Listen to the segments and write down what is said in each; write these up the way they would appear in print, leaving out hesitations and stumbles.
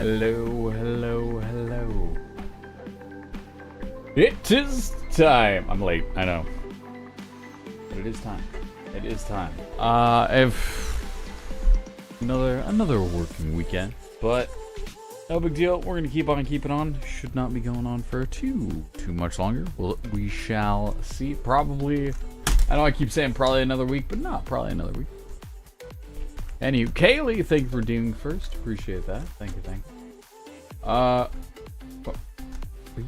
Hello, hello, hello. It is time. I'm late, I know. But it is time. It is time. I've another working weekend, but no big deal. We're gonna keep on keeping on. Should not be going on for too much longer. Well, we shall see. Probably. I know I keep saying probably another week, but not probably another week. Anywho, Kaylee, thank you for doing first. Appreciate that. Thank you, thank you.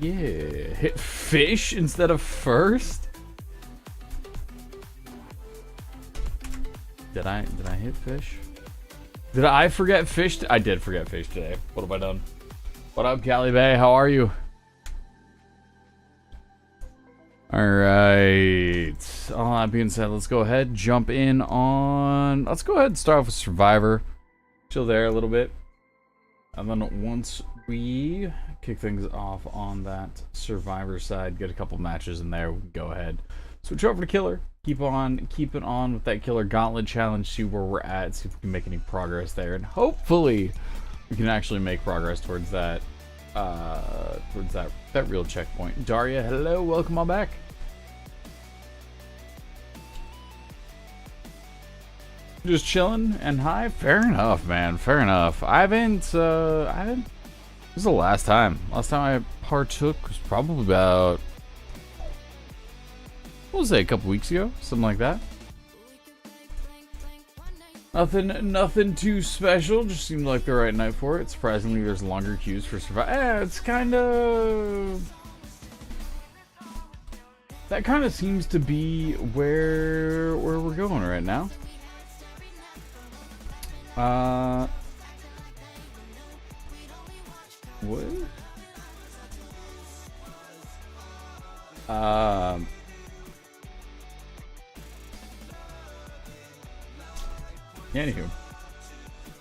Yeah, hit fish instead of first. Did I hit fish? Did I forget fish? I did forget fish today. What have I done? What up, Cali Bay? How are you? Alright. All that being said, let's go ahead, jump in on... Let's go ahead and start off with Survivor. Chill there a little bit. And then once we kick things off on that Survivor side, get a couple matches in there, we can go ahead. Switch over to Killer. Keep it on with that Killer Gauntlet challenge, see where we're at, see if we can make any progress there. And hopefully, we can actually make progress towards that that real checkpoint. Daria, hello, welcome on back. Just chilling and hi. Fair enough, man. Fair enough. I haven't. This is the last time. Last time I partook was probably about, what was it, a couple weeks ago, something like that. Nothing too special. Just seemed like the right night for it. Surprisingly, there's longer queues for Survivor. It's kind of... That kind of seems to be where we're going right now. What?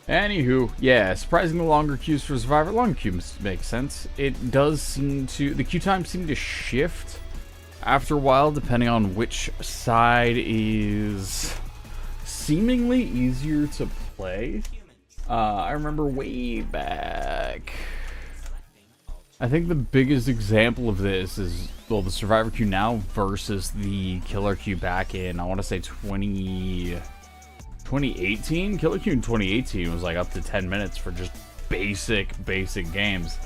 Anywho, yeah, surprisingly longer queues for Survivor. Long queues make sense. It does seem to, the queue times seem to shift after a while, depending on which side is seemingly easier to play. I remember way back, I think the biggest example of this is, well, the Survivor queue now versus the Killer queue back in, I want to say 2018? Killer queue in 2018 was like up to 10 minutes for just basic games.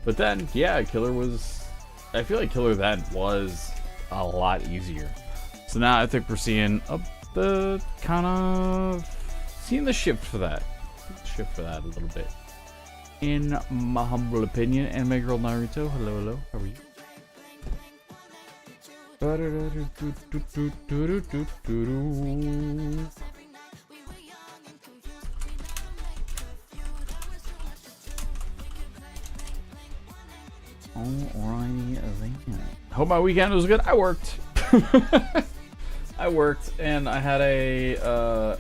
But then, yeah, Killer was, I feel like Killer then was a lot easier. So now I think we're seeing the kind of, seeing the shift for that. A little bit. In my humble opinion. And my girl Naruto, hello, how are you? Alrighty then. Hope my weekend was good. I worked. I worked and I had a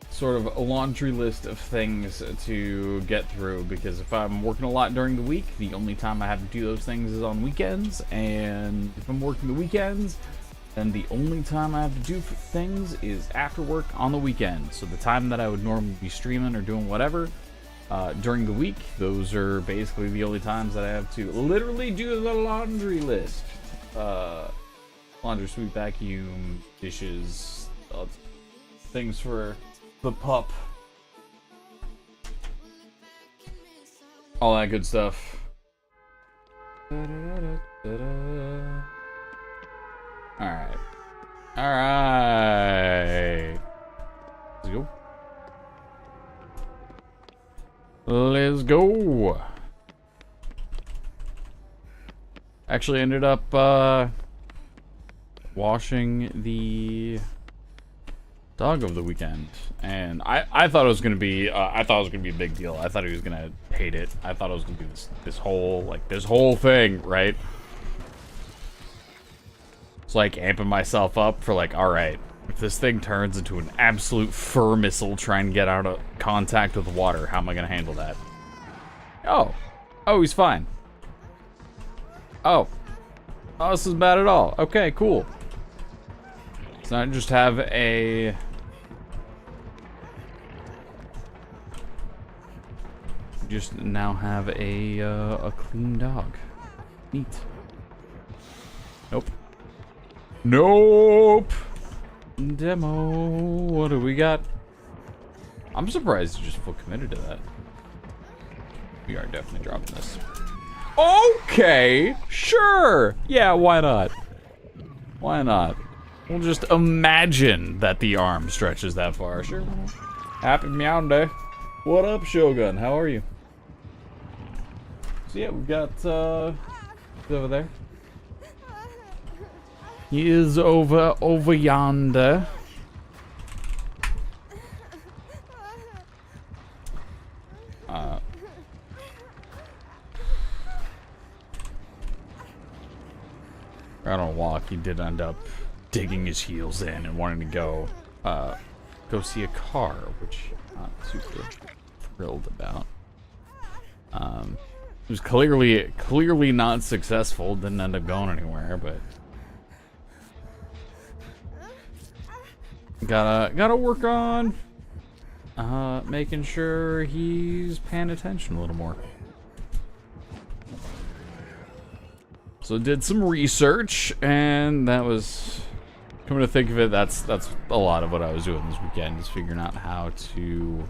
sort of a laundry list of things to get through, because if I'm working a lot during the week, the only time I have to do those things is on weekends, and if I'm working the weekends, then the only time I have to do things is after work on the weekend. So the time that I would normally be streaming or doing whatever during the week, those are basically the only times that I have to literally do the laundry list. Laundry, sweep, vacuum, dishes, things for the pup, all that good stuff. Alright. Let's go. Actually ended up washing the dog of the weekend, and I thought it was gonna be a big deal. I thought he was gonna hate it. I thought it was gonna be this whole thing, right? It's like amping myself up for like, all right, if this thing turns into an absolute fur missile trying to get out of contact with water, how am I gonna handle that? Oh, he's fine. Oh, this isn't bad at all. Okay, cool. So I just have a just now have a clean dog. Neat. Nope. Nope. Demo. What do we got? I'm surprised you just full committed to that. We are definitely dropping this. Okay, sure. Yeah, why not? Why not? We'll just imagine that the arm stretches that far. Sure. Happy meow day. What up, Shogun? How are you? So yeah, we've got he's over there. He is over yonder. Out on a walk, he did end up digging his heels in and wanting to go see a car, which I'm not super thrilled about. It was clearly not successful. Didn't end up going anywhere, but gotta work on making sure he's paying attention a little more. So did some research, and that was, coming to think of it, that's a lot of what I was doing this weekend, is figuring out how to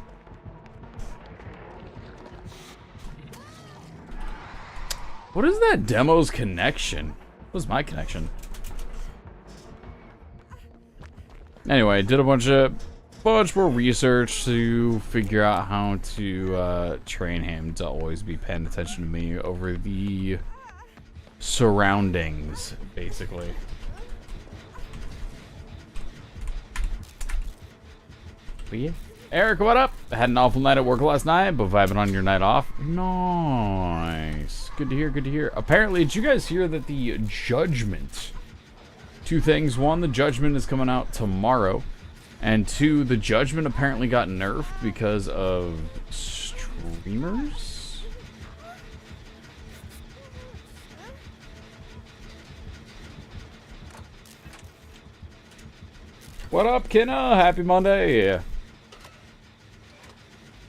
what is that demo's connection? What was my connection? Anyway, did a bunch more research to figure out how to train him to always be paying attention to me over the surroundings, basically. But yeah. Eric, what up? I had an awful night at work last night, but vibing on your night off. Nice. Good to hear, good to hear. Apparently, did you guys hear that the Judgment, two things. One, the Judgment is coming out tomorrow. And two, the Judgment apparently got nerfed because of streamers? What up, Kenna? Happy Monday. Yeah.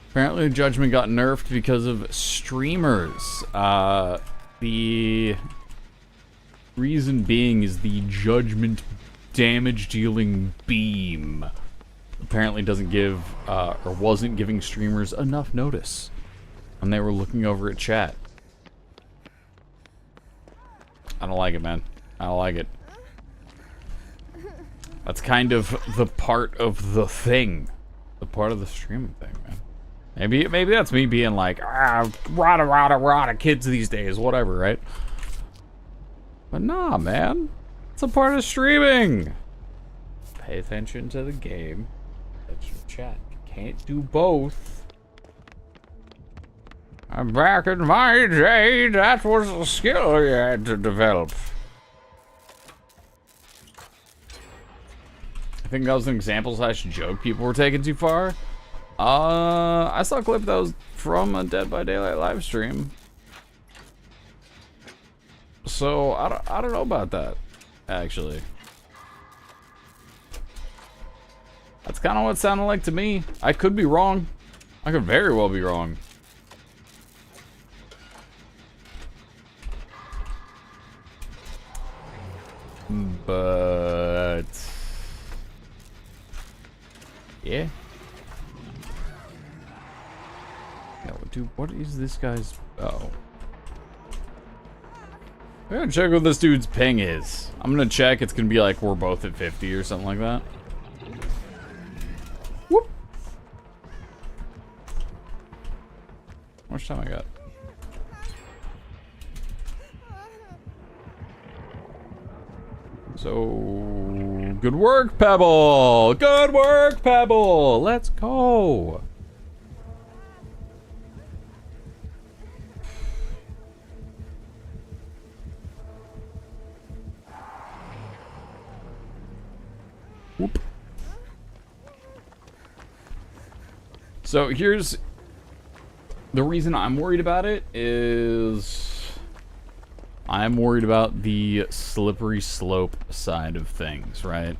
Apparently, the Judgment got nerfed because of streamers. The reason being is the Judgment damage-dealing beam apparently doesn't give, or wasn't giving streamers enough notice when they were looking over at chat. I don't like it, man. I don't like it. That's kind of the part of the thing. The part of the streaming thing, man. Maybe that's me being like, rada kids these days, whatever, right? But nah, man. It's a part of streaming. Pay attention to the game. That's your chat. You can't do both. And back in my day, that was a skill you had to develop. I think that was an example / joke people were taking too far. I saw a clip that was from a Dead by Daylight live stream. So I don't know about that, actually. That's kind of what it sounded like to me. I could be wrong. I could very well be wrong. But yeah. Dude, what is this guy's... Oh. I'm gonna check what this dude's ping is. I'm gonna check. It's gonna be like we're both at 50 or something like that. Whoop. How much time I got? So... Good work, Pebble! Good work, Pebble! Let's go! Whoop. So here's the reason I'm worried about it is I'm worried about the slippery slope side of things, right?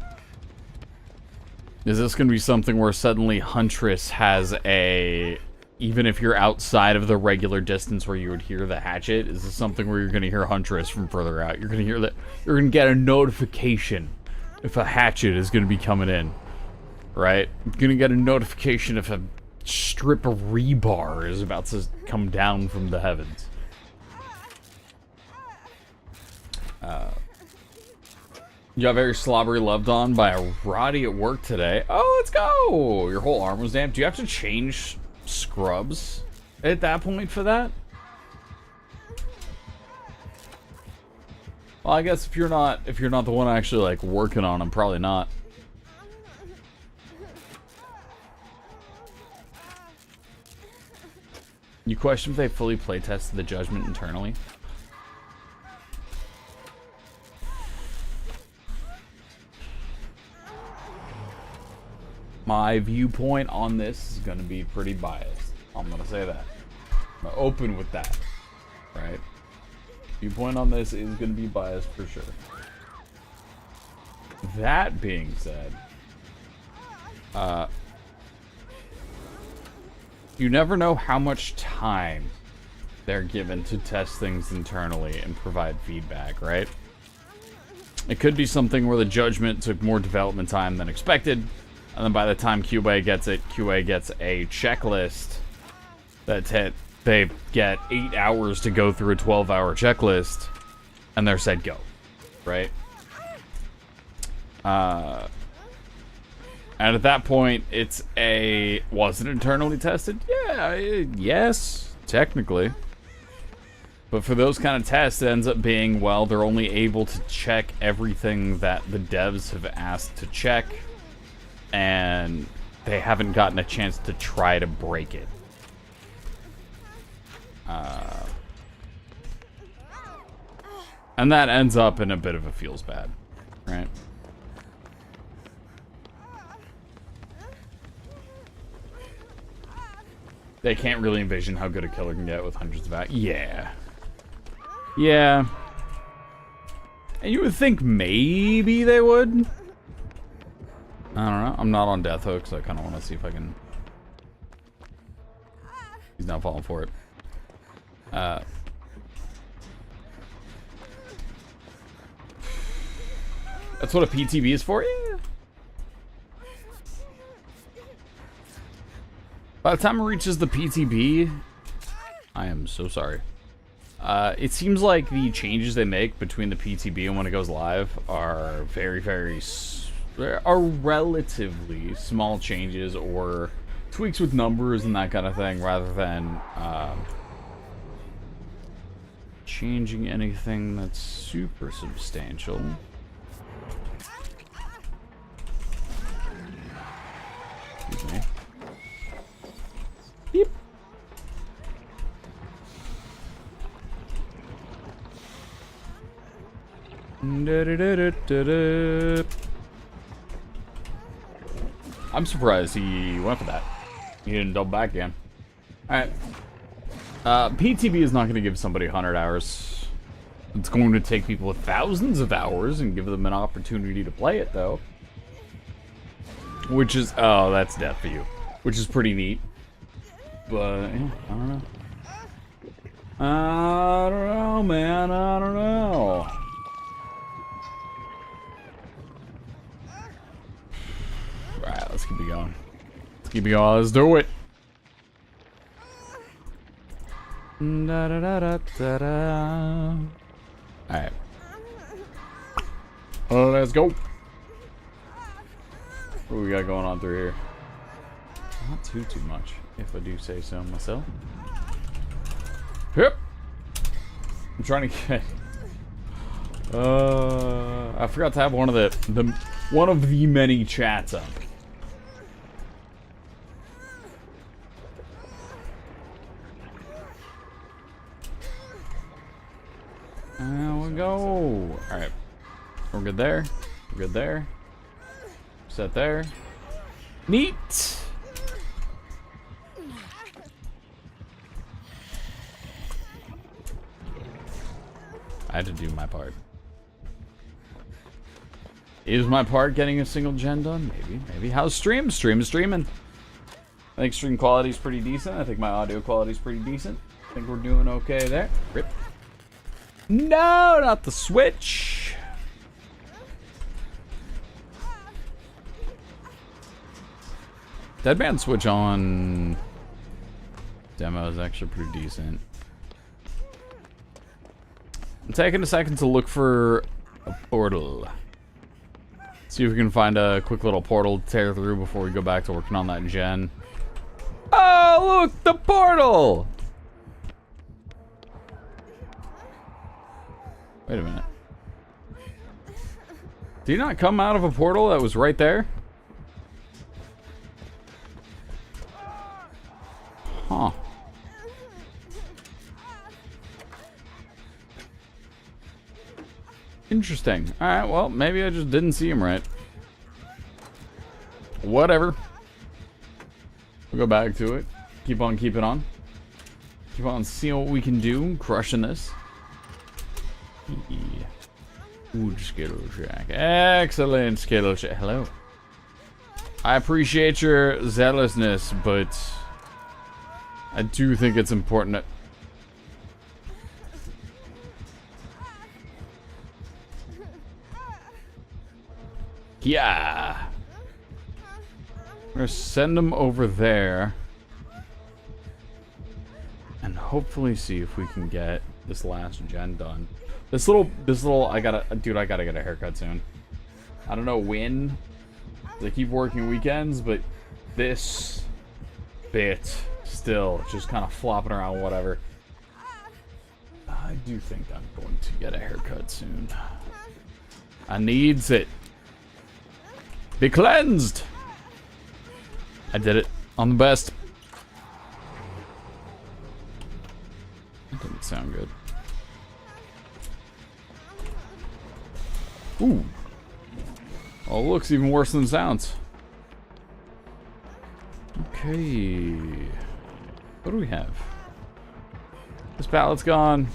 Is this going to be something where suddenly Huntress has a even if you're outside of the regular distance where you would hear the hatchet, is this something where you're going to hear Huntress from further out. You're going to hear that. You're going to get a notification if a hatchet is going to be coming in, right? You're going to get a notification if a strip of rebar is about to come down from the heavens. You got very slobbery loved on by a Roddy at work today. Oh, let's go! Your whole arm was damp. Do you have to change scrubs at that point for that? Well, I guess if you're not the one actually like working on them, probably not. You question if they fully playtested the Judgment internally? My viewpoint on this is going to be pretty biased. I'm going to say that. I'm going to open with that. Right? Viewpoint on this is going to be biased for sure. That being said, you never know how much time they're given to test things internally and provide feedback, right? It could be something where the Judgment took more development time than expected. And then by the time QA gets it, QA gets a checklist that's hit. They get 8 hours to go through a 12-hour checklist, and they're said go, right? And at that point, it's a, was it internally tested? Yeah, yes, technically. But for those kind of tests, it ends up being, well, they're only able to check everything that the devs have asked to check, and they haven't gotten a chance to try to break it. And that ends up in a bit of a feels bad, right? They can't really envision how good a killer can get with hundreds of hours. Yeah. Yeah. And you would think maybe they would. I don't know. I'm not on Death Hook, so I kind of want to see if I can... He's not falling for it. That's what a PTB is for? Yeah. By the time it reaches the PTB... I am so sorry. It seems like the changes they make between the PTB and when it goes live are very, very... are relatively small changes or tweaks with numbers and that kind of thing, rather than changing anything that's super substantial. Excuse me. Beep. I'm surprised he went for that. He didn't double back again. Alright. PTB is not going to give somebody 100 hours. It's going to take people thousands of hours and give them an opportunity to play it, though. Which is... oh, that's death for you. Which is pretty neat. But, yeah, I don't know. I don't know, man. I don't know. Alright, let's keep it going. Let's keep it going. Let's do it. Da, da, da, da, da, da. Alright. Let's go. What we got going on through here? Not too much, if I do say so myself. Yep. I'm trying to get... I forgot to have one of the many chats up. There we go. Alright. We're good there. We're good there. Set there. Neat! I had to do my part. Is my part getting a single gen done? Maybe, maybe. How's stream? Stream is streaming. I think stream quality is pretty decent. I think my audio quality is pretty decent. I think we're doing okay there. Rip. No, not the switch. Deadman switch on demo is actually pretty decent. I'm taking a second to look for a portal. See if we can find a quick little portal to tear through before we go back to working on that gen. Oh, look, the portal! Wait a minute. Did he not come out of a portal that was right there? Huh. Interesting. Alright, well, maybe I just didn't see him right. Whatever. We'll go back to it. Keep on keeping on. Keep on seeing what we can do. Crushing this. Good Skittle Shack. Excellent Skittle Shack. Hello. I appreciate your zealousness, but I do think it's important that... Yeah. We're gonna send them over there. And hopefully see if we can get this last gen done. This little, I gotta get a haircut soon. I don't know when. I keep working weekends, but this bit still just kind of flopping around, whatever. I do think I'm going to get a haircut soon. I needs it. Be cleansed. I did it on the best. That didn't sound good. Ooh. Oh, it looks even worse than it sounds. Okay. What do we have? This pallet's gone.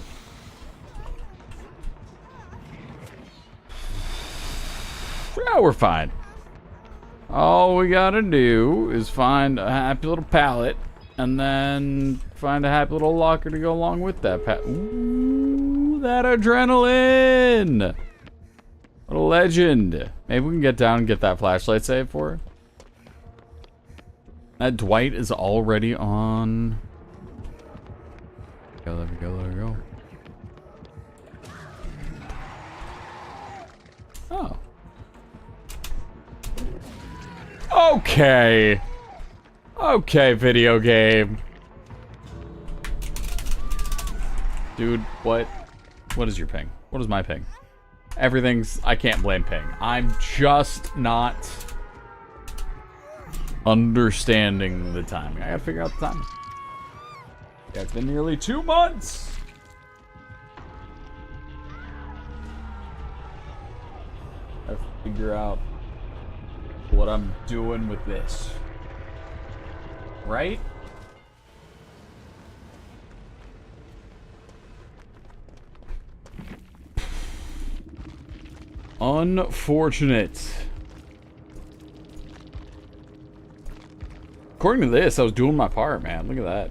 Yeah, we're fine. All we gotta do is find a happy little pallet and then find a happy little locker to go along with that pallet. Ooh, that adrenaline! What a legend. Maybe we can get down and get that flashlight saved for her. That Dwight is already on. Go, let me go, let me go. Oh. Okay. Okay, video game. Dude, what? What is your ping? What is my ping? Everything's... I can't blame ping. I'm just not understanding the timing. I gotta figure out the timing. Yeah, it's been nearly 2 months. I have to figure out what I'm doing with this. Right? Unfortunate. According to this, I was doing my part, man. Look at that.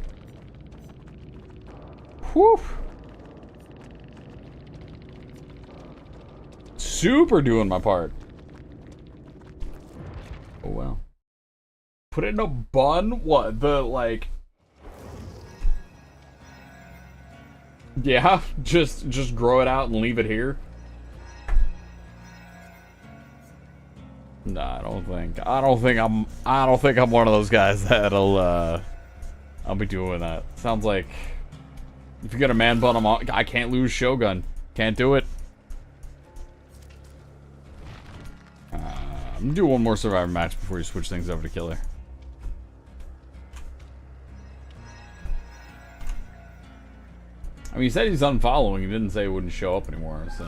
Whew. Super doing my part. Oh, wow. Put it in a bun? What? The, like... Yeah, just grow it out and leave it here? No, I don't think I'm one of those guys that'll, I'll be doing that. Sounds like... If you get a man bun, I can't lose Shogun. Can't do it. I'm gonna do one more Survivor match before you switch things over to Killer. I mean, he said he's unfollowing. He didn't say he wouldn't show up anymore, so...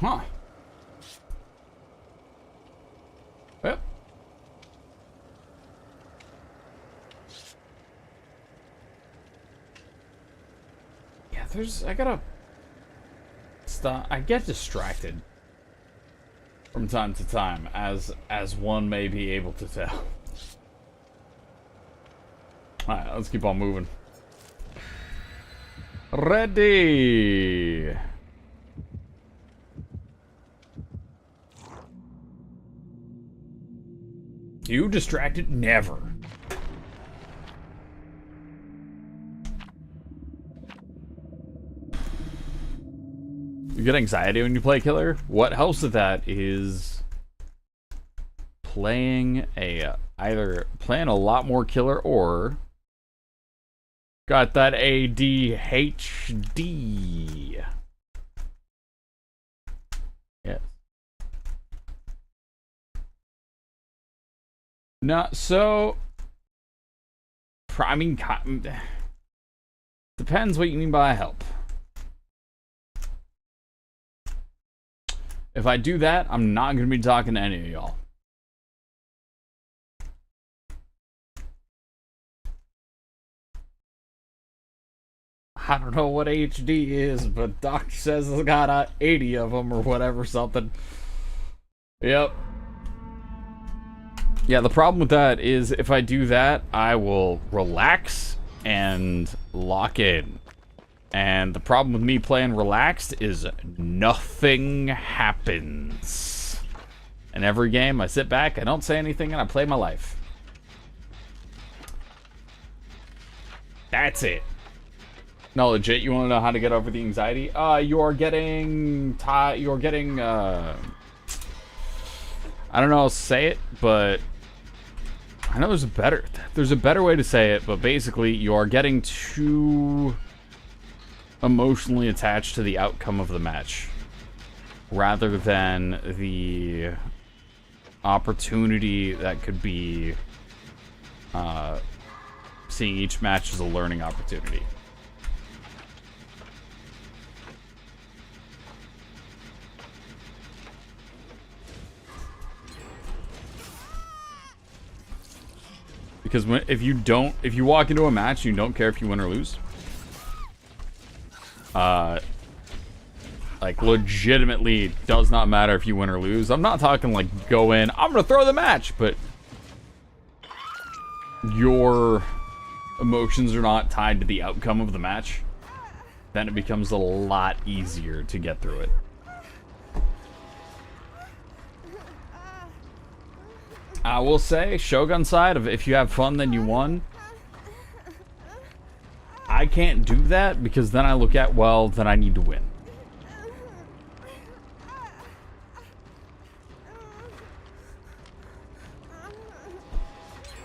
Huh. I gotta stop. I get distracted from time to time, as one may be able to tell. Alright, let's keep on moving. Ready! You distracted? Never. You get anxiety when you play killer? What helps with that is playing either playing a lot more killer or got that ADHD. Yes. Not so. I mean, depends what you mean by help. If I do that, I'm not going to be talking to any of y'all. I don't know what HD is, but Doc says it's got 80 of them or whatever, something. Yep. Yeah, the problem with that is if I do that, I will relax and lock in. And the problem with me playing relaxed is nothing happens. In every game, I sit back, I don't say anything, and I play my life. That's it. No, legit, you want to know how to get over the anxiety? You're getting... I don't know how to say it, but... I know there's a better way to say it, but basically, you are getting too emotionally attached to the outcome of the match rather than the opportunity that could be seeing each match as a learning opportunity. Because if you walk into a match and you don't care if you win or lose, like legitimately does not matter if you win or lose. I'm not talking like go in, I'm gonna throw the match, but your emotions are not tied to the outcome of the match, then it becomes a lot easier to get through it. I will say, Shogun side of if you have fun, then you won. I can't do that because then I look at, well, then I need to win.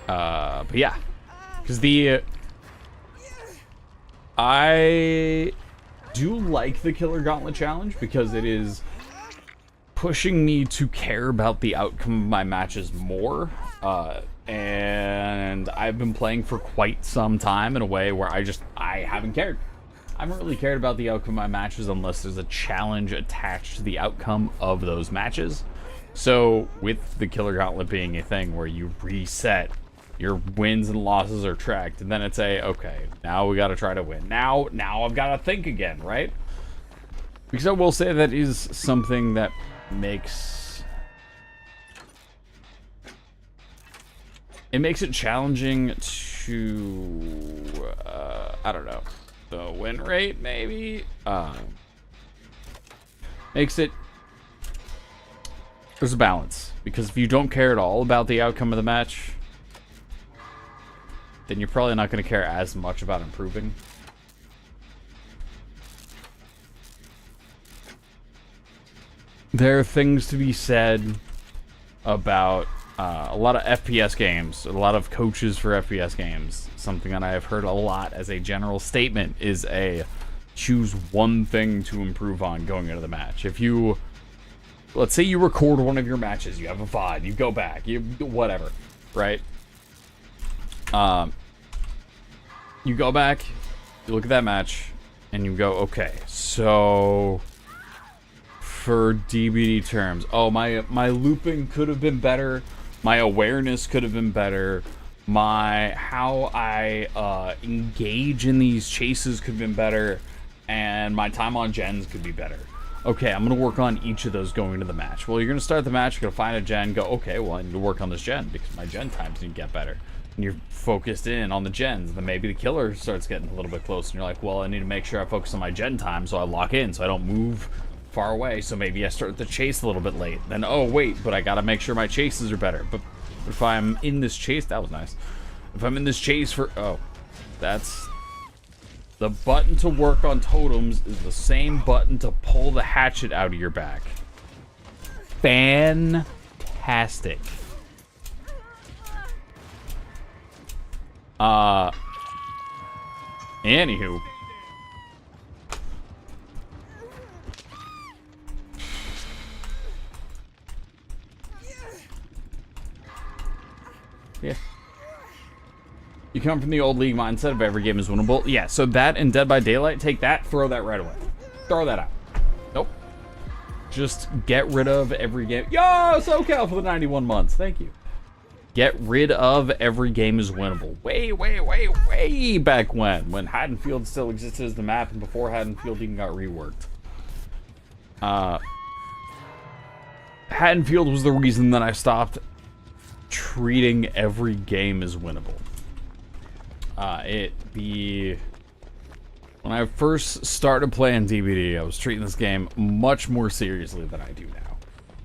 But yeah, because I do like the Killer Gauntlet challenge because it is pushing me to care about the outcome of my matches more, and I've been playing for quite some time in a way where I haven't cared. I haven't really cared about the outcome of my matches unless there's a challenge attached to the outcome of those matches. So with the Killer Gauntlet being a thing where you reset, your wins and losses are tracked, and then it's okay, now we gotta try to win. Now I've gotta think again, right? Because I will say that is something that makes it challenging to I don't know, the win rate maybe makes it, there's a balance, because if you don't care at all about the outcome of the match, then you're probably not going to care as much about improving. There are things to be said about a lot of FPS games, a lot of coaches for FPS games. Something that I have heard a lot as a general statement is choose one thing to improve on going into the match. If you, let's say you record one of your matches, you have a VOD, you go back, you whatever, right? You go back, you look at that match, and you go, okay, so for DBD terms, oh, my looping could have been better, my awareness could have been better, how I engage in these chases could have been better, and my time on gens could be better. Okay, I'm going to work on each of those going into the match. Well, you're going to start the match, you're going to find a gen, go, okay, well, I need to work on this gen because my gen times need to get better. And you're focused in on the gens, then maybe the killer starts getting a little bit close, and you're like, well, I need to make sure I focus on my gen time so I lock in, so I don't move far away, so maybe I start the chase a little bit late. Then, oh, wait, but I got to make sure my chases are better. But if I'm in this chase, that was nice. If I'm in this chase for, oh, that's... The button to work on totems is the same button to pull the hatchet out of your back. Fantastic. Anywho. Yeah. You come from the old league mindset of every game is winnable. Yeah, so that and Dead by Daylight, take that, throw that right away. Throw that out. Nope. Just get rid of every game. Yo, SoCal for the 91 months. Thank you. Get rid of every game is winnable. Way back when Haddonfield still existed as the map and before Haddonfield even got reworked. Haddonfield was the reason that I stopped treating every game as winnable. When I first started playing DBD, I was treating this game much more seriously than I do now.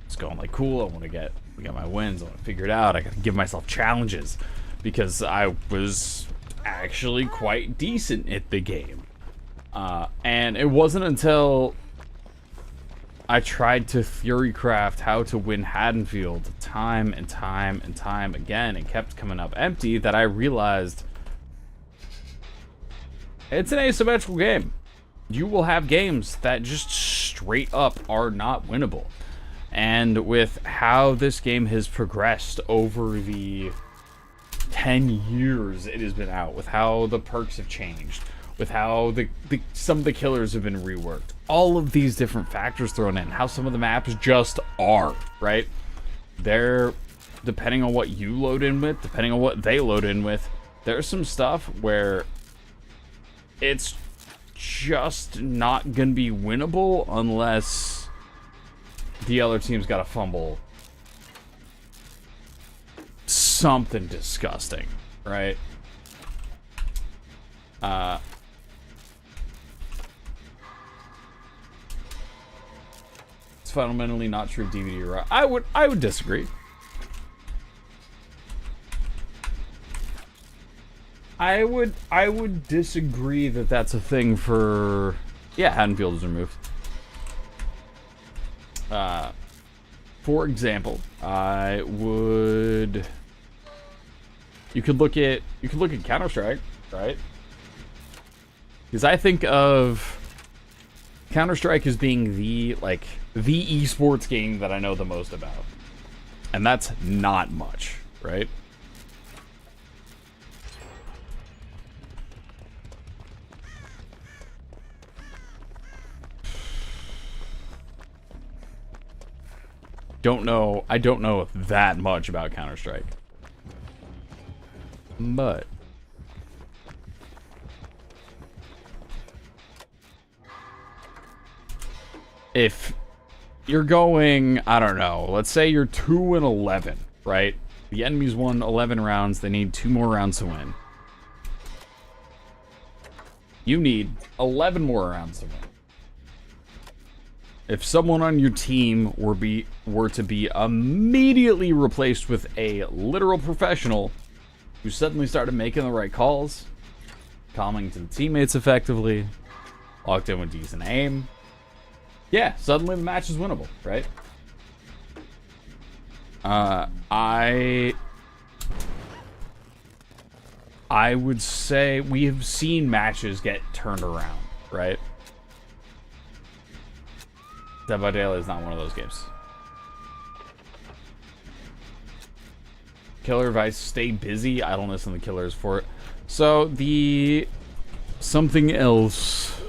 It's going like, cool, I want to get my wins, I want to figure it out, I gotta give myself challenges, because I was actually quite decent at the game. And it wasn't until I tried to theorycraft how to win Haddonfield time and time and time again and kept coming up empty that I realized it's an asymmetrical game. You will have games that just straight up are not winnable. And with how this game has progressed over the 10 years it has been out, with how the perks have changed, with how some of the killers have been reworked, all of these different factors thrown in, how some of the maps just are, right? They're, depending on what you load in with, depending on what they load in with, there's some stuff where it's just not gonna be winnable unless the other team's got to fumble something disgusting, right? It's fundamentally not true of DVD, right? I would disagree. I would disagree that that's a thing for... Yeah, Haddonfield is removed. For example, I would... You could look at Counter-Strike, right? Because I think of Counter-Strike as being the esports game that I know the most about. And that's not much, right? I don't know that much about Counter-Strike. But if you're going, I don't know, let's say you're 2-11, right? The enemies won 11 rounds, they need 2 more rounds to win. You need 11 more rounds to win. If someone on your team were to be immediately replaced with a literal professional who suddenly started making the right calls, calming to the teammates effectively, locked in with decent aim, yeah, suddenly the match is winnable, right? I would say we have seen matches get turned around, right? Dead by Daylight is not one of those games. Killer advice, stay busy. Idleness in the killers for it. So the something else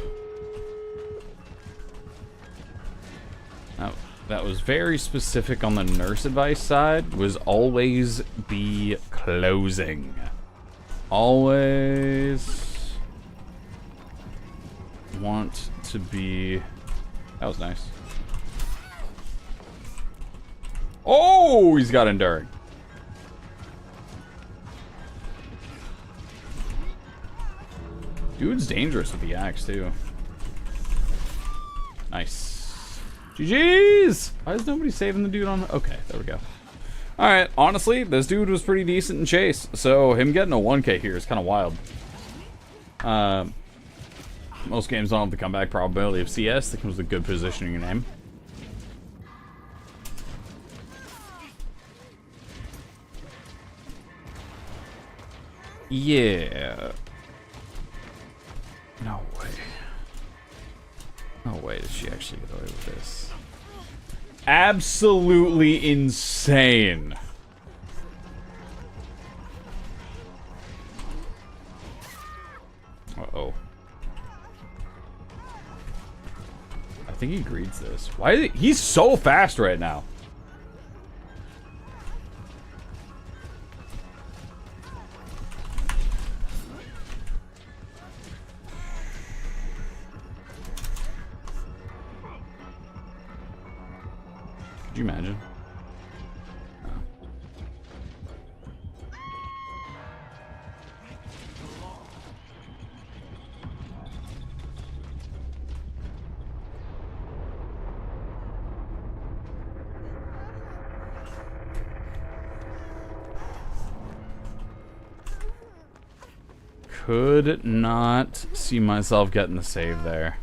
that was very specific on the nurse advice side was always be closing. Always want to be... That was nice. Oh, he's got enduring. Dude's dangerous with the axe, too. Nice. GG's! Why is nobody saving the dude on... Okay, there we go. Alright, honestly, this dude was pretty decent in chase. So, him getting a 1k here is kind of wild. Most games don't have the comeback probability of CS. That comes with good positioning and aim. Yeah. No way. No way did she actually get away with this. Absolutely insane. Uh-oh. I think he greets this. Why is he's so fast right now? Could you imagine? Could not see myself getting the save there.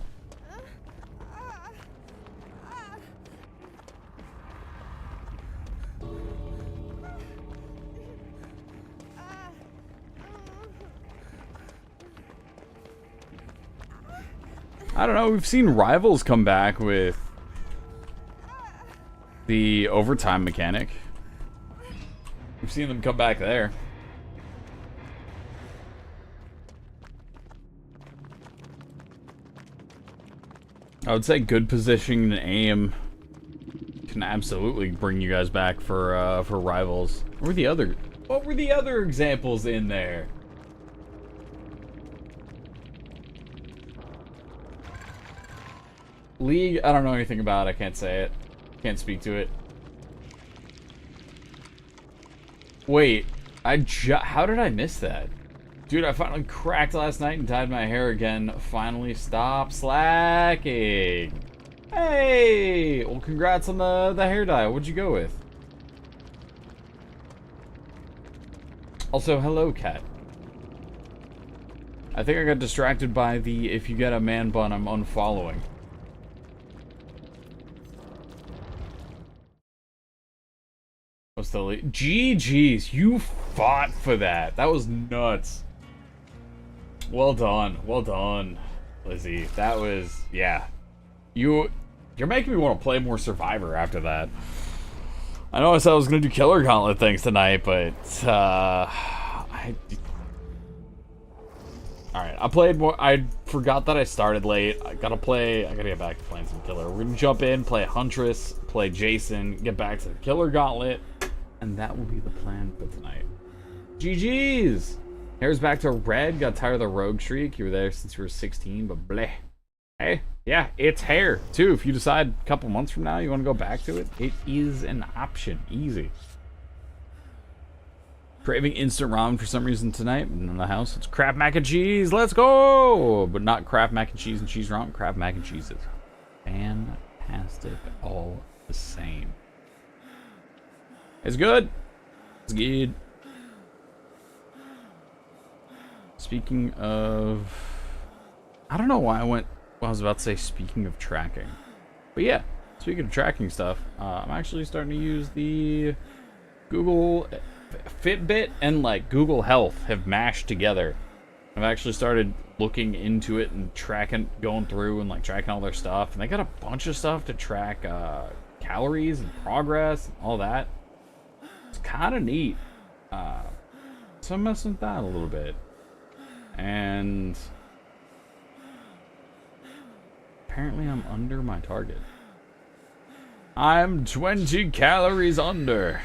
I don't know, we've seen Rivals come back with the overtime mechanic. We've seen them come back there. I would say good positioning and aim can absolutely bring you guys back for Rivals. What were the other examples in there? League, I don't know anything about. I can't say it. Can't speak to it. Wait, how did I miss that? Dude, I finally cracked last night and dyed my hair again. Finally, stop slacking. Hey! Well, congrats on the hair dye. What'd you go with? Also, hello, cat. I think I got distracted by the if you get a man bun, I'm unfollowing. What's the lead? GG's, you fought for that. That was nuts. Well done, Lizzie. That was, yeah. You're making me want to play more Survivor after that. I know I said I was gonna do Killer Gauntlet things tonight, but alright, I played more. I forgot that I started late. I gotta get back to playing some Killer. We're gonna jump in, play Huntress, play Jason, get back to the Killer Gauntlet, and that will be the plan for tonight. GG's! Hair's back to red. Got tired of the rogue streak. You were there since you were 16, but bleh. Hey, yeah, it's hair, too. If you decide a couple months from now you want to go back to it, it is an option. Easy. Craving instant ramen for some reason tonight. In the house, it's Kraft mac and cheese. Let's go! But not Kraft mac and cheese ramen. Kraft mac and cheese is fantastic all the same. It's good. It's good. Speaking of... I don't know why I was about to say speaking of tracking. But yeah, speaking of tracking stuff, I'm actually starting to use the Google Fitbit and like Google Health have mashed together. I've actually started looking into it and going through and like tracking all their stuff. And they got a bunch of stuff to track calories and progress and all that. It's kind of neat. So I'm messing with that a little bit. And apparently I'm under my target. I'm 20 calories under.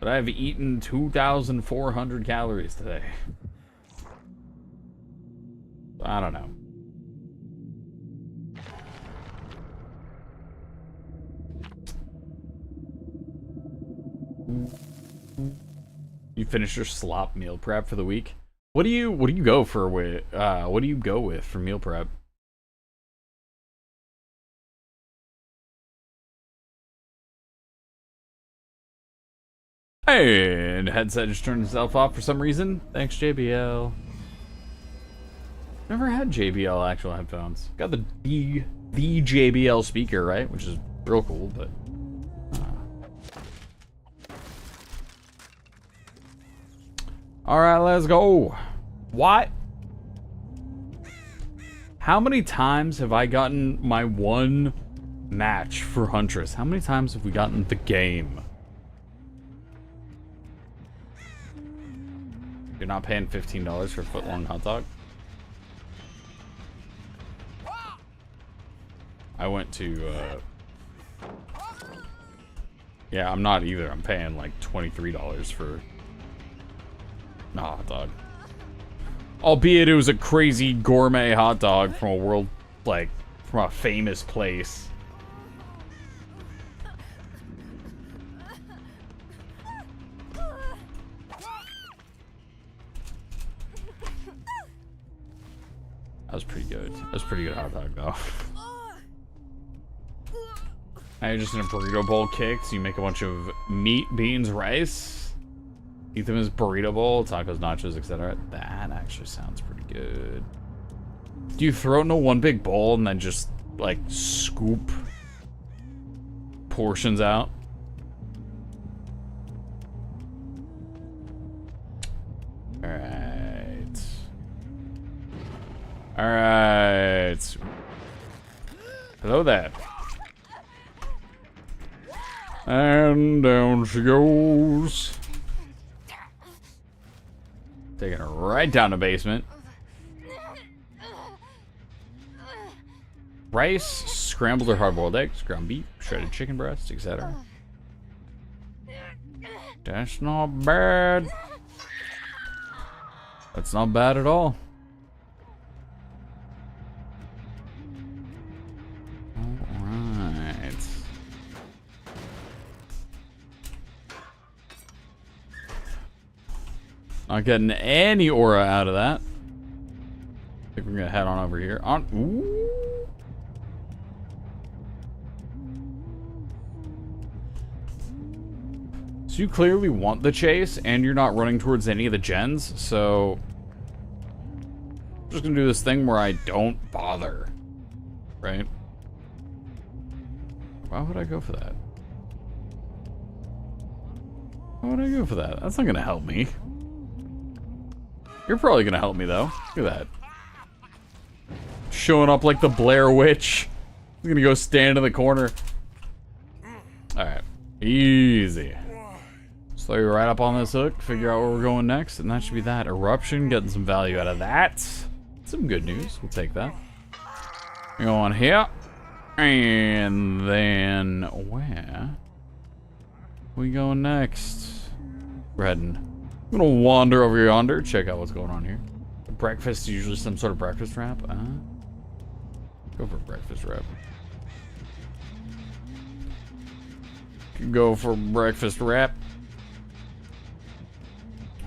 But I've eaten 2,400 calories today. I don't know. finish your slop meal prep for the week. What do you go for with what do you go with for meal prep? And headset just turned itself off for some reason. Thanks, JBL. Never had JBL actual headphones. Got the JBL speaker, right? Which is real cool, but alright, let's go. What? How many times have I gotten my one match for Huntress? How many times have we gotten the game? You're not paying $15 for a foot-long hot dog? I went to, yeah, I'm not either. I'm paying like $23 for a hot dog. Albeit it was a crazy gourmet hot dog from a world, like, from a famous place. That was pretty good. That was a pretty good hot dog, though. Now you're just in a burrito bowl kick, so you make a bunch of meat, beans, rice. Eat them as burrito bowl, tacos, nachos, etc. That actually sounds pretty good. Do you throw it into one big bowl and then just, like, scoop portions out? Alright. Alright. Hello there. And down she goes. Taking her right down the basement. Rice, scrambled or hard-boiled eggs, ground beef, shredded chicken breast, etc. That's not bad. That's not bad at all. Alright. Not getting any aura out of that. I think we're gonna head on over here. Ooh. So you clearly want the chase, and you're not running towards any of the gens, so I'm just gonna do this thing where I don't bother, right? Why would I go for that? Why would I go for that? That's not gonna help me. You're probably gonna help me, though. Look at that. Showing up like the Blair Witch. I'm gonna go stand in the corner. Alright. Easy. Slow you right up on this hook, figure out where we're going next, and that should be that. Eruption, getting some value out of that. Some good news. We'll take that. Go on here. And then where? We go next? We're heading. I'm gonna wander over yonder, check out what's going on here. Breakfast is usually some sort of breakfast wrap. Go for breakfast wrap. Go for breakfast wrap.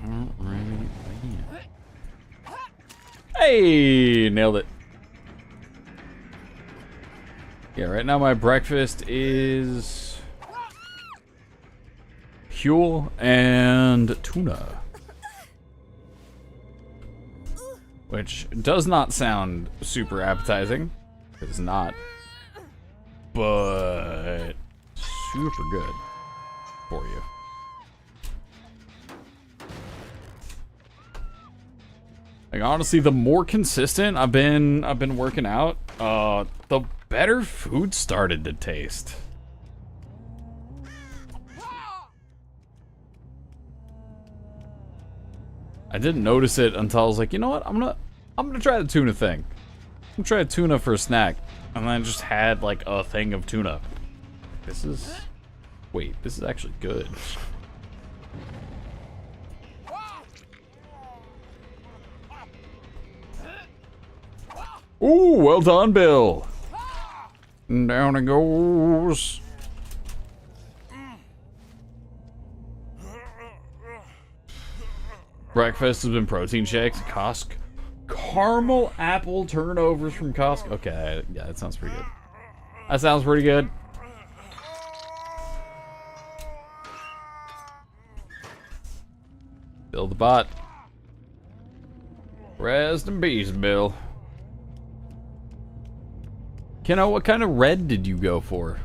Alright. Hey, nailed it. Yeah, right now my breakfast is Huel and tuna. Which does not sound super appetizing. It's not. But super good for you. Like, honestly, the more consistent I've been working out, the better food started to taste. I didn't notice it until I was like, you know what? I'm gonna try the tuna thing. I'm gonna try tuna for a snack, and then I just had like a thing of tuna. This is actually good. Ooh, well done, Bill. Down it goes. Breakfast has been protein shakes, Costco. Caramel apple turnovers from Costco. Okay, yeah, that sounds pretty good. That sounds pretty good. Bill the bot. Rest in peace, Bill. Kenno, what kind of red did you go for?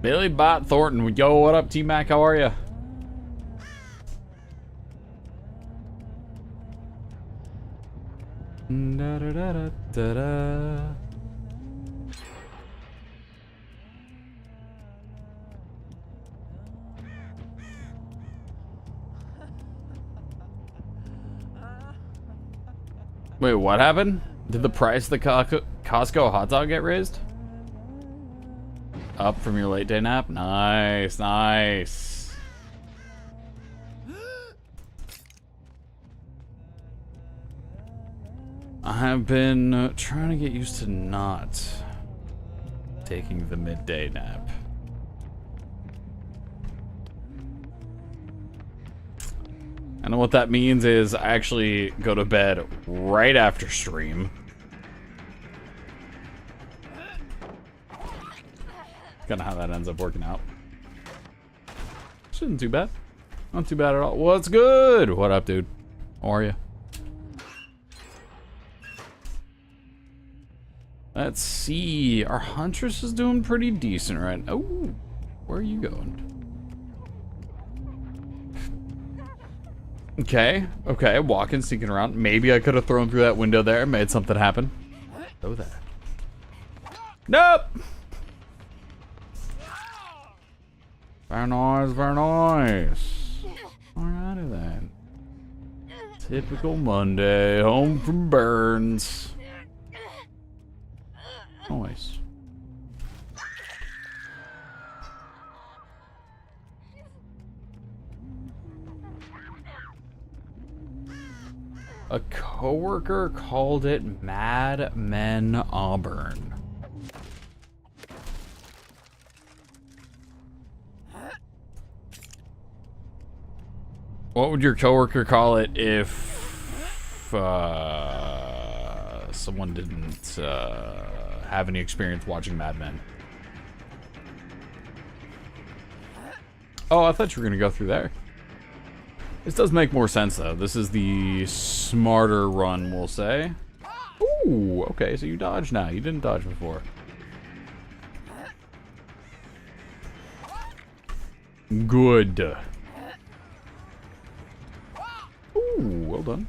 Billy Bot Thornton. Yo, what up, T-Mac? How are ya? Da da da da da da. Wait, what happened? Did the price of the Costco hot dog get raised? Up from your late day nap? Nice, nice. I have been trying to get used to not taking the midday nap. I know what that means is I actually go to bed right after stream. Kind of how that ends up working out. Shouldn't too bad. Not too bad at all. What's good? What up, dude? How are you? Let's see. Our Huntress is doing pretty decent right now. Oh, where are you going? Okay, okay, walking, sneaking around. Maybe I could have thrown through that window there, made something happen. Oh, that. Nope! Very nice, very nice. Alrighty then. Typical Monday, home from Burns. Nice. A coworker called it Mad Men Auburn. What would your coworker call it if someone didn't have any experience watching Mad Men? Oh, I thought you were gonna go through there. This does make more sense, though. This is the smarter run, we'll say. Ooh, okay, so you dodge now. You didn't dodge before. Good. Ooh, well done.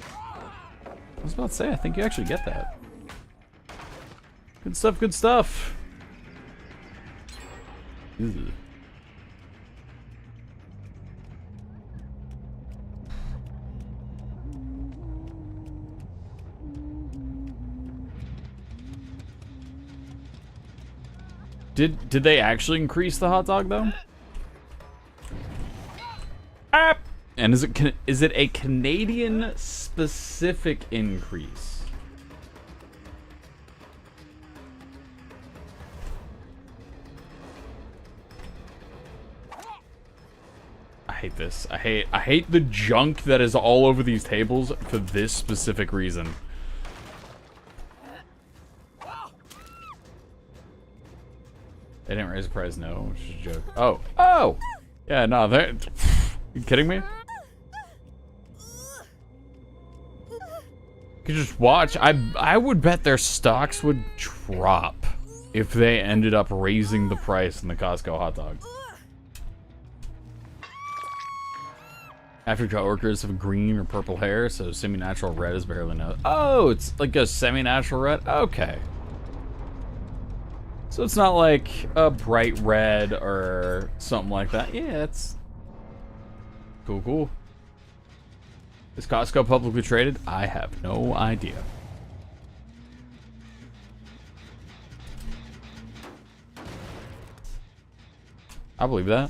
I was about to say, I think you actually get that. Good stuff, good stuff. Ew. Did they actually increase the hot dog though? Ah! And is it a Canadian specific increase? I hate this. I hate the junk that is all over these tables for this specific reason. They didn't raise the price, no, which is a joke. Oh, oh! Yeah, no, they're... You kidding me? You could just watch. I would bet their stocks would drop if they ended up raising the price in the Costco hot dog. After coworkers have green or purple hair, so semi-natural red is barely noticed. Oh, it's like a semi-natural red? Okay. So it's not like a bright red or something like that. Yeah, it's cool, cool. Is Costco publicly traded? I have no idea. I believe that.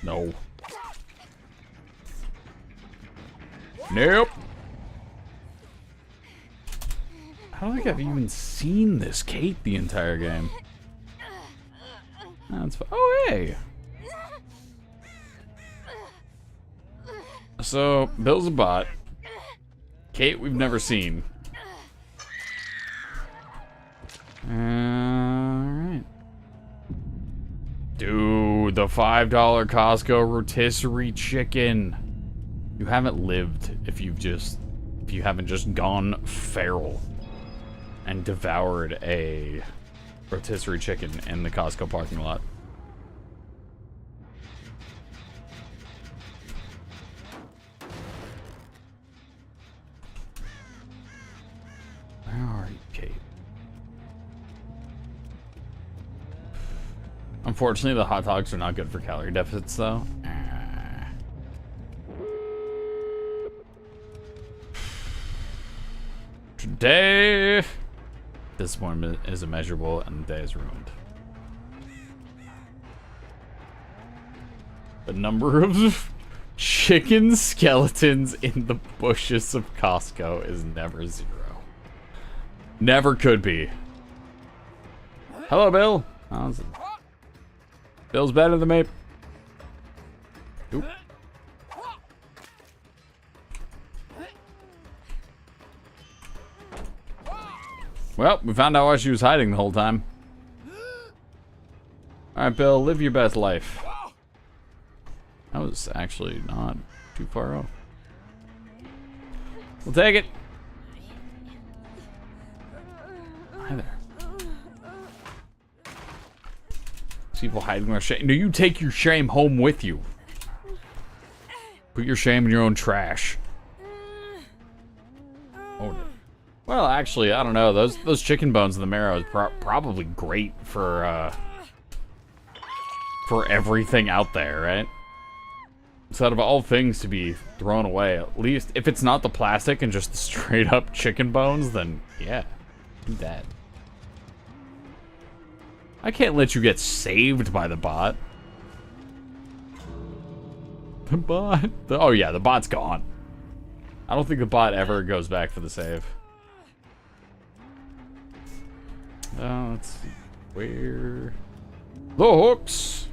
No. Nope. I don't think I've even seen this Kate the entire game. That's oh, hey. So, Bill's a bot. Kate, we've never seen. Alright. Dude, the $5 Costco rotisserie chicken. You haven't lived if you haven't just gone feral and devoured a rotisserie chicken in the Costco parking lot. Where are you, Kate? Unfortunately, the hot dogs are not good for calorie deficits, though. Today, disappointment is immeasurable, and the day is ruined. The number of chicken skeletons in the bushes of Costco is never zero. Never could be. Hello, Bill. How's it? Bill's better than me. Oop. Well, we found out why she was hiding the whole time. Alright, Bill, live your best life. That was actually not too far off. We'll take it. Hi there. People hiding their shame. No, you take your shame home with you. Put your shame in your own trash. Oh, well, actually, I don't know. Those chicken bones in the marrow is probably great for everything out there, right? So out of all things to be thrown away, at least if it's not the plastic and just the straight up chicken bones, then yeah, do that. I can't let you get saved by the bot. The bot? Oh yeah, the bot's gone. I don't think the bot ever goes back for the save. Let's see. Where? The hooks!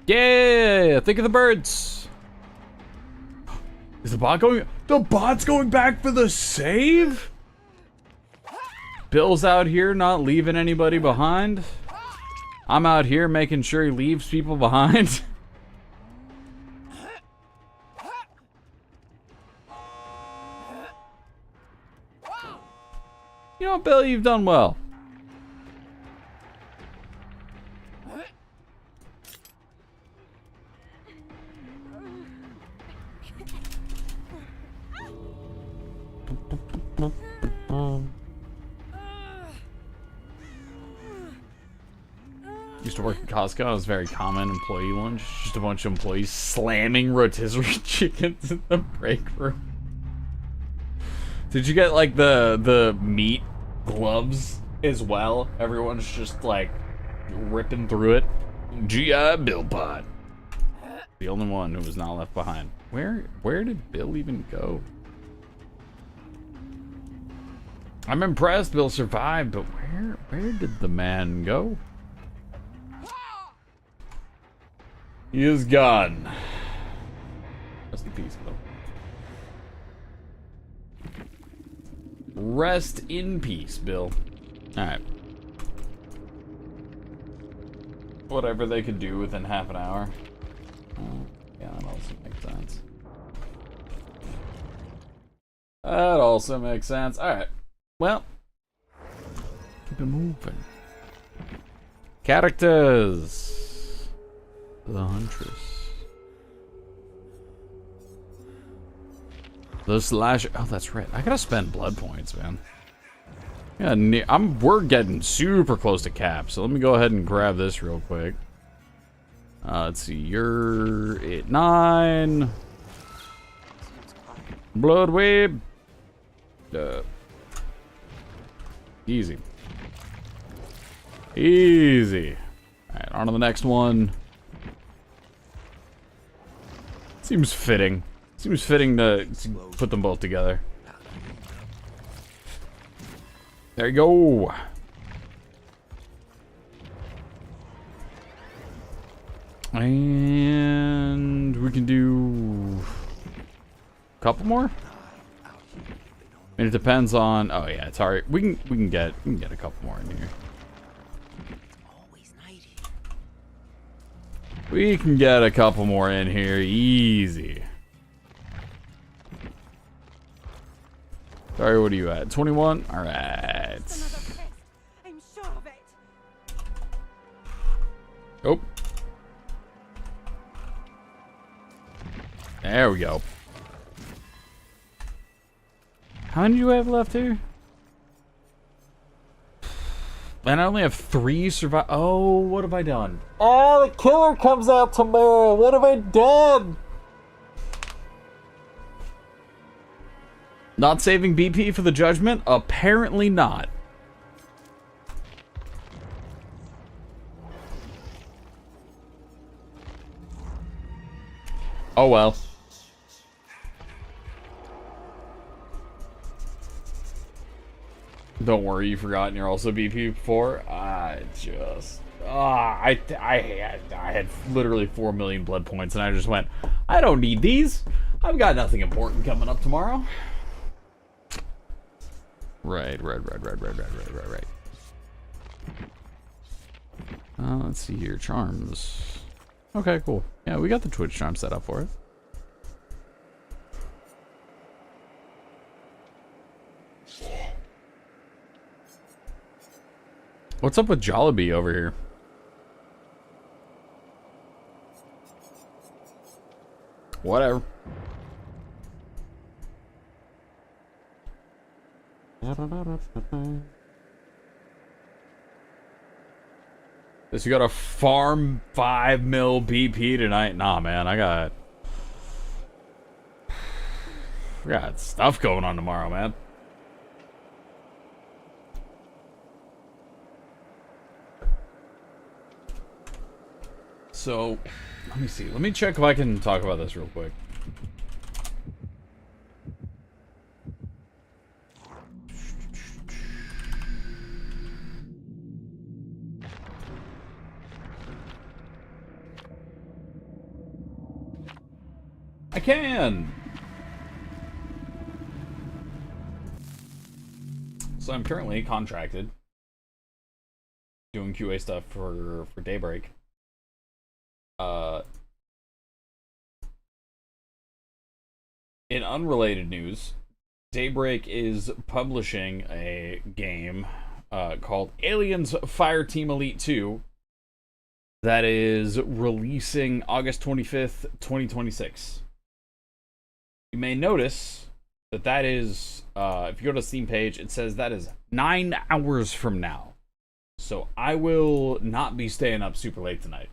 Yeah! Think of the birds! Is the bot going? The bot's going back for the save? Bill's out here not leaving anybody behind. I'm out here making sure he leaves people behind. You know what, Bill? You've done well. Used to work at Costco. It was very common employee lunch. Just a bunch of employees slamming rotisserie chickens in the break room. Did you get like the meat gloves as well? Everyone's just like ripping through it. GI Bill pot. The only one who was not left behind. Where did Bill even go? I'm impressed Bill survived, but where did the man go? He is gone. Rest in peace, Bill. Rest in peace, Bill. Alright. Whatever they could do within half an hour. Yeah, that also makes sense. That also makes sense. Alright. Well. Keep it moving. Characters. The Huntress. The Slasher. Oh, that's right. I gotta spend blood points, man. Yeah, we're getting super close to cap, so let me go ahead and grab this real quick. Let's see. You're at 9. Blood wave. Easy. Easy. Alright, on to the next one. Seems fitting. Seems fitting to put them both together. There you go. And we can do a couple more. I mean, it depends on. Oh yeah, it's alright. We can get a couple more in here. We can get a couple more in here, easy. Sorry, what are you at? 21? All right. I'm sure of it. Oh. There we go. How many do you have left here? And I only have 3 survive. Oh, what have I done? Oh, the killer comes out tomorrow. What have I done? Not saving BP for the judgment? Apparently not. Oh well. Don't worry, you forgot you're also BP before. I had literally 4 million blood points, and I just went, I don't need these. I've got nothing important coming up tomorrow. Right. Let's see here, charms. Okay, cool. Yeah, we got the Twitch charm set up for it. What's up with Jollibee over here? Whatever. Guess you gotta farm 5 mil BP tonight? Nah, man, I got stuff going on tomorrow, man. So, let me see. Let me check if I can talk about this real quick. I can! So I'm currently contracted doing QA stuff for Daybreak. In unrelated news, Daybreak is publishing a game called Aliens Fireteam Elite 2 that is releasing August 25th, 2026. You may notice that is, if you go to the Steam page, it says that is 9 hours from now. So I will not be staying up super late tonight.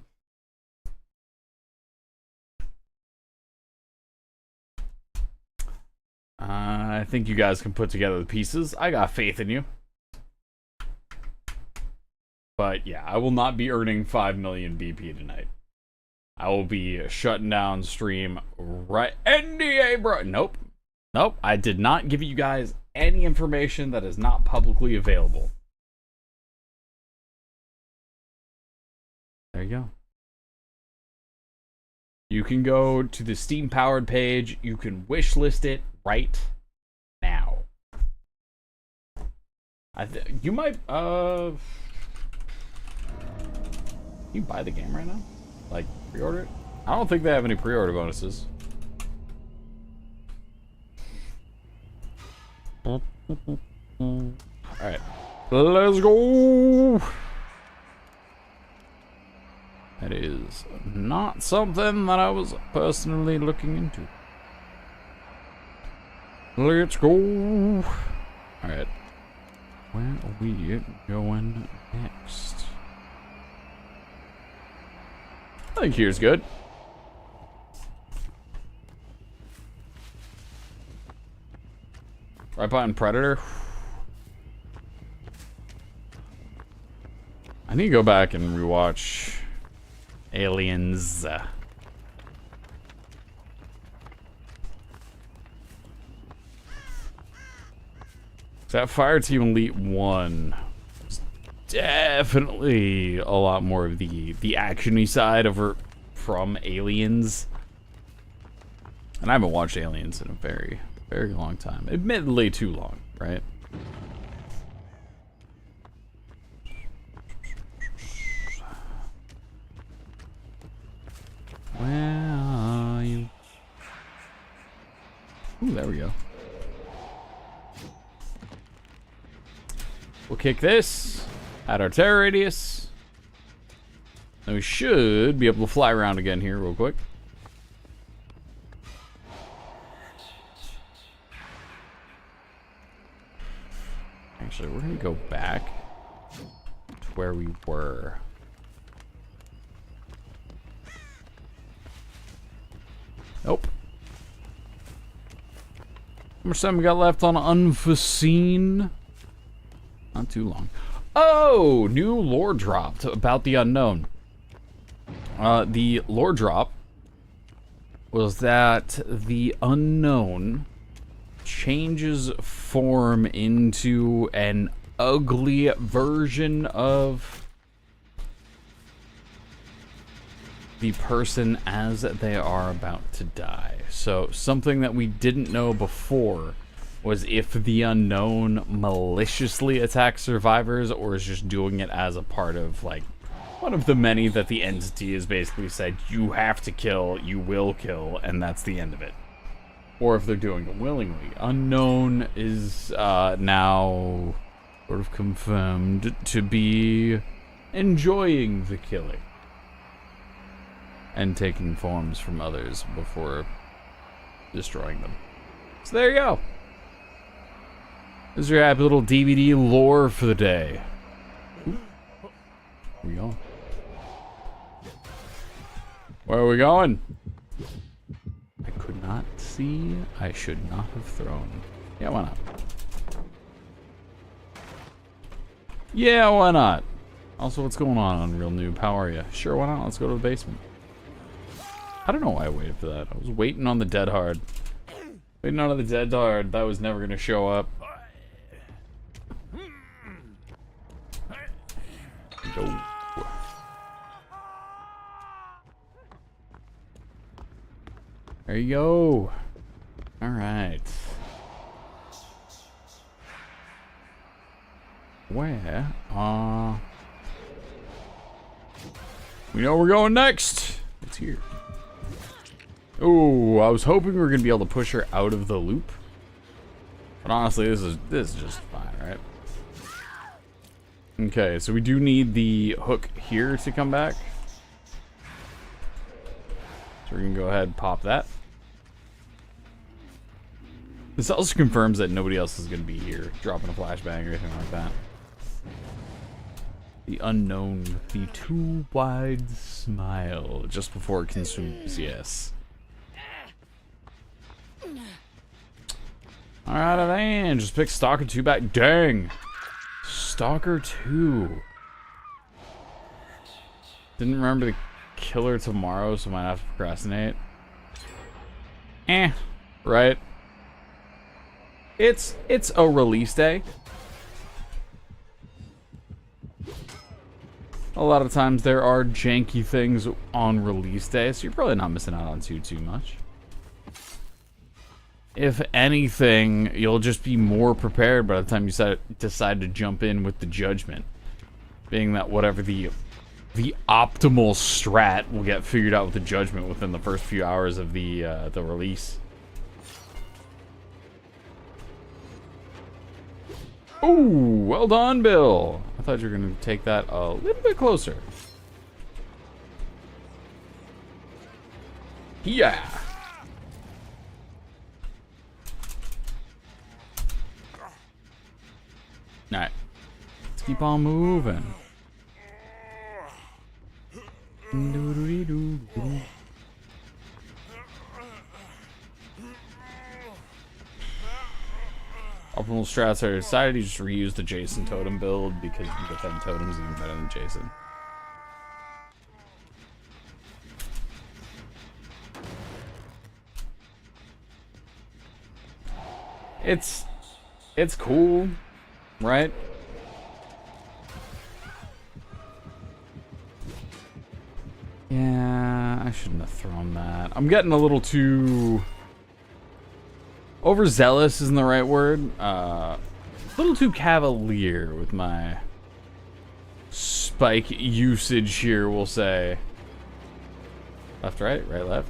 I think you guys can put together the pieces. I got faith in you. But yeah, I will not be earning 5 million BP tonight. I will be shutting down stream right. NDA, bro. Nope. Nope. I did not give you guys any information that is not publicly available. There you go. You can go to the Steam powered page. You can wish list it right now. You might you buy the game right now? Like pre-order it? I don't think they have any pre-order bonuses. Alright. Let's go! That is not something that I was personally looking into. Let's go! Alright. Where are we going next? I think here's good. Right behind Predator. I need to go back and rewatch Aliens. That Fire Team Elite 1 was definitely a lot more of the action-y side over from Aliens. And I haven't watched Aliens in a very, very long time. Admittedly too long, right? Where are you? Ooh, there we go. We'll kick this at our terror radius. And we should be able to fly around again here real quick. Actually, we're going to go back to where we were. Nope. How much time we got left on Unforeseen? Not too long. Oh, new lore dropped about the unknown. The lore drop was that the unknown changes form into an ugly version of the person as they are about to die. So something that we didn't know before was if the unknown maliciously attacks survivors or is just doing it as a part of, like, one of the many that the entity has basically said, you have to kill, you will kill, and that's the end of it. Or if they're doing it willingly. Unknown is now sort of confirmed to be enjoying the killing and taking forms from others before destroying them. So there you go. This is your happy little DVD lore for the day. Ooh. Where we going? Where are we going? I could not see. I should not have thrown. Yeah, why not? Yeah, why not? Also, what's going on, Unreal Noob? How are you? Sure, why not? Let's go to the basement. I don't know why I waited for that. I was waiting on the dead hard. Waiting on the dead hard. That was never going to show up. Go. There you go. All right. Where? We know we're going next. It's here. Oh, I was hoping we were gonna be able to push her out of the loop, but honestly, this is just fine, right? Okay, so we do need the hook here to come back. So we're gonna go ahead and pop that. This also confirms that nobody else is gonna be here, dropping a flashbang or anything like that. The unknown with the too wide smile just before it consumes, yes. Alright, then, just pick Stalker 2 back. Dang! Stalker 2. Didn't remember the killer tomorrow, so might have to procrastinate. Right? It's a release day. A lot of times there are janky things on release day, so you're probably not missing out on too much. If anything, you'll just be more prepared by the time you decide to jump in with the judgment. Being that whatever the optimal strat will get figured out with the judgment within the first few hours of the release. Ooh, well done, Bill. I thought you were going to take that a little bit closer. Yeah. Alright. Let's keep on moving. Optimal strats are decided to just reuse the Jason totem build because you can defend totems even better than Jason. It's cool, right? Yeah, I shouldn't have thrown that. I'm getting a little too... overzealous isn't the right word. A little too cavalier with my spike usage here, we'll say. Left, right, right, left.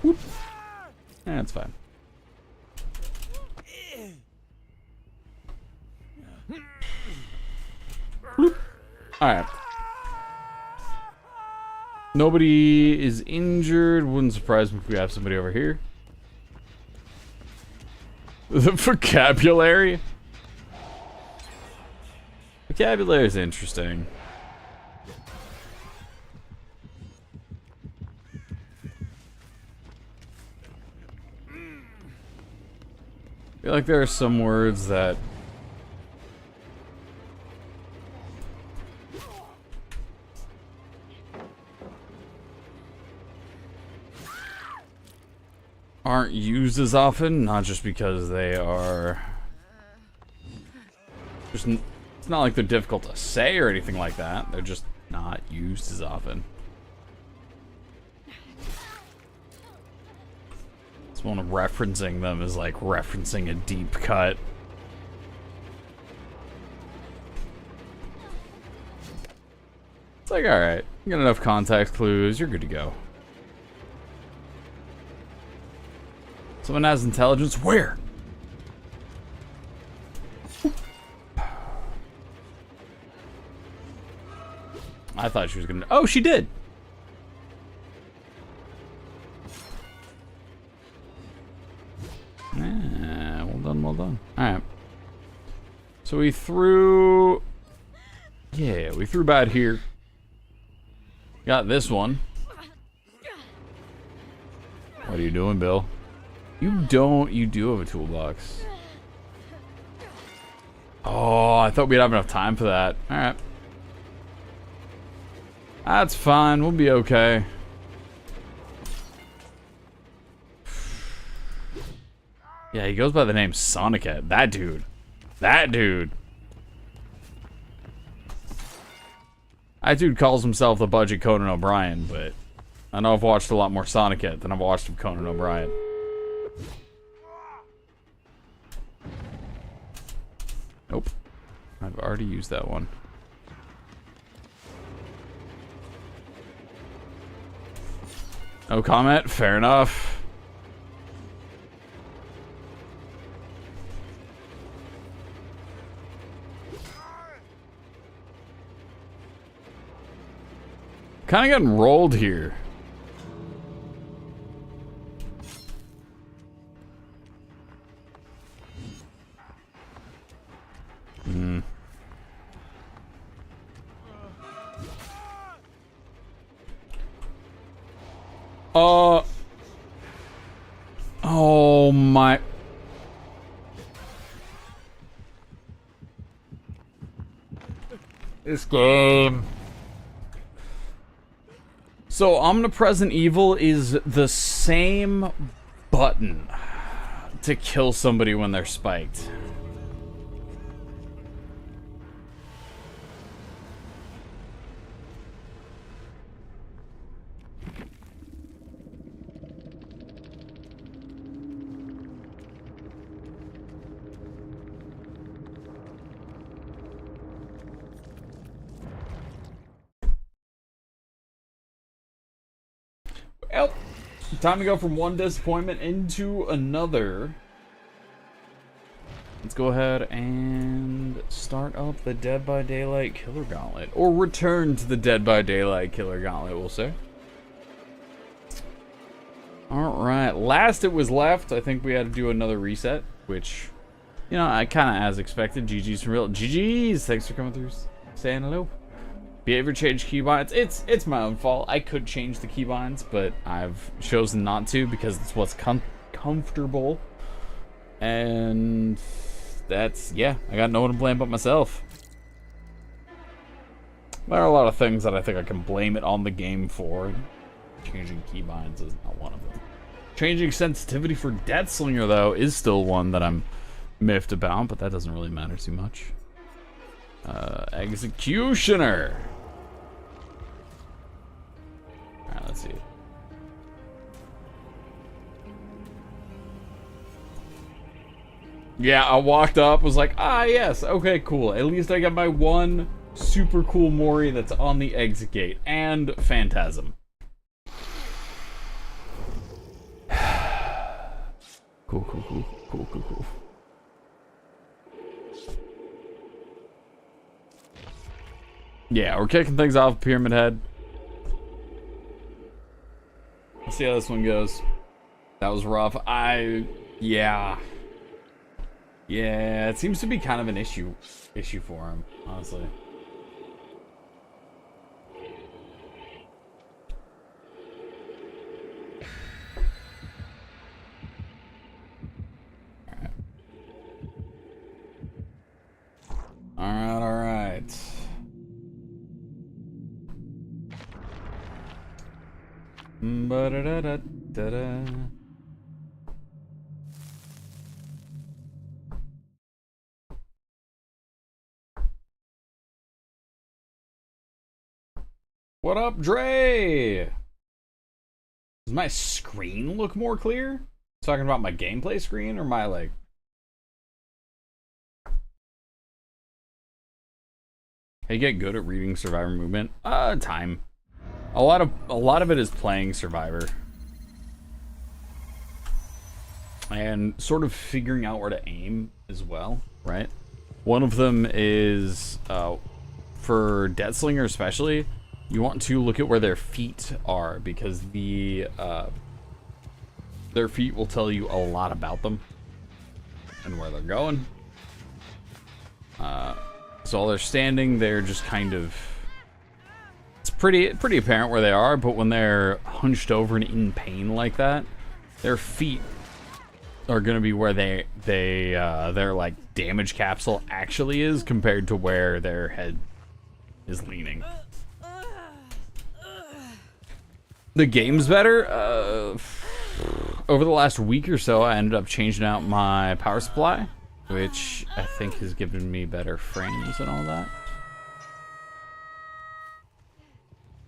Whoop. That's fine. Alright. Nobody is injured. Wouldn't surprise me if we have somebody over here. The vocabulary. Vocabulary is interesting. I feel like there are some words that aren't used as often, not just because they are just it's not like they're difficult to say or anything like that. They're just not used as often. This one referencing them is like referencing a deep cut. It's like, alright, you got enough context clues, you're good to go. Someone has intelligence? Where? I thought she was gonna... Oh, she did! Yeah, well done, well done. Alright. So we threw... Yeah, we threw bad here. Got this one. What are you doing, Bill? You do have a toolbox. Oh, I thought we'd have enough time for that. Alright. That's fine, we'll be okay. Yeah, he goes by the name Sonicette. That dude. That dude. That dude calls himself the budget Conan O'Brien, but I know I've watched a lot more Sonicette than I've watched of Conan O'Brien. Nope. I've already used that one. No comment? Fair enough. Kind of getting rolled here. Oh my. This game. So Omnipresent Evil is the same button to kill somebody when they're spiked. Well, time to go from one disappointment into another. Let's go ahead and start up the Dead by Daylight Killer Gauntlet. Or return to the Dead by Daylight Killer Gauntlet, we'll say. Alright, last it was left, I think we had to do another reset, which, you know, I kind of as expected. GG's from real. GG's! Thanks for coming through, saying hello. Behavior change keybinds. It's my own fault. I could change the keybinds, but I've chosen not to because it's what's comfortable. And that's, yeah, I got no one to blame but myself. There are a lot of things that I think I can blame it on the game for. Changing keybinds is not one of them. Changing sensitivity for Deathslinger, though, is still one that I'm miffed about, but that doesn't really matter too much. Executioner. Alright, let's see. Yeah, I walked up, was like, ah, yes, okay, cool. At least I got my one super cool Mori that's on the exit gate. And Phantasm. Cool. Yeah, we're kicking things off Pyramid Head. Let's see how this one goes. That was rough. Yeah, it seems to be kind of an issue for him, honestly. All right. Ba-da-da-da-da-da. What up, Dre? Does my screen look more clear? Talking about my gameplay screen or my, like... How you get good at reading Survivor movement? Time. A lot of it is playing Survivor. And sort of figuring out where to aim as well, right? One of them is, for Deathslinger especially, you want to look at where their feet are, because their feet will tell you a lot about them and where they're going. So while they're standing, they're just kind of... It's pretty apparent where they are, but when they're hunched over and in pain like that, their feet are going to be where their like damage capsule actually is compared to where their head is leaning. The game's better. Over the last week or so, I ended up changing out my power supply, which I think has given me better frames and all that.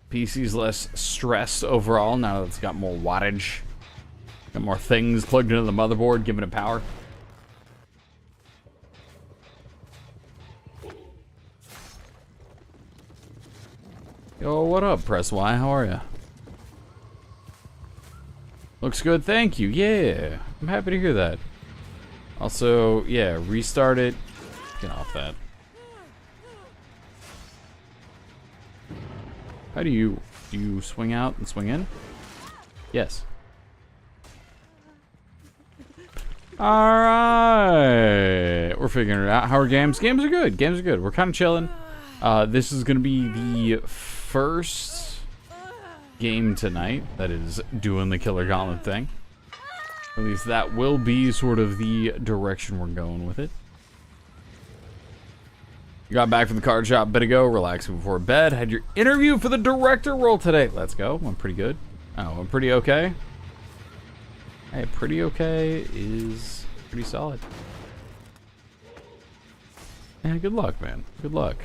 PC's less stressed overall now that it's got more wattage. Got more things plugged into the motherboard, giving it power. Yo, what up, Press Y? How are ya? Looks good, thank you. Yeah, I'm happy to hear that. Also, yeah, restart it. Get off that. How do you swing out and swing in? Yes. Alright. We're figuring it out. How are games? Games are good. Games are good. We're kind of chilling. This is going to be the first game tonight that is doing the Killer Gauntlet thing. At least that will be sort of the direction we're going with it. You got back from the card shop a bit ago, relaxing before bed. Had your interview for the director role today. Let's go. Went pretty good. Oh, went pretty okay. Hey, pretty okay is pretty solid. Yeah, good luck, man. Good luck.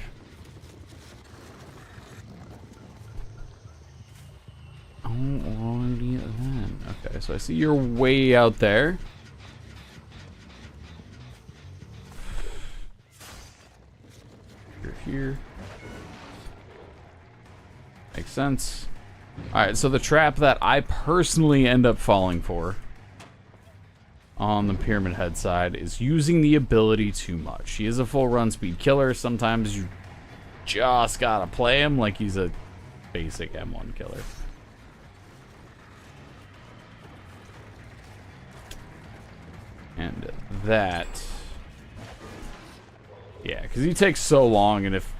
Alrighty then. Okay, so I see you're way out there. You're here. Makes sense. Alright, so the trap that I personally end up falling for on the Pyramid Head side is using the ability too much. He is a full run speed killer. Sometimes you just gotta play him like he's a basic M1 killer. And that... Yeah, because he takes so long, and if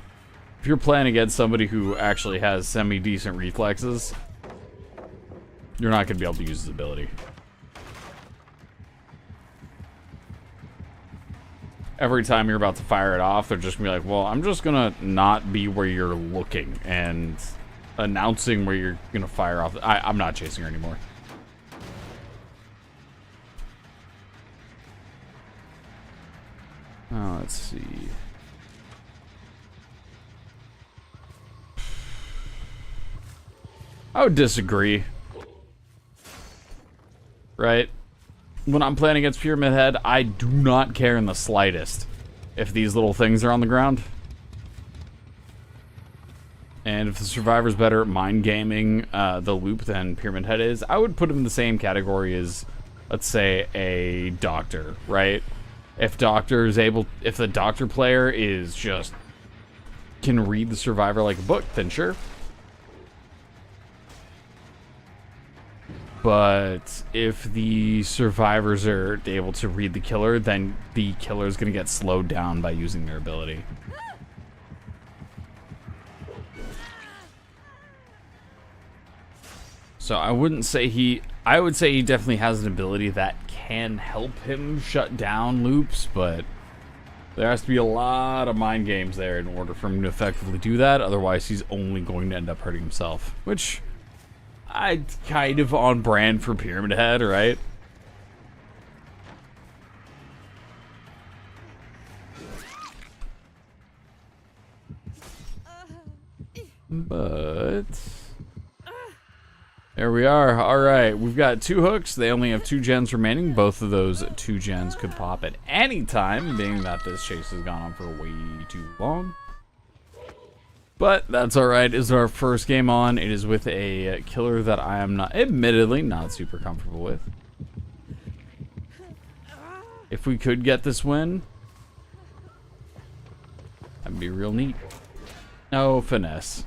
you're playing against somebody who actually has semi-decent reflexes, you're not going to be able to use his ability. Every time you're about to fire it off, they're just going to be like, well, I'm just going to not be where you're looking and announcing where you're going to fire off. I'm not chasing her anymore. let's see. I would disagree. Right? When I'm playing against Pyramid Head, I do not care in the slightest if these little things are on the ground. And if the survivor's better at mind gaming the loop than Pyramid Head is, I would put him in the same category as, let's say, a doctor, right? If the doctor player is just can read the survivor like a book, then sure. But if the survivors are able to read the killer, then the killer is going to get slowed down by using their ability. So I would say he definitely has an ability that can help him shut down loops, but there has to be a lot of mind games there in order for him to effectively do that. Otherwise, he's only going to end up hurting himself, which I kind of on brand for Pyramid Head, right? But there we are. Alright, we've got 2 hooks. They only have 2 gens remaining. Both of those 2 gens could pop at any time, being that this chase has gone on for way too long. But that's alright. This is our first game on. It is with a killer that I am admittedly not super comfortable with. If we could get this win, that'd be real neat. No finesse.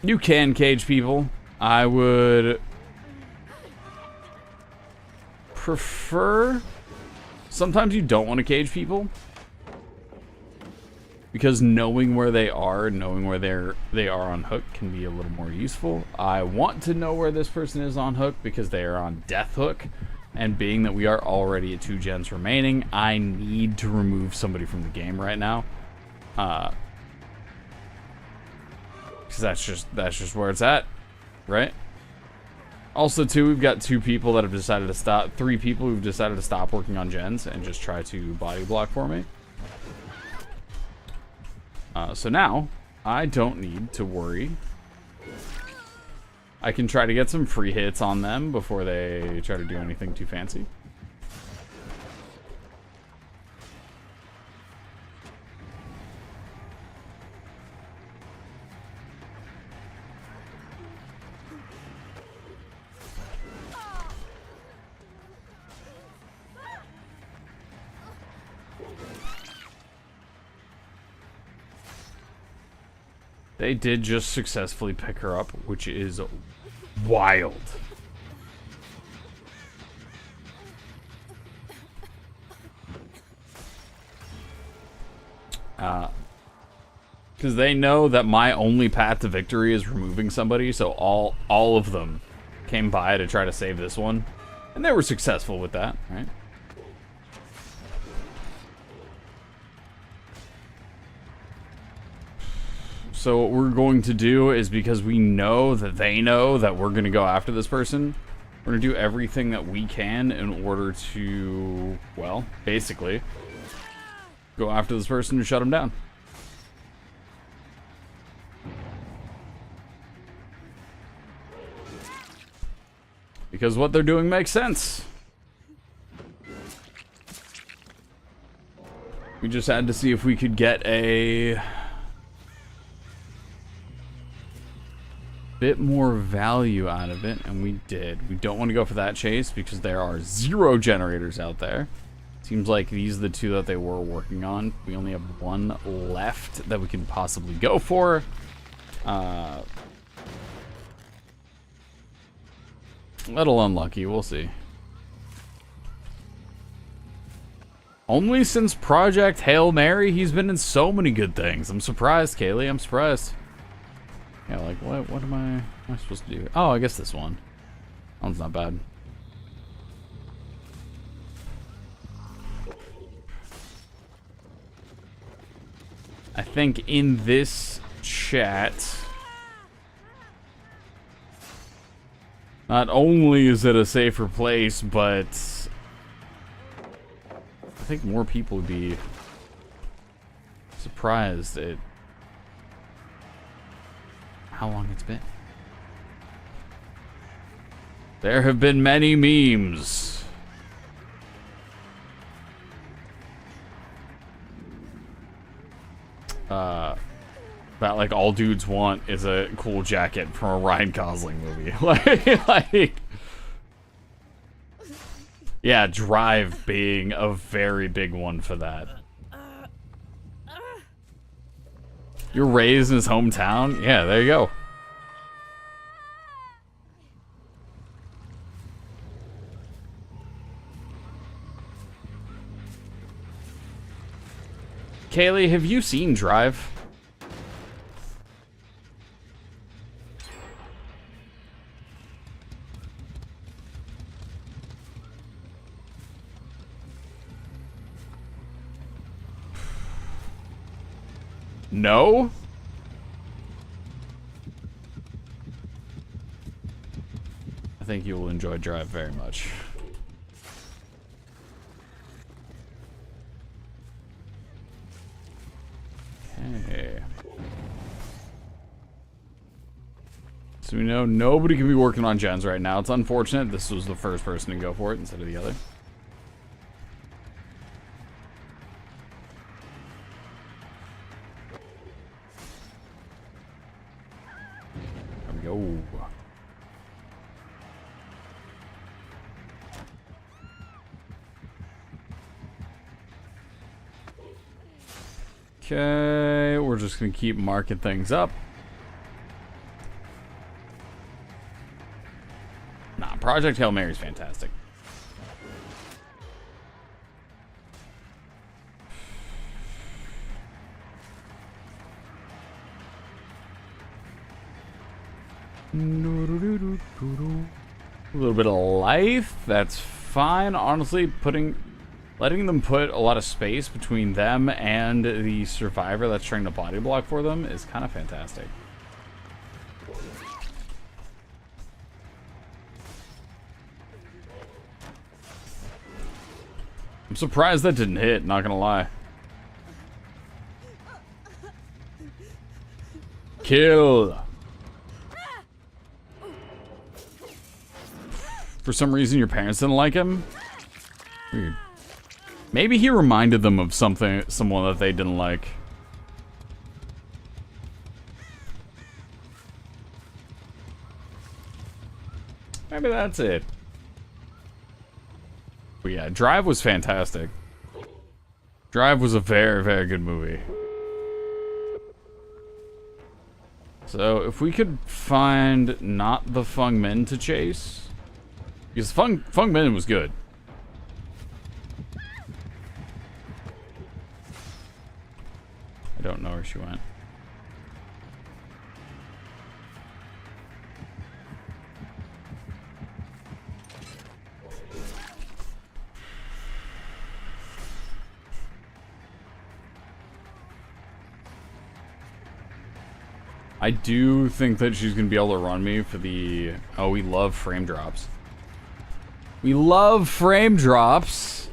You can cage people. I would prefer... Sometimes you don't want to cage people, because knowing where they are, knowing where they are on hook can be a little more useful. I want to know where this person is on hook because they are on death hook, and being that we are already at 2 gens remaining, I need to remove somebody from the game right now. Because that's just where it's at, right? Also, too, we've got 2 people that have decided to stop, 3 people who've decided to stop working on gens and just try to body block for me. So now, I don't need to worry. I can try to get some free hits on them before they try to do anything too fancy. They did just successfully pick her up, which is wild. Because they know that my only path to victory is removing somebody, so all of them came by to try to save this one. And they were successful with that, right? So what we're going to do is, because we know that they know that we're going to go after this person, we're going to do everything that we can in order to, well, basically, go after this person and shut him down. Because what they're doing makes sense. We just had to see if we could get a bit more value out of it, and we did. We don't want to go for that chase because there are 0 generators out there. Seems like these are the 2 that they were working on. We only have 1 left that we can possibly go for. A little unlucky, we'll see. Only since Project Hail Mary, he's been in so many good things. I'm surprised, Kaylee. I'm surprised. Yeah, like, what am I supposed to do? Oh, I guess this one. That one's not bad. I think in this chat, Not only is it a safer place, but I think more people would be surprised at how long it's been. There have been many memes. That like all dudes want is a cool jacket from a Ryan Gosling movie. like, yeah, Drive being a very big one for that. You're raised in his hometown? Yeah, there you go. Kaylee, have you seen Drive? No? I think you will enjoy Drive very much. Okay. So we know nobody can be working on gens right now. It's unfortunate this was the first person to go for it instead of the other. There we go. Okay, we're just gonna keep marking things up. Nah, Project Hail Mary is fantastic. A little bit of life, that's fine. Honestly, letting them put a lot of space between them and the survivor that's trying to body block for them is kind of fantastic. I'm surprised that didn't hit, not gonna lie. Kill! For some reason your parents didn't like him? Weird. Maybe he reminded them of someone that they didn't like. Maybe that's it. But yeah, Drive was fantastic. Drive was a very, very good movie. So if we could find not the Fung Min to chase. Because Fung Min was good. I don't know where she went. I do think that she's gonna be able to run me for the... Oh, we love frame drops. We love frame drops.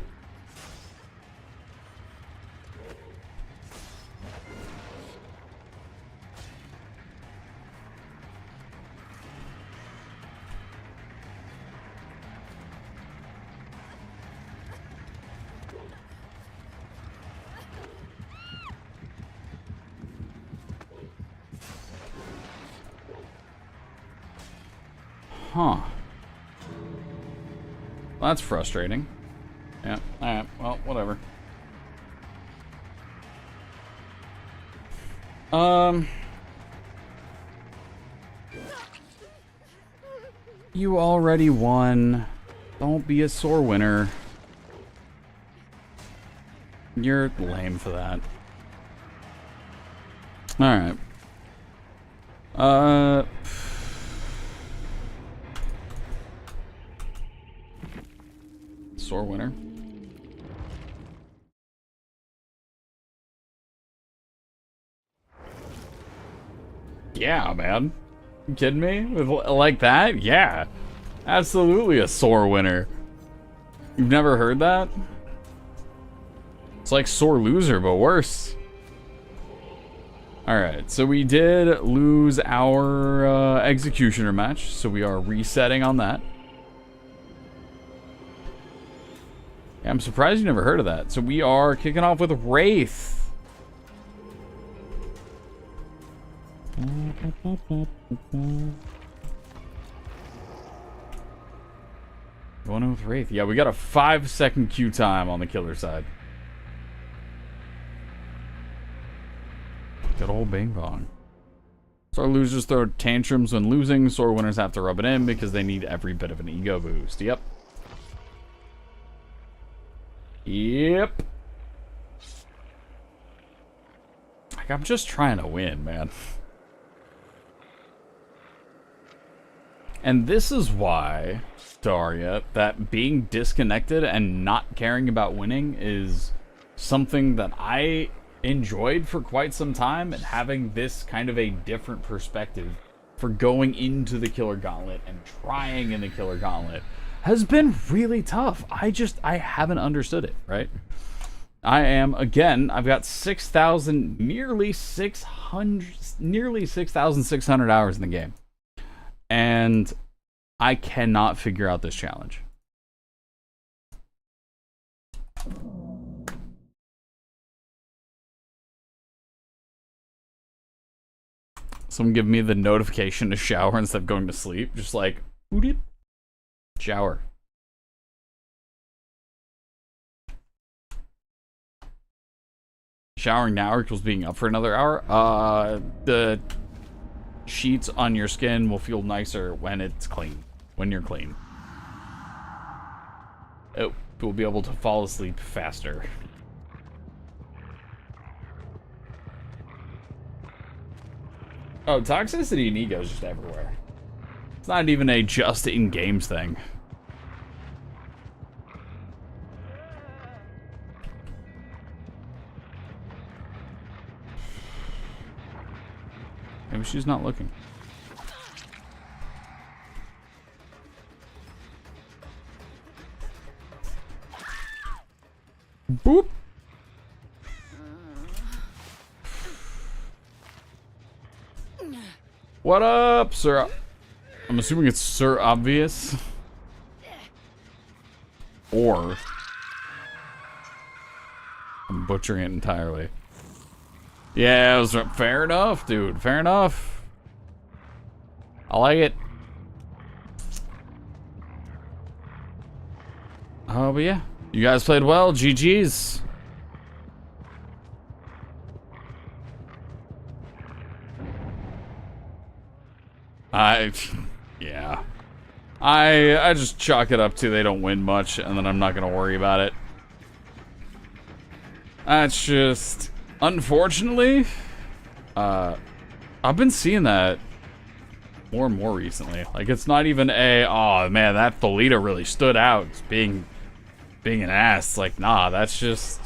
Huh. Well, that's frustrating. Yeah, alright, well, whatever. You already won. Don't be a sore winner. You're lame for that. Alright. Sore winner. Yeah, man. You kidding me? With like that? Yeah. Absolutely a sore winner. You've never heard that? It's like sore loser, but worse. Alright, so we did lose our executioner match, so we are resetting on that. Yeah, I'm surprised you never heard of that. So we are kicking off with Wraith. Going with Wraith. Yeah, we got a 5-second queue time on the killer side. Good old Bing Bong. Sore losers throw tantrums when losing. Sore winners have to rub it in because they need every bit of an ego boost. Yep. Yep. Like, I'm just trying to win, man. And this is why, Daria, that being disconnected and not caring about winning is something that I enjoyed for quite some time, and having this kind of a different perspective for going into the Killer Gauntlet and trying in the Killer Gauntlet has been really tough. I haven't understood it, right? I've got 6,000, nearly 6,600 hours in the game. And I cannot figure out this challenge. Someone give me the notification to shower instead of going to sleep. Just like, who did? Shower. Showering now equals being up for another hour. The sheets on your skin will feel nicer when it's clean. When you're clean. It will be able to fall asleep faster. Oh, toxicity and ego is just everywhere. It's not even a just in games thing. Maybe she's not looking. Boop. What up, sir? I'm assuming it's Sir Obvious. Or I'm butchering it entirely. Yeah, it was fair enough, dude. Fair enough. I like it. Oh, but yeah. You guys played well. GG's. Yeah. I just chalk it up to they don't win much, and then I'm not gonna worry about it. That's just, unfortunately, I've been seeing that more and more recently. Like, it's not even a, oh man, that Thalita really stood out as being an ass. It's like, nah, that's just,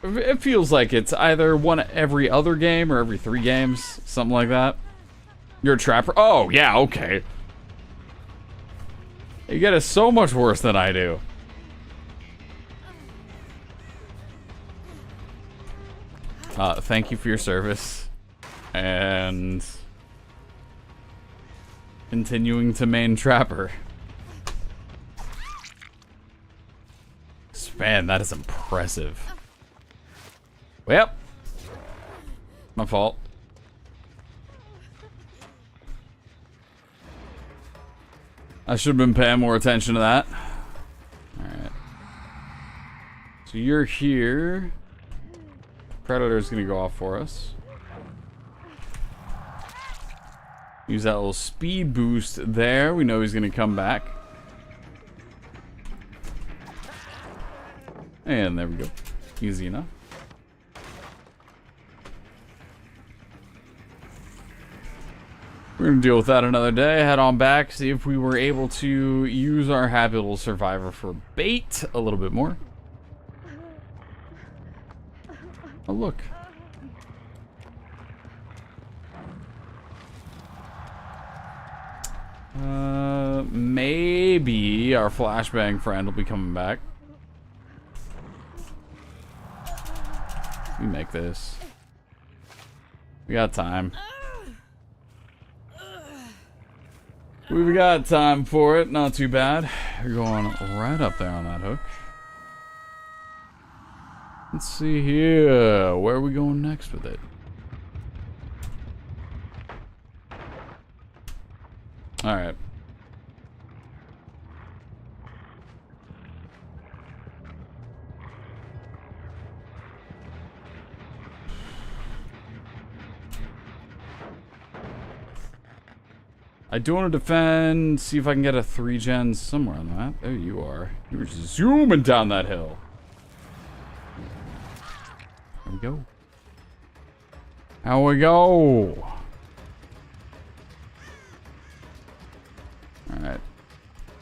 it feels like it's either one every other game or every 3 games, something like that. You're a trapper? Oh, yeah, okay. You get it so much worse than I do. Thank you for your service. And continuing to main trapper. Man, that is impressive. Well, my fault. I should have been paying more attention to that. Alright. So you're here. Predator's gonna go off for us. Use that little speed boost there. We know he's gonna come back. And there we go. Easy enough. We're gonna deal with that another day. Head on back, see if we were able to use our happy little survivor for bait a little bit more. Oh, look. Maybe our flashbang friend will be coming back. We make this. We got time. We've got time for it. Not too bad. You're going right up there on that hook. Let's see here. Where are we going next with it? Alright. I do want to defend, see if I can get a 3-gen somewhere on that. There you are. You were just zooming down that hill. There we go. How we go? Alright.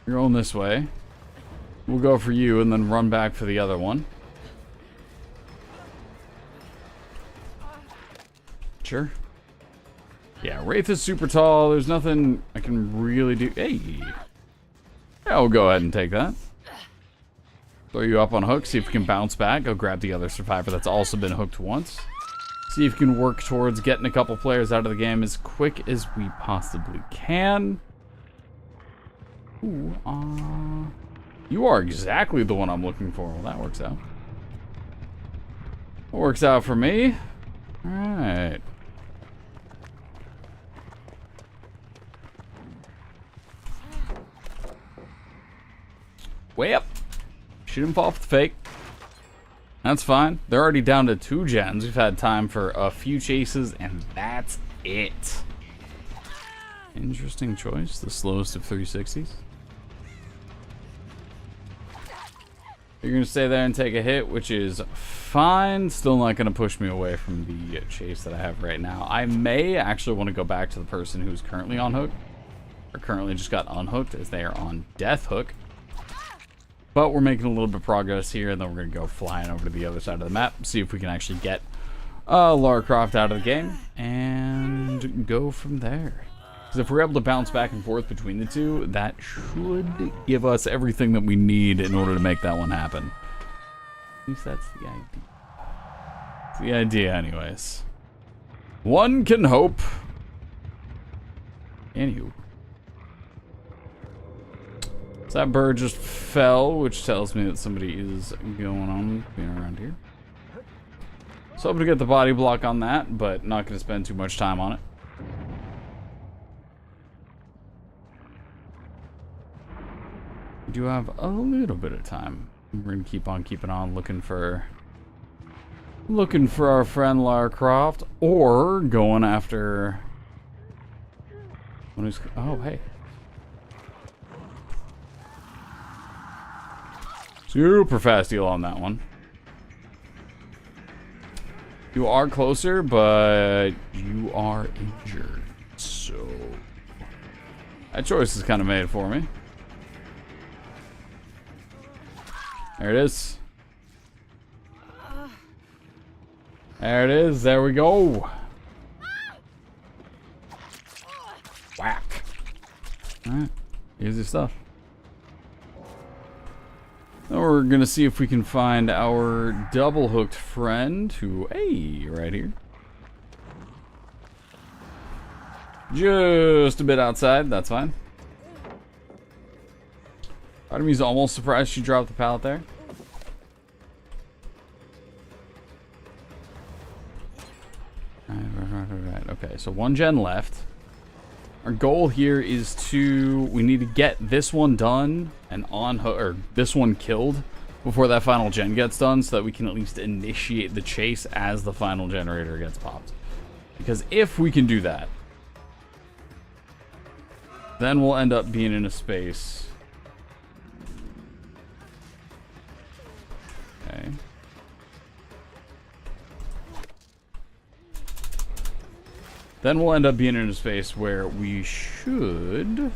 You're going this way. We'll go for you and then run back for the other one. Sure. Yeah, Wraith is super tall. There's nothing I can really do. Hey! Yeah, we'll go ahead and take that. Throw you up on hook, see if we can bounce back. Go grab the other survivor that's also been hooked once. See if we can work towards getting a couple players out of the game as quick as we possibly can. Ooh, you are exactly the one I'm looking for. Well, that works out. That works out for me. Alright. Way up. Shoot him fall off the fake. That's fine. They're already down to 2 gens. We've had time for a few chases, and that's it. Interesting choice. The slowest of 360s. You're going to stay there and take a hit, which is fine. Still not going to push me away from the chase that I have right now. I may actually want to go back to the person who's currently on hook. Or currently just got unhooked, as they are on death hook. But we're making a little bit of progress here, and then we're going to go flying over to the other side of the map, see if we can actually get Lara Croft out of the game, and go from there. Because if we're able to bounce back and forth between the two, that should give us everything that we need in order to make that one happen. At least that's the idea. It's the idea, anyways. One can hope. Anywho. That bird just fell, which tells me that somebody is going on being around here. So I'm gonna get the body block on that, but not gonna spend too much time on it. We do have a little bit of time. We're gonna keep on keeping on looking for our friend Lara Croft, or going after one who's, oh hey. Super fast deal on that one. You are closer, but you are injured. So that choice is kind of made for me. There it is. There it is. There we go. Whack. Alright. Easy stuff. Now we're gonna see if we can find our double hooked friend who, hey, right here. Just a bit outside, that's fine. Part of me's almost surprised she dropped the pallet there. Right. Okay, so 1 gen left. Our goal here is we need to get this one done and or this one killed before that final gen gets done, so that we can at least initiate the chase as the final generator gets popped. Because if we can do that, then we'll end up being in a space. Okay. Then we'll end up being in a space where we should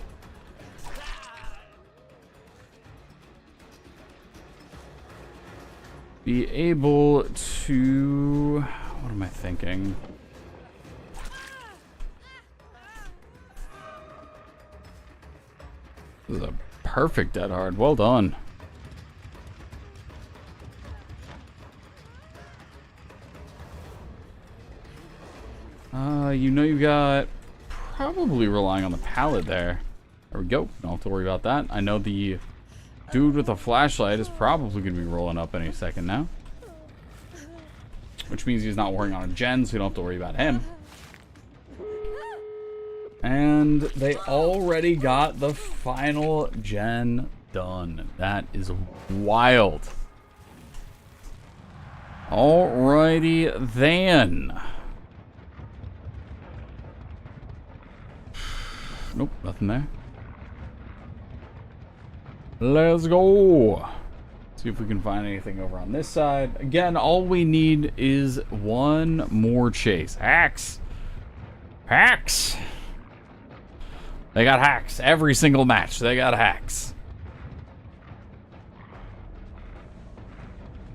be able to, what am I thinking? This is a perfect dead hard. Well done. You know you got probably relying on the pallet there. There we go. Don't have to worry about that. I know the dude with the flashlight is probably going to be rolling up any second now. Which means he's not working on a gen, so you don't have to worry about him. And they already got the final gen done. That is wild. Alrighty then. Nope, nothing there. Let's go. See if we can find anything over on this side. Again, all we need is one more chase. Hacks. Hacks. They got hacks. Every single match, they got hacks.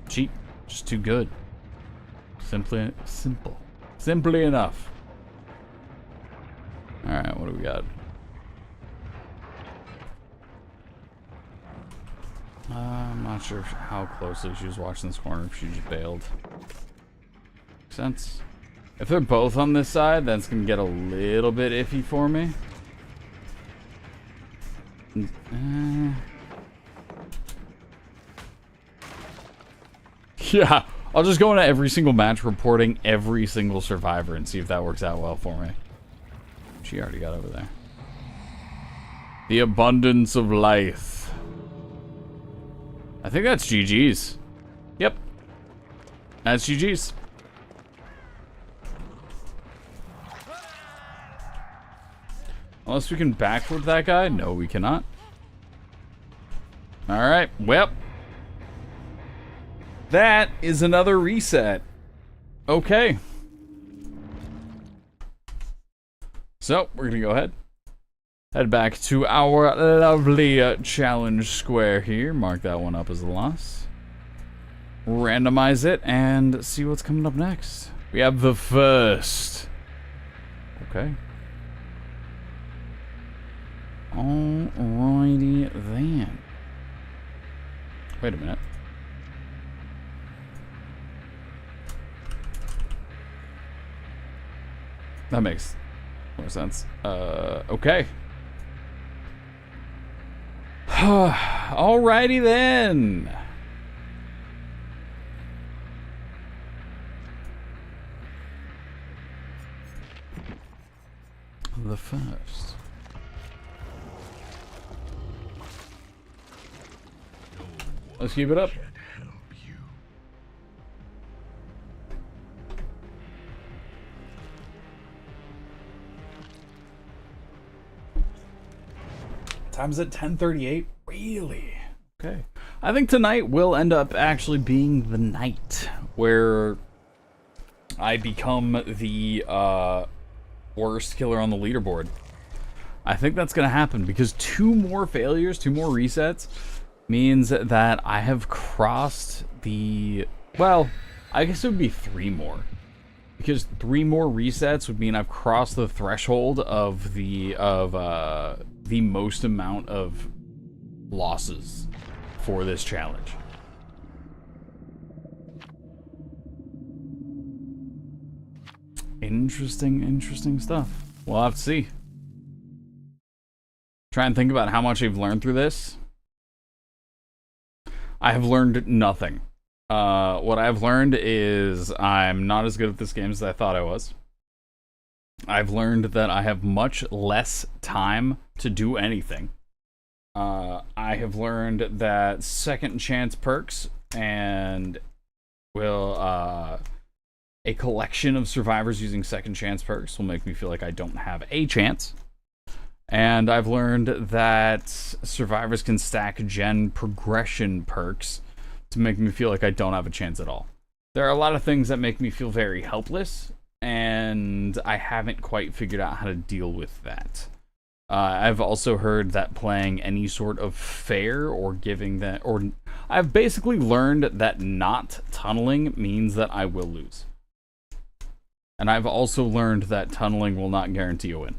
Cheap. Just too good. Simply enough. Alright, what do we got? I'm not sure how closely she was watching this corner, if she just bailed. Makes sense. If they're both on this side, then it's going to get a little bit iffy for me. Yeah, I'll just go into every single match reporting every single survivor and see if that works out well for me. She already got over there. The abundance of life. I think that's GG's. Yep. That's GG's. Unless we can backflip that guy? No, we cannot. Alright, well. That is another reset. Okay. So, we're gonna go ahead. Head back to our lovely challenge square here. Mark that one up as a loss. Randomize it and see what's coming up next. We have the first. Okay. Alrighty then. Wait a minute. That makes more sense. Okay. Alrighty then. The first. Let's keep it up. Time's at 10:38. Really? Okay. I think tonight will end up actually being the night where I become the worst killer on the leaderboard. I think that's going to happen because 2 more failures, 2 more resets means that I have crossed the... Well, I guess it would be 3 more. Because 3 more resets would mean I've crossed the threshold of the most amount of losses for this challenge. Interesting stuff. We'll have to see. Try and think about how much I've learned through this. I have learned nothing. What I've learned is I'm not as good at this game as I thought I was. I've learned that I have much less time to do anything. I have learned that second chance perks and a collection of survivors using second chance perks will make me feel like I don't have a chance. And I've learned that survivors can stack gen progression perks to make me feel like I don't have a chance at all. There are a lot of things that make me feel very helpless, and I haven't quite figured out how to deal with that. I've also heard that playing any sort of fair or giving that, or I've basically learned that not tunneling means that I will lose. And I've also learned that tunneling will not guarantee a win.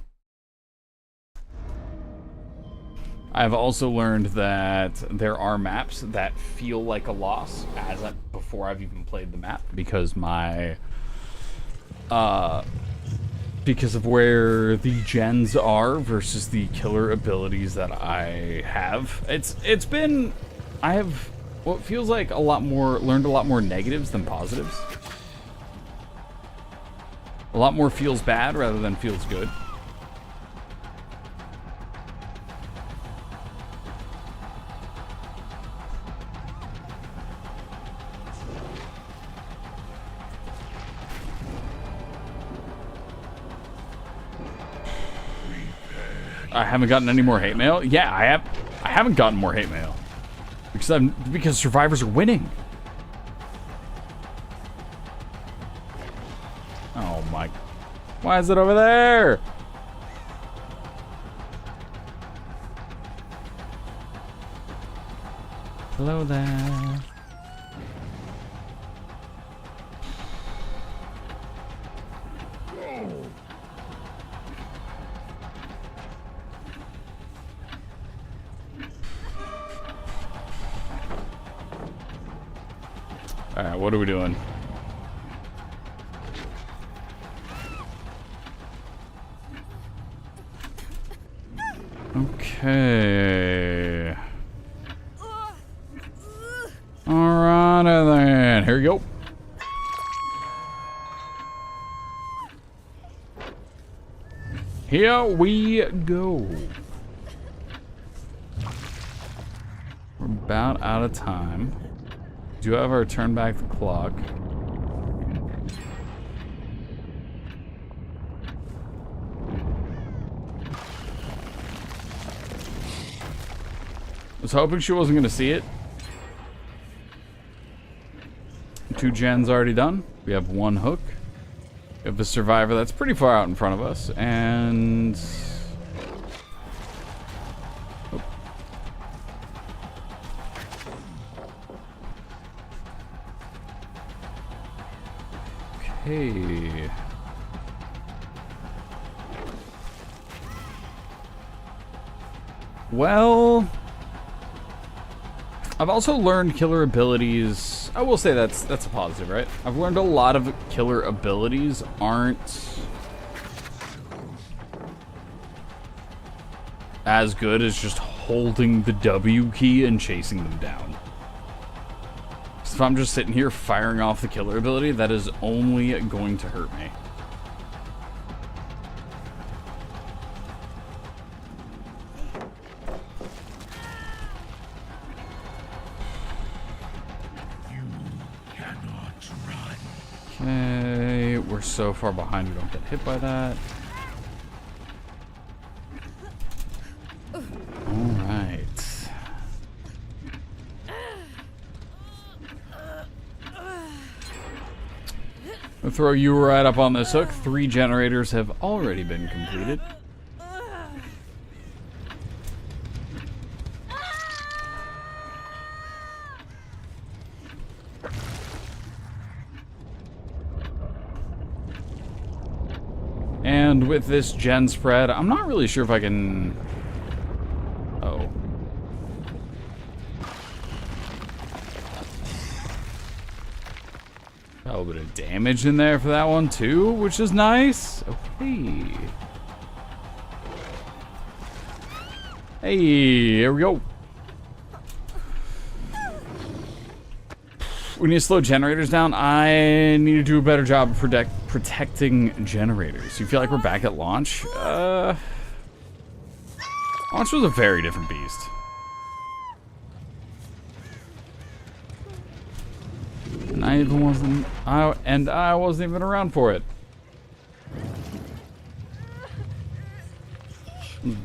I've also learned that there are maps that feel like a loss before I've even played the map because my because of where the gens are versus the killer abilities that I have. I have what feels like learned a lot more negatives than positives. A lot more feels bad rather than feels good. I haven't gotten any more hate mail. Yeah, I have. I haven't gotten more hate mail because survivors are winning. Oh my! Why is it over there? Hello there. Alright, what are we doing? Okay. Alright then. Here we go. Here we go. We're about out of time. Do have our turn back the clock. I was hoping she wasn't gonna see it. 2 gens already done. We have 1 hook. We have a survivor that's pretty far out in front of us, and okay. Well, I've also learned killer abilities. I will say that's a positive, right? I've learned a lot of killer abilities aren't as good as just holding the W key and chasing them down. So if I'm just sitting here firing off the killer ability, that is only going to hurt me. Okay, we're so far behind we don't get hit by that. Alright. I'll throw you right up on this hook. 3 generators have already been completed. And with this gen spread, I'm not really sure if I can... Oh. Got a little bit of damage in there for that one too, which is nice. Okay. Hey, here we go. We need to slow generators down. I need to do a better job of protecting generators. You feel like we're back at launch? Launch was a very different beast. And I wasn't even around for it.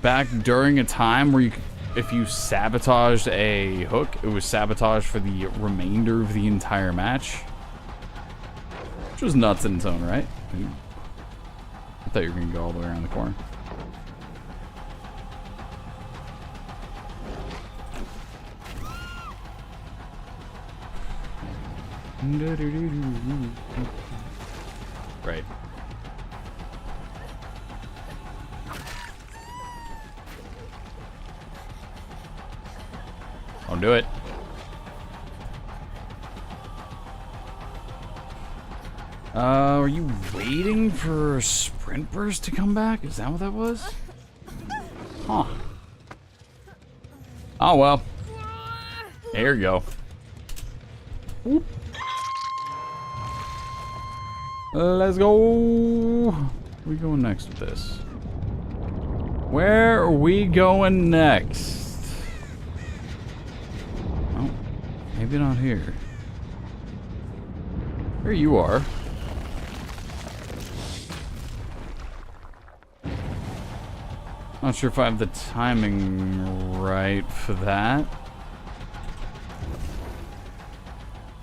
Back during a time where if you sabotaged a hook, it was sabotaged for the remainder of the entire match. Which was nuts in its own right. I thought you were going to go all the way around the corner. Right. Don't do it. Are you waiting for sprint burst to come back? Is that what that was? Huh. Oh well. There you go. Whoop. Let's go. Where are we going next with this? Where are we going next? Oh, maybe not here. Here you are. Not sure if I have the timing right for that.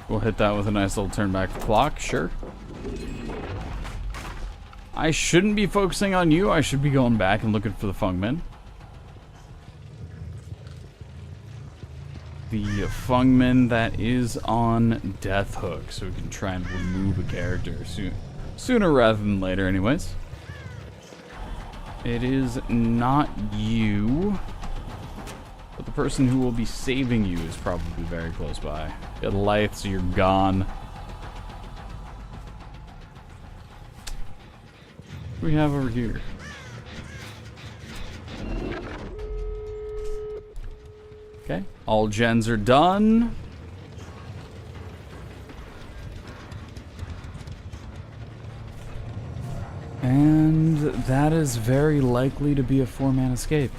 We'll hit that with a nice little turn back the clock, sure. I shouldn't be focusing on you. I should be going back and looking for the Fungmen. The Fungmen that is on Death Hook, so we can try and remove a character sooner rather than later anyways. It is not you, but the person who will be saving you is probably very close by. You got life, so you're gone. What do we have over here? Okay, all gens are done. And that is very likely to be a 4-man escape.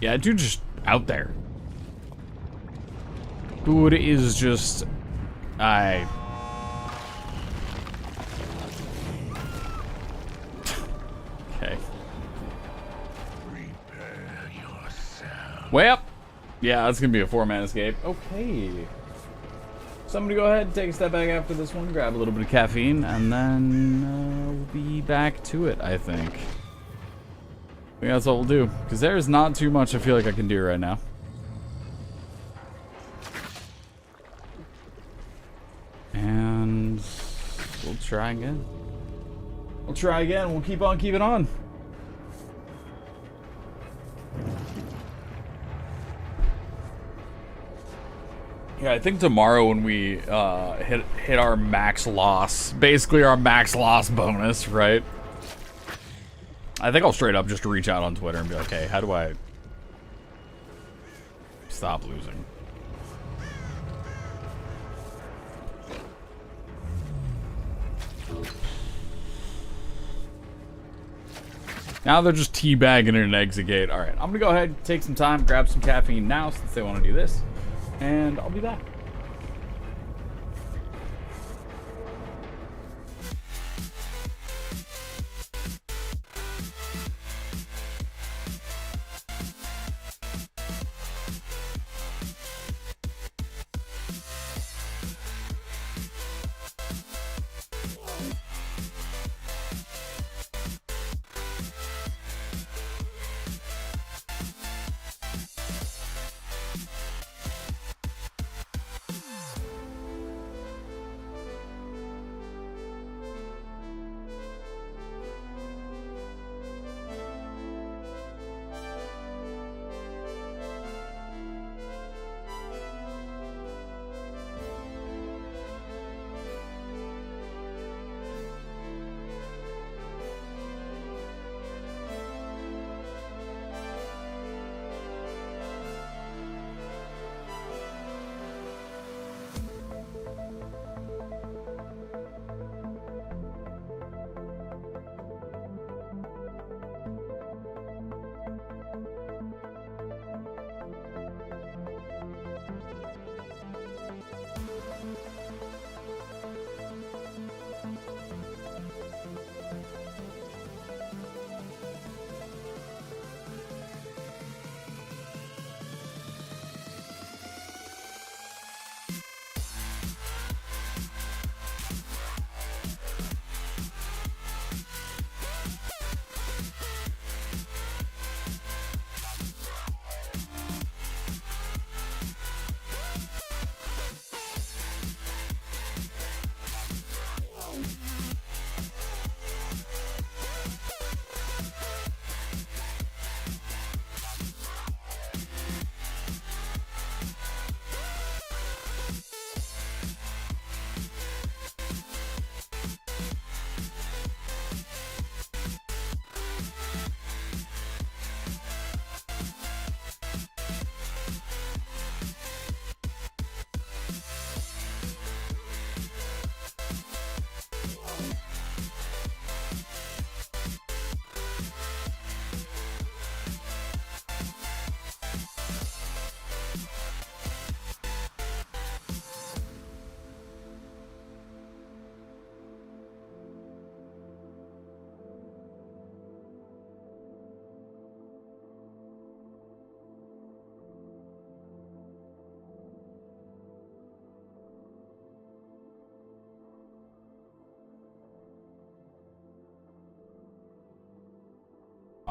Yeah, dude, just out there. Dude is just... Okay. Well, yeah, that's gonna be a 4-man escape. Okay. Somebody go ahead and take a step back after this one, grab a little bit of caffeine, and then we'll be back to it, I think. I think that's what we'll do, because there's not too much I feel like I can do right now. And we'll try again. We'll try again. We'll keep on keeping on. Yeah, I think tomorrow when we hit our max loss, basically our max loss bonus, right? I think I'll straight up just reach out on Twitter and be like, hey, how do I stop losing? Now they're just teabagging in an exit gate. All right, I'm gonna go ahead, take some time, grab some caffeine now since they want to do this, and I'll be back.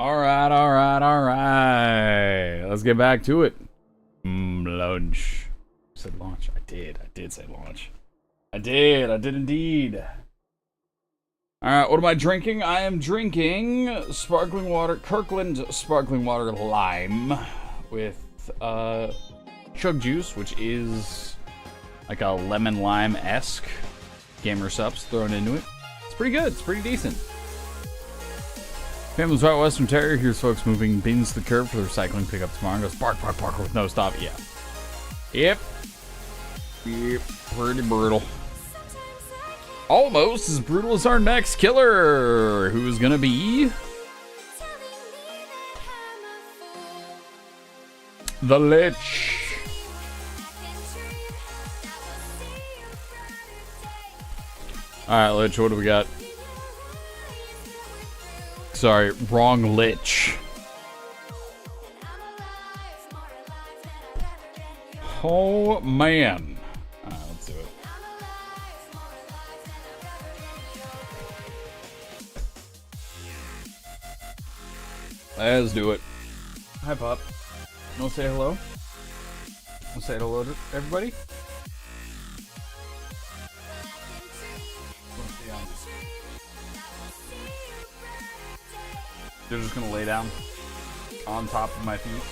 Alright, alright, alright. Let's get back to it. Lunch. I said launch. I did say launch. I did indeed. Alright, what am I drinking? I am drinking sparkling water, Kirkland sparkling water lime with chug juice, which is like a lemon lime-esque gamersupps thrown into it. It's pretty good. It's pretty decent. Family's out west from Terrier. Here's folks moving bins to the curb for the recycling pickup tomorrow. And goes bark, bark, bark with no stop. Yeah. Yep. Pretty brutal. Almost as brutal as our next killer. Who's gonna be? The Lich. Alright, Lich, what do we got? Sorry, wrong Lich. Oh, man. Alright, let's do it. Let's do it. Hi, Pop. You want to say hello? Want to say hello to everybody? They're just gonna lay down on top of my feet.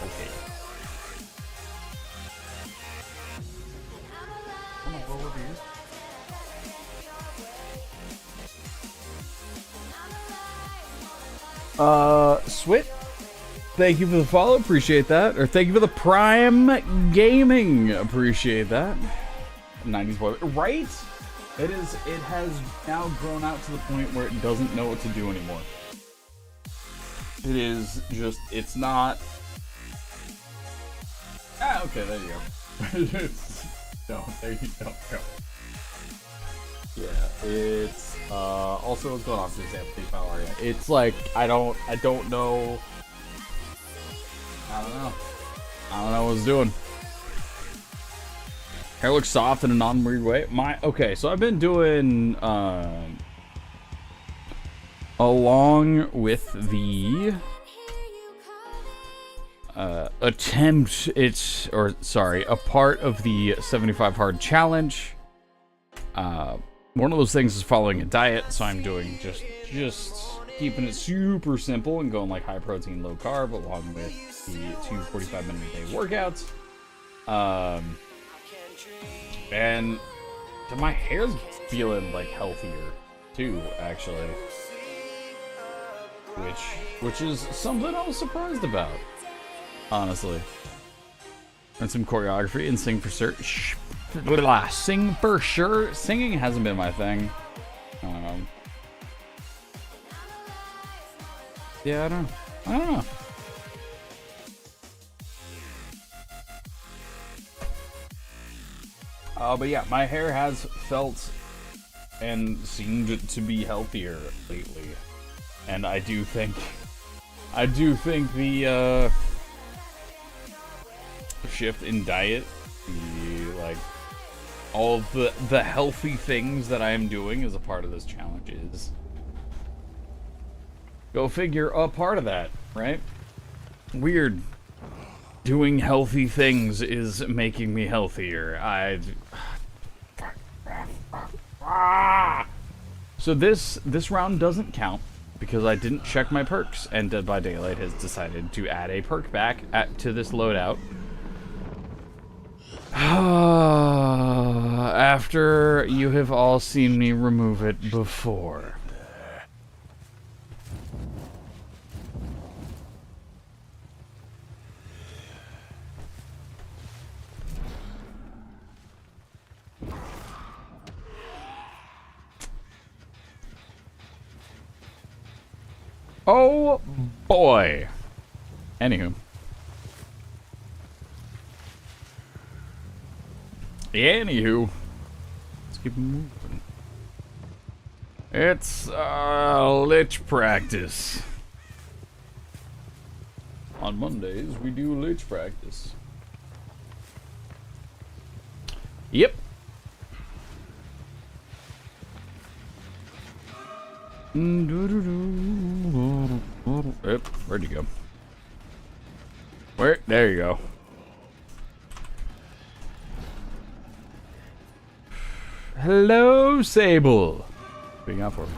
Okay. Come on, roll over here. Swit, thank you for the follow, appreciate that. Or thank you for the Prime Gaming, appreciate that. 90s boy, right? It has now grown out to the point where it doesn't know what to do anymore. It is just, it's not. Ah, okay, there you go. No, there you go. Yeah, it's also what's going on for this amp file area. It's like I don't know. I don't know what it's doing. Hair looks soft in a non-weird way. Okay, so I've been doing along with the a part of the 75 hard challenge. One of those things is following a diet, so I'm doing just keeping it super simple and going like high protein, low carb, along with the 2 45-minute a day workouts. And my hair's feeling like healthier too, actually. Which is something I was surprised about, honestly. And some choreography and sing for sure. Sing for sure. Singing hasn't been my thing. Yeah, I don't know. But yeah, my hair has felt and seemed to be healthier lately. And I do think the shift in diet, all of the healthy things that I am doing as a part of this challenge is, go figure, a part of that, right? Weird. Doing healthy things is making me healthier. So this round doesn't count because I didn't check my perks, and Dead by Daylight has decided to add a perk back to this loadout. After you have all seen me remove it before. Oh boy. Anywho. Let's keep moving. It's lich practice. On Mondays we do lich practice. Yep. Oop, where'd you go? Where? There you go. Hello, Sable. What you got for me?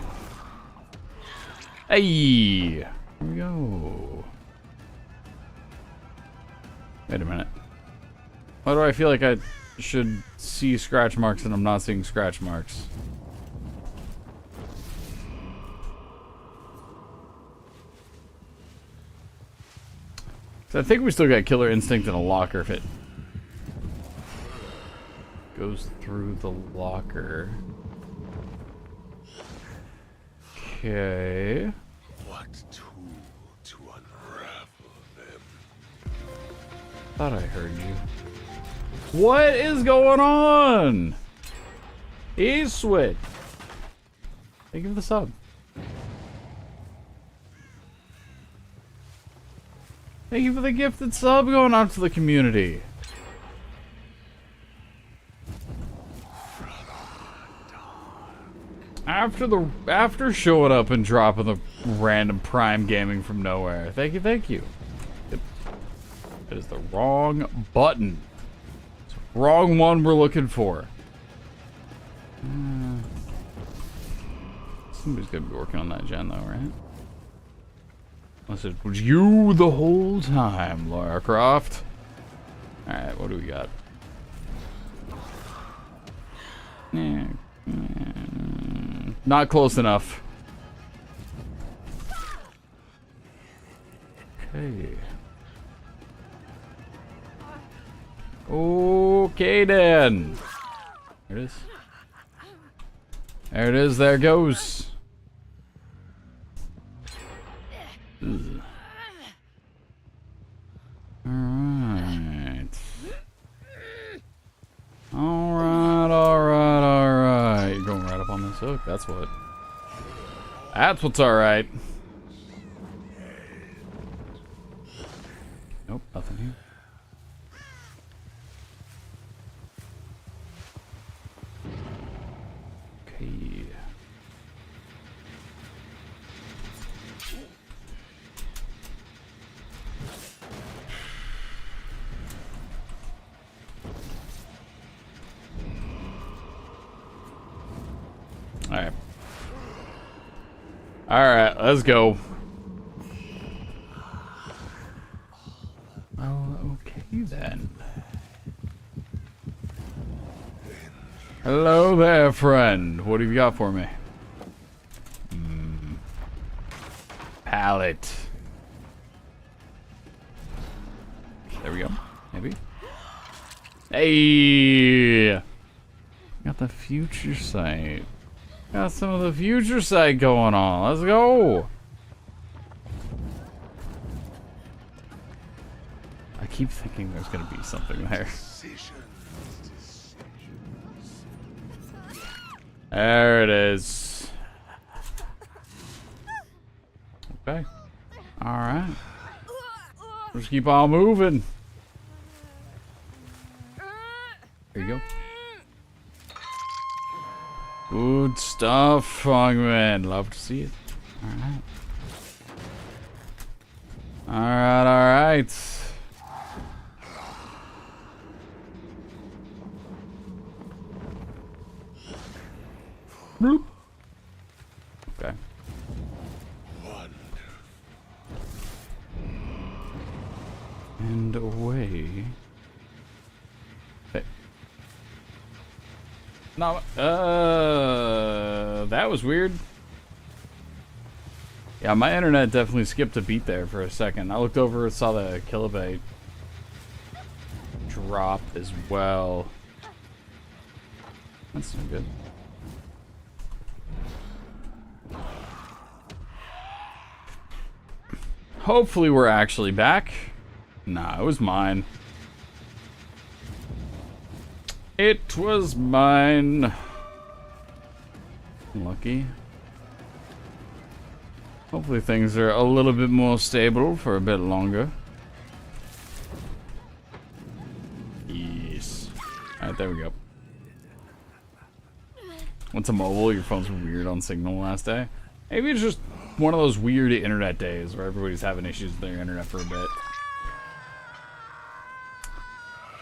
Hey! Here we go. Wait a minute. Why do I feel like I should see scratch marks and I'm not seeing scratch marks? So I think we still got Killer Instinct in a locker if it goes through the locker. Okay. What tool to unravel them? Thought I heard you. What is going on? Eastwood. Thank you for the sub. Thank you for the gifted sub going out to the community. After showing up and dropping the random Prime Gaming from nowhere. Thank you, thank you. Yep. It is the wrong button. It's the wrong one we're looking for. Somebody's gonna be working on that gen though, right? Unless it was you the whole time, Lara Croft. Alright, what do we got? Not close enough. Okay. Okay then. There it is. There it is, there it goes. Ugh. Alright. Alright. You're going right up on this hook, that's what. That's what's alright. Nope, nothing here. Okay. Alright. Alright, let's go. Oh, okay then. Hello there, friend. What have you got for me? Pallet. There we go. Maybe. Hey! Got the future sight. Got some of the future sight going on. Let's go. I keep thinking there's gonna be something there. There it is. Okay. Alright. Just keep on moving. There you go. Good stuff, Frogman. Love to see it. Alright. Alright, alright. Bloop. Okay. And away. Hey. No, that was weird. Yeah, my internet definitely skipped a beat there for a second. I looked over and saw the kilobite drop as well. That's not good. Hopefully we're actually back. Nah, it was mine. It was mine. Lucky. Hopefully things are a little bit more stable for a bit longer. Yes. Alright, there we go. What's a mobile? Your phone's weird on Signal last day. Maybe it's just one of those weird internet days where everybody's having issues with their internet for a bit.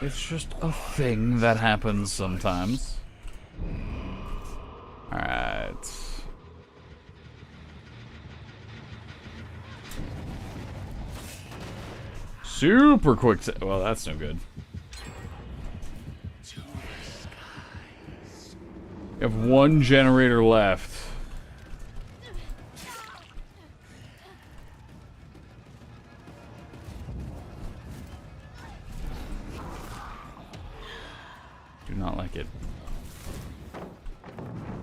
It's just a thing that happens sometimes. Alright. Super quick. Well, that's no good. You have one generator left. Do not like it.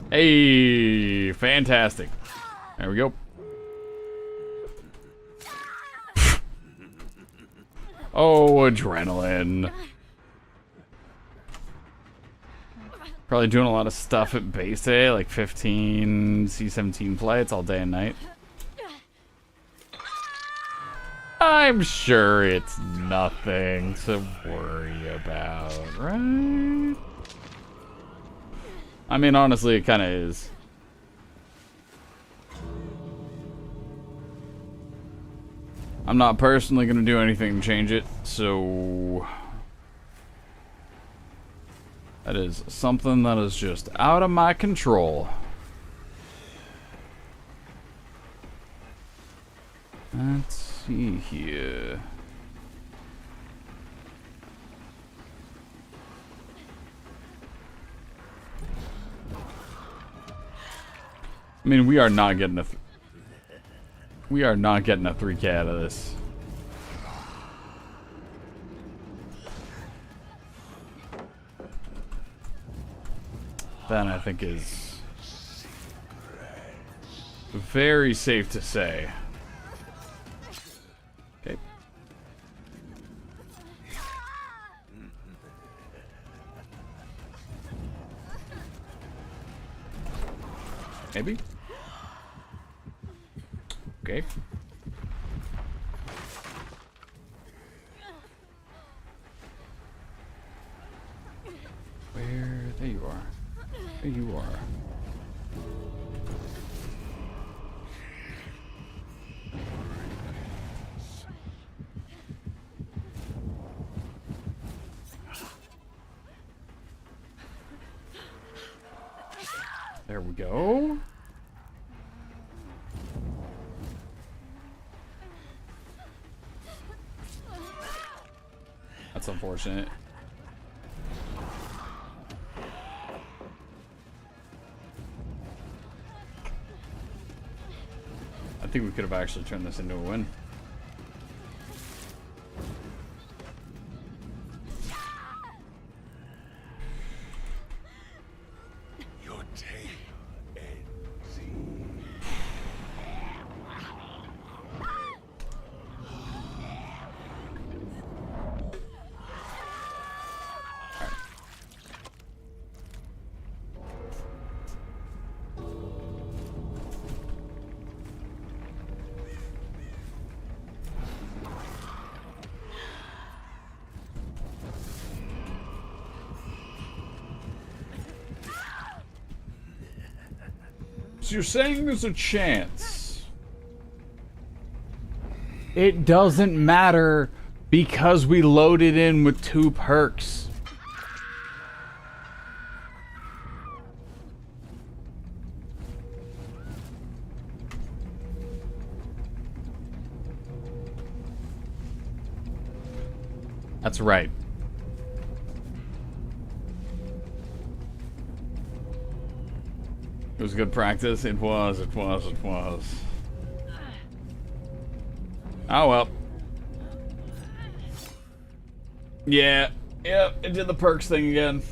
Hey, fantastic. There we go. Oh, adrenaline. Probably doing a lot of stuff at base today, like 15 C-17 flights all day and night. I'm sure it's nothing to worry about, right? I mean, honestly, it kind of is. I'm not personally going to do anything to change it, so... that is something that is just out of my control. Let's see here. I mean, we are not getting a 3K out of this. That I think is very safe to say. Okay. Maybe. Okay. Where? There you are. There you are. There we go. That's unfortunate. I think we could have actually turned this into a win. Your tale ends here. So you're saying there's a chance? It doesn't matter because we loaded in with 2 perks. That's right. It was good practice. It was. Oh well. Yeah. Yep. It did the perks thing again.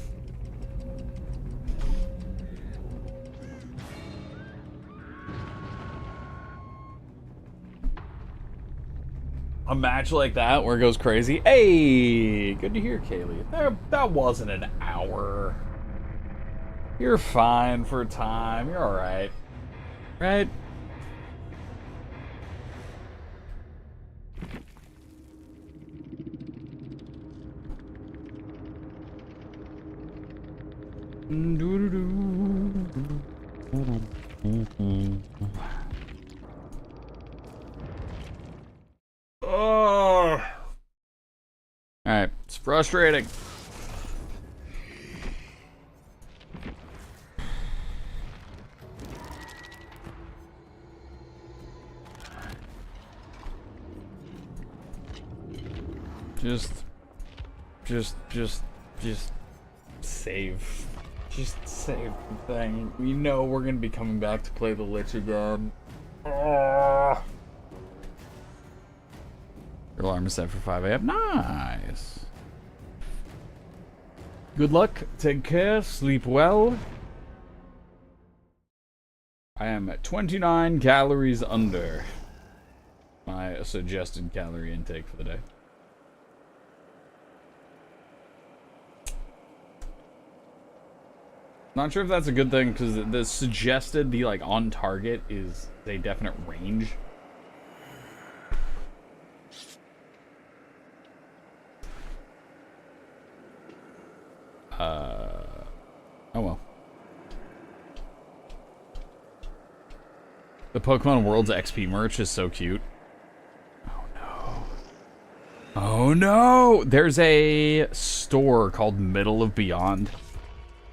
A match like that where it goes crazy. Hey, good to hear, Kaylee. That wasn't an hour. You're fine for time. You're alright. Right? Alright, it's frustrating. Just save. Just save the thing. We know we're gonna be coming back to play the Lich again. Oh. Your alarm is set for 5 a.m. Nice. Good luck. Take care. Sleep well. I am at 29 calories under my suggested calorie intake for the day. Not sure if that's a good thing, because the suggested, the like on target is a definite range. Oh well. The Pokemon Worlds XP merch is so cute. Oh no. Oh no! There's a store called Middle of Beyond.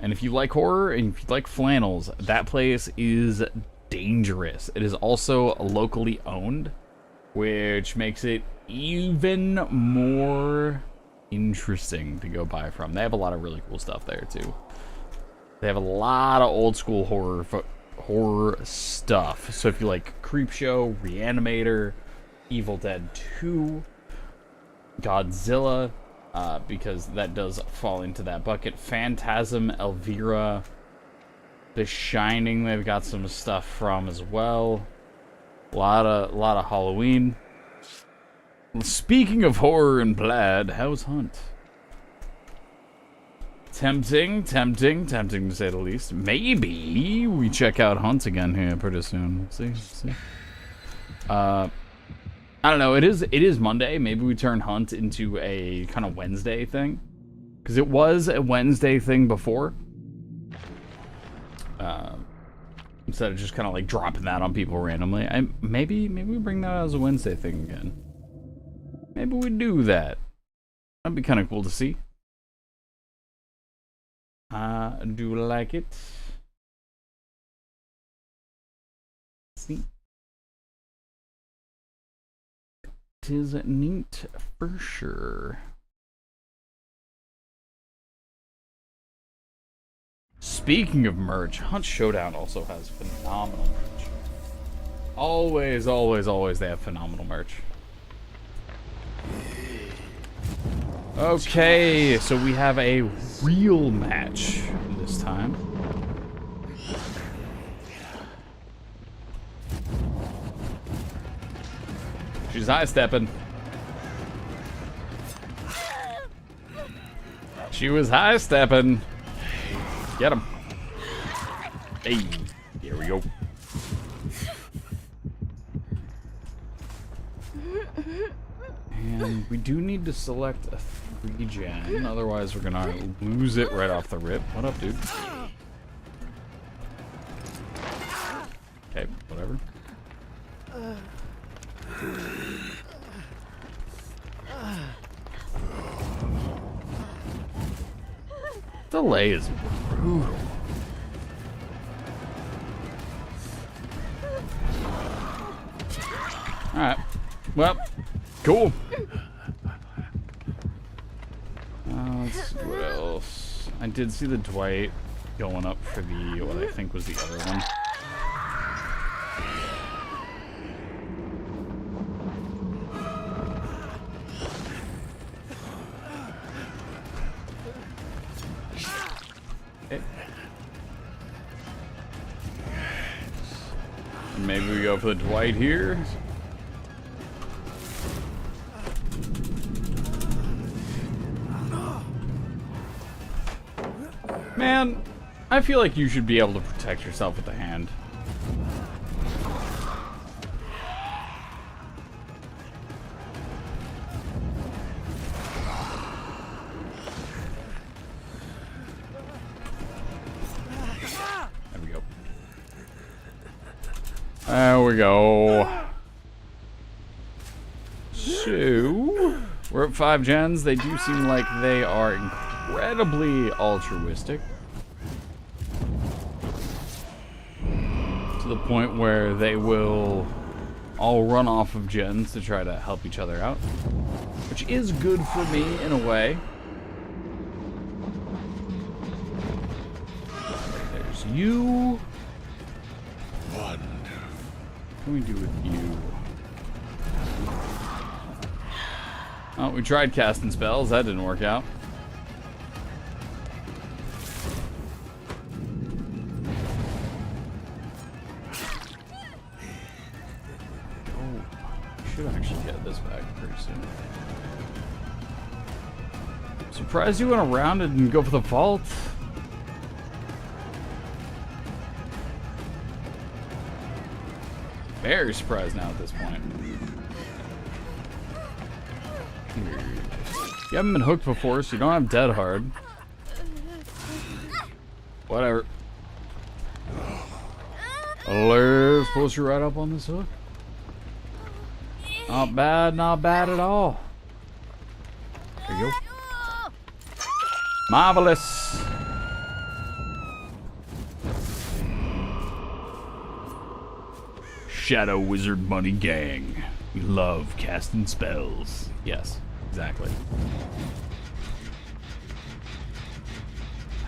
And if you like horror and if you like flannels, that place is dangerous. It is also locally owned, which makes it even more interesting to go buy from. They have a lot of really cool stuff there too. They have a lot of old school horror stuff. So if you like Creepshow, Reanimator, Evil Dead 2, Godzilla, because that does fall into that bucket. Phantasm, Elvira, The Shining, they've got some stuff from as well. A lot of Halloween. Speaking of horror and plaid, how's Hunt? Tempting to say the least. Maybe we check out Hunt again here pretty soon. See. I don't know. It is Monday. Maybe we turn Hunt into a kind of Wednesday thing, because it was a Wednesday thing before. Instead of just kind of like dropping that on people randomly. Maybe we bring that as a Wednesday thing again. Maybe we do that. That'd be kind of cool to see. I do like it. See. Tis neat for sure. Speaking of merch, Hunt Showdown also has phenomenal merch. Always they have phenomenal merch. Okay, so we have a real match this time. She's high-stepping. She was high-stepping. Get him. Hey, here we go. And we do need to select a 3-gen, otherwise we're gonna lose it right off the rip. What up, dude? Okay, whatever. Delay is brutal. Alright. Well, cool. Let's see what else. I did see the Dwight going up for the, what I think was the other one. Okay. Maybe we go for the Dwight here. Man, I feel like you should be able to protect yourself with the hand. There we go. There we go. So, We're at 5 gens. They do seem like they are incredibly altruistic. To the point where they will all run off of gens to try to help each other out. Which is good for me in a way. There's you. Wonderful. What can we do with you? Oh, we tried casting spells. That didn't work out. Oh, should actually get this back pretty soon. Surprised you went around it and go for the vault. Very surprised now at this point. Weird. You haven't been hooked before, so you don't have dead hard. Whatever. Let's push you right up on this hook. Not bad at all. There you go. Marvelous. Shadow Wizard Money Gang. We love casting spells. Yes, exactly.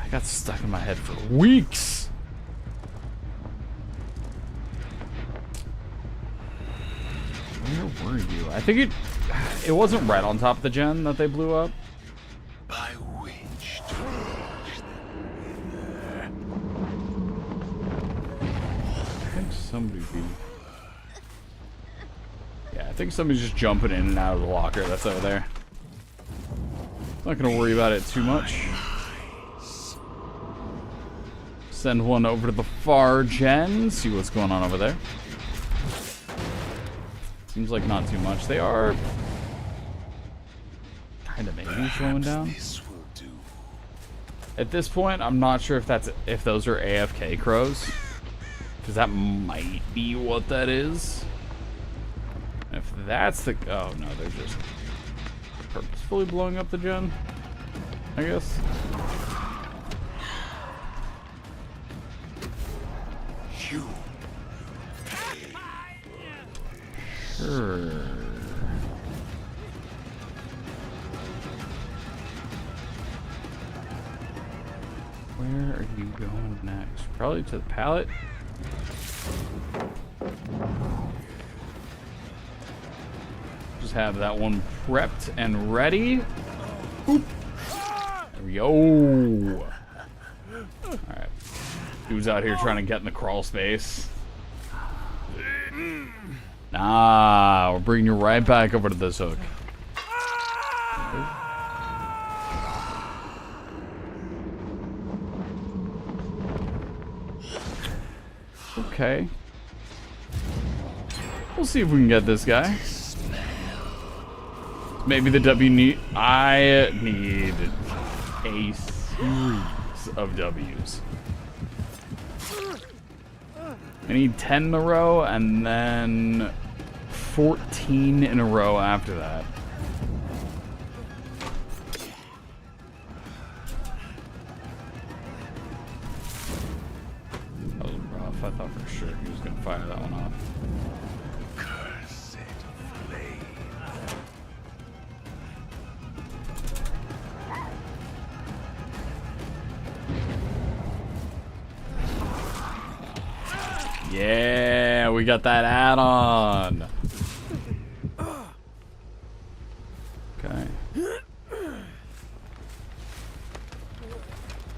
I got stuck in my head for weeks. Where were you? I think it wasn't right on top of the gen that they blew up. By which to reach them. I think somebody be. Yeah, I think somebody's just jumping in and out of the locker that's over there. Not gonna worry about it too much. Send one over to the far gen, see what's going on over there. Seems like not too much. They are kind of maybe slowing down. This will do. At this point, I'm not sure if those are AFK crows, because that might be what that is. If that's the... Oh, no, they're just purposefully blowing up the gen, I guess. You. Sure. Where are you going next? Probably to the pallet. Just have that one prepped and ready. Boop. There we go. Alright. Dude's out here trying to get in the crawl space. Nah, we're bringing you right back over to this hook. Okay. We'll see if we can get this guy. Maybe the W need... I need a series of W's. I need 10 in a row and then 14 in a row after that. That was rough. I thought for sure he was going to fire that one off. Cursed flame. Yeah, we got that add-on. Okay.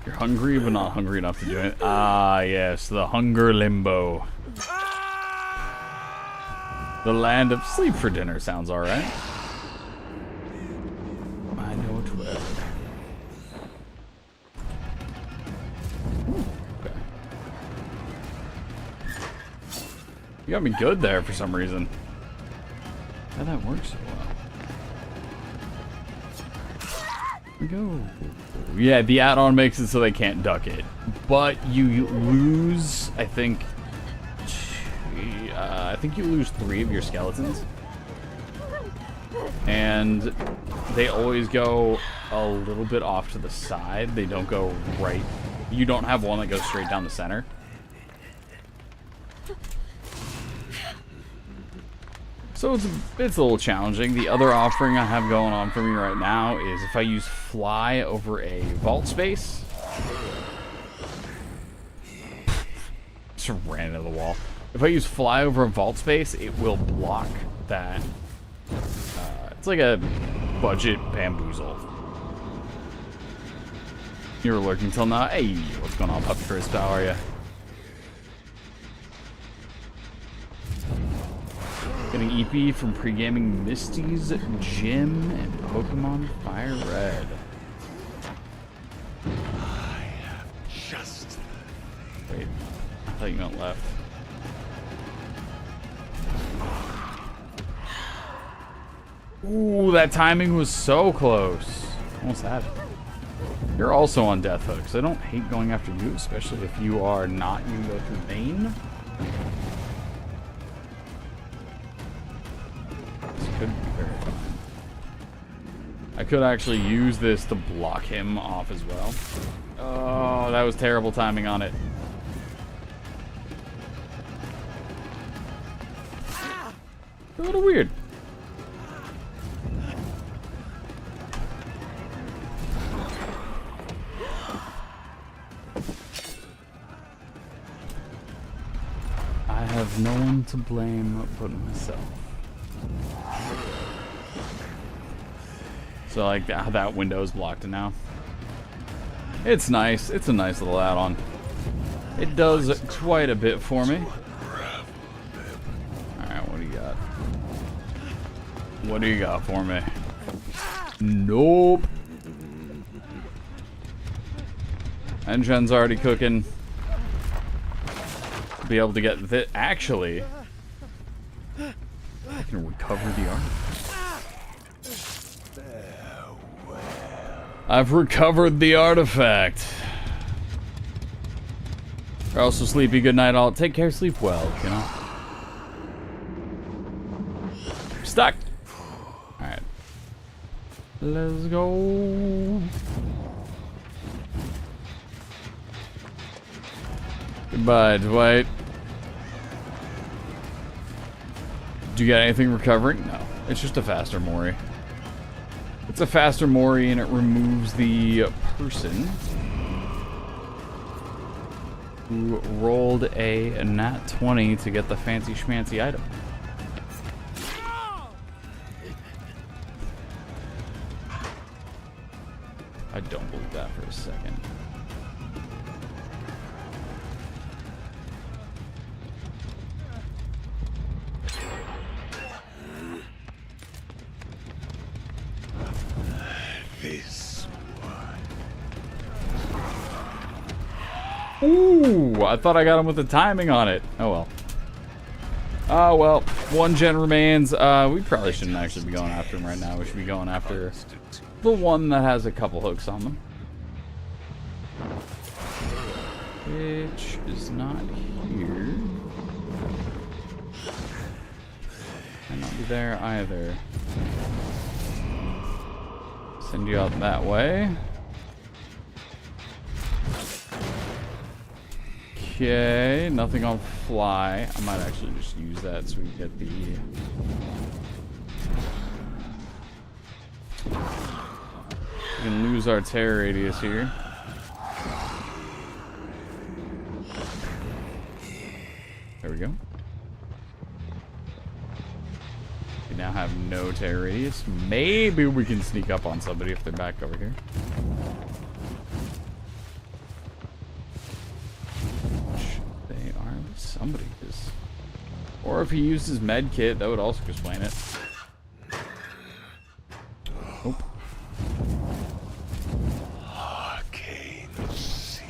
You're hungry, but not hungry enough to do it. Ah, yes, the hunger limbo. The land of sleep for dinner sounds alright. I know it well. Okay. You got me good there for some reason. How that works so well. Here we go. Yeah, the add-on makes it so they can't duck it. But you lose, I think you lose 3 of your skeletons. and they always go a little bit off to the side. They don't go right. You don't have one that goes straight down the center. So it's a little challenging. The other offering I have going on for me right now is if I use fly over a vault space. Just ran into the wall. If I use fly over a vault space, it will block that. It's like a budget bamboozle. You were lurking till now. Hey, what's going on, Puppy Frizz? How are ya? Getting EP from pre-gaming Misty's Gym and Pokemon Fire Red. I have just... Wait, I thought you meant left. Ooh, that timing was so close. Almost had it. You're also on death hooks. I don't hate going after you, especially if you are not. You can go through main. This could be very fun. I could actually use this to block him off as well. Oh, that was terrible timing on it. A little weird. I have no one to blame but myself. So like that window is blocked now. It's nice. It's a nice little add-on. It does quite a bit for me. Alright, what do you got? What do you got for me? Nope. Engine's already cooking. Be able to get this. Actually, I can recover the artifact. I've recovered the artifact. You're also sleepy. Good night, all. Take care. Sleep well. You know. Stuck. All right. Let's go. Goodbye, Dwight. Do you got anything recovering? No. It's just a faster Mori. It's a faster Mori and it removes the person who rolled a nat 20 to get the fancy schmancy item. I don't believe that for a second. This one. Ooh, I thought I got him with the timing on it. Oh well. Oh well, one gen remains. We probably shouldn't actually be going after him right now. We should be going after the one that has a couple hooks on them. Which is not here. Might not be there either. Send you out that way. Okay, nothing on fly. I might actually just use that so we can get the... We can lose our terror radius here. There we go. We now have no terror radius. Maybe we can sneak up on somebody if they're back over here. They are. Somebody is. Or if he used his med kit, that would also explain it. Nope. Arcane secrets.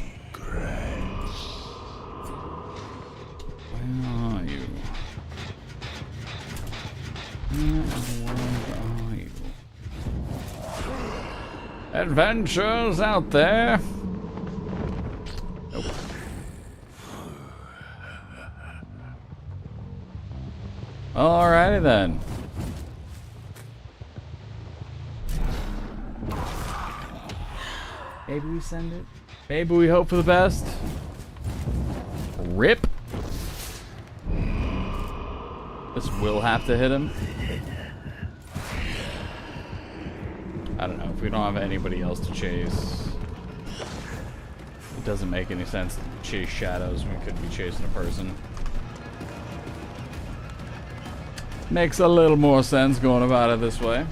Where are you? Where are you? Adventures out there. Nope. Alrighty then. Maybe we send it. Maybe we hope for the best. Rip. This will have to hit him. I don't know. If we don't have anybody else to chase, it doesn't make any sense to chase shadows when we could be chasing a person. Makes a little more sense going about it this way.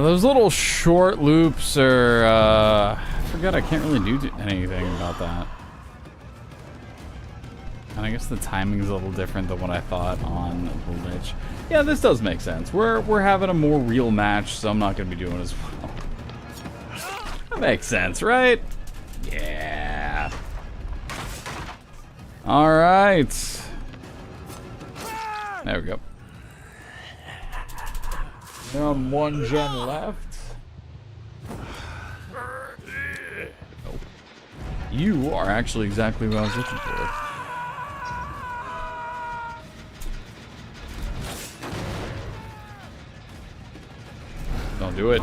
Those little short loops are, I forgot I can't really do anything about that. And I guess the timing's a little different than what I thought on the Lich. Yeah, this does make sense. We're having a more real match, so I'm not going to be doing as well. That makes sense, right? Yeah. All right. There we go. One gen left. Oh. You are actually exactly what I was looking for. Don't do it.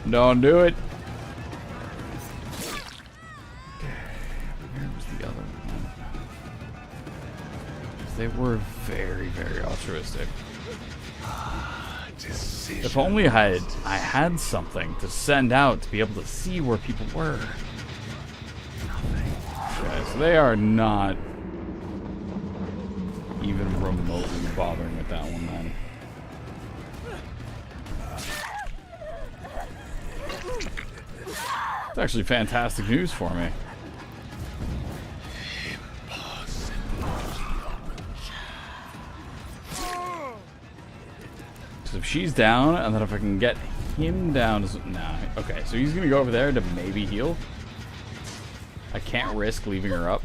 Don't do it. Where was the other one? They were very, very altruistic. If only I had something to send out to be able to see where people were. Okay, so they are not even remotely bothering with that one then. It's actually fantastic news for me. So if she's down, and then if I can get him down, nah. Okay, so he's gonna go over there to maybe heal. I can't risk leaving her up,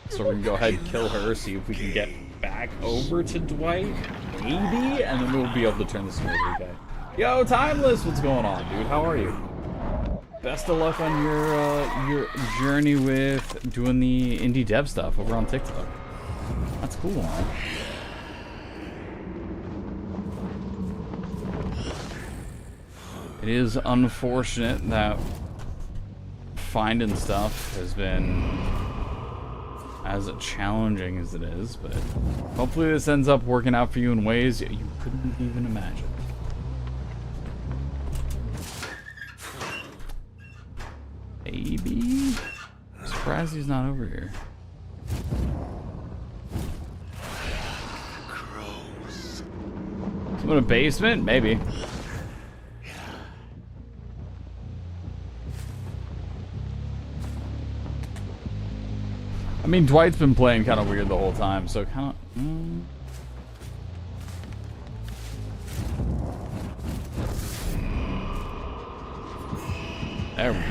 so we're gonna go ahead and kill her. See if we can get back over to Dwight, maybe, and then we'll be able to turn this into a guy. Yo, Timeless, what's going on, dude? How are you? Best of luck on your journey with doing the indie dev stuff over on TikTok. That's cool, man. It is unfortunate that finding stuff has been as challenging as it is, but hopefully this ends up working out for you in ways you couldn't even imagine. Maybe? I'm surprised he's not over here. Someone in a basement? Maybe. I mean, Dwight's been playing kind of weird the whole time, so kind of... There we go.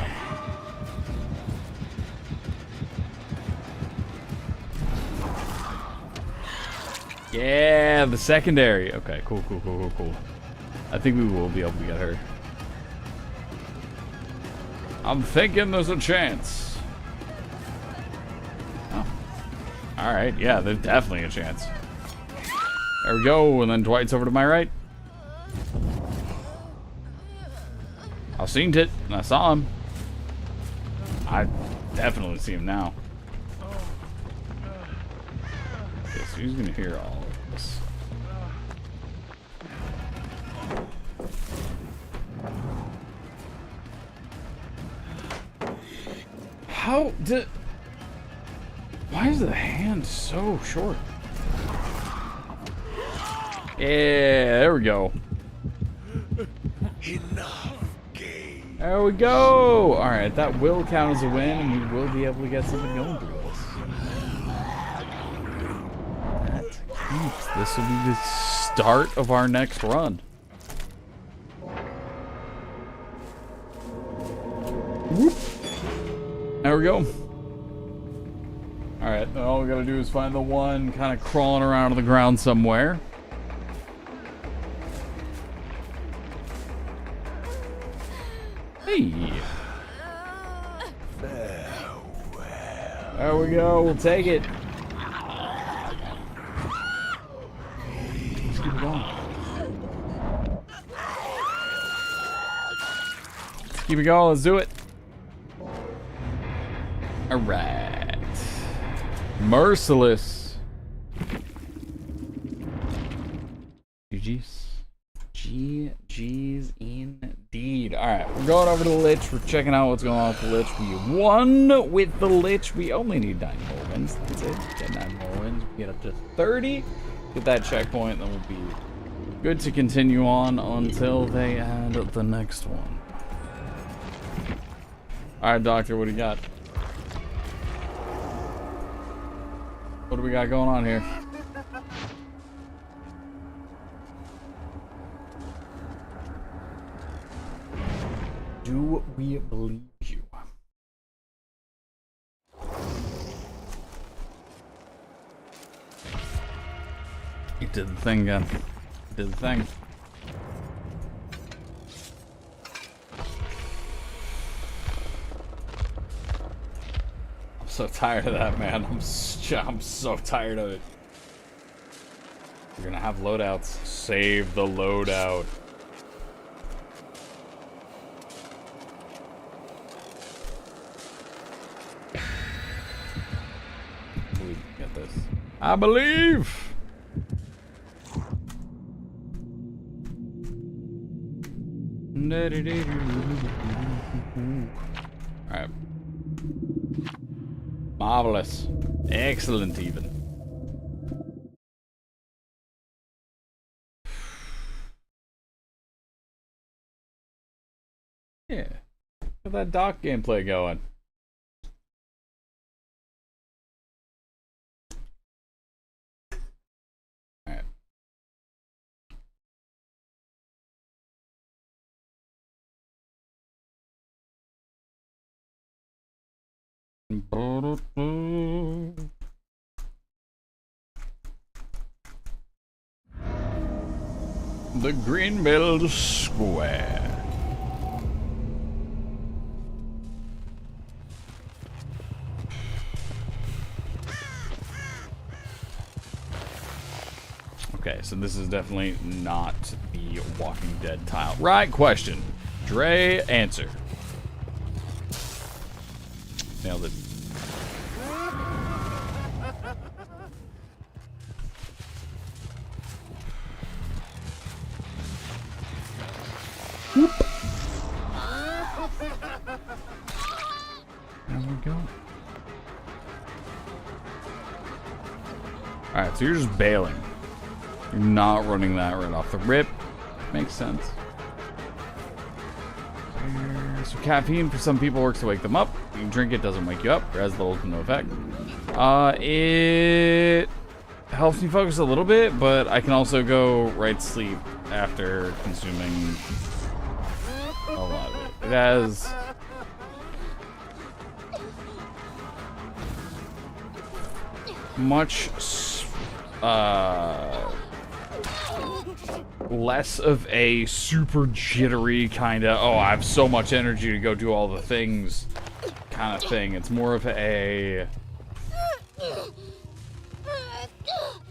Yeah, the secondary. Okay, cool. I think we will be able to get her. I'm thinking there's a chance. Alright, yeah, there's definitely a chance. There we go, and then Dwight's over to my right. I seen it, and I saw him. I definitely see him now. Okay, so he's gonna hear all of this. How did... Why is the hand so short? Yeah, there we go. Enough game. There we go. All right, that will count as a win, and we will be able to get something going through this. This will be the start of our next run. Whoop. There we go. Alright, all we gotta do is find the one kind of crawling around on the ground somewhere. Hey! There we go. We'll take it. Let's keep it going. Let's keep it going. Let's do it. All right. Merciless. GG's. GG's indeed. Alright, we're going over to the Lich. We're checking out what's going on with the Lich. We won with the Lich. We only need 9 more wins. That's it. Get 9 more wins. We get up to 30. Get that checkpoint, then we'll be good to continue on until they add the next one. Alright, Doctor, what do you got? What do we got going on here? Do we believe you? It did the thing again. It did the thing. I'm so tired of that, man. I'm so tired of it. We're gonna have loadouts. Save the loadout. Get this. I believe. Alright. Marvelous. Excellent, even. Yeah. Get that dock gameplay going. Alright. The Greenbelt Square. Okay, so this is definitely not the Walking Dead tile. Right question. Dre, answer. Nailed it. Whoop. There we go. Alright, so you're just bailing. You're not running that right off the rip. Makes sense. So caffeine for some people works to wake them up. You drink it, doesn't wake you up, or has little to no effect. It helps me focus a little bit, but I can also go right to sleep after consuming a lot of it. It has much less of a super jittery kind of, oh, I have so much energy to go do all the things kind of thing. It's more of a,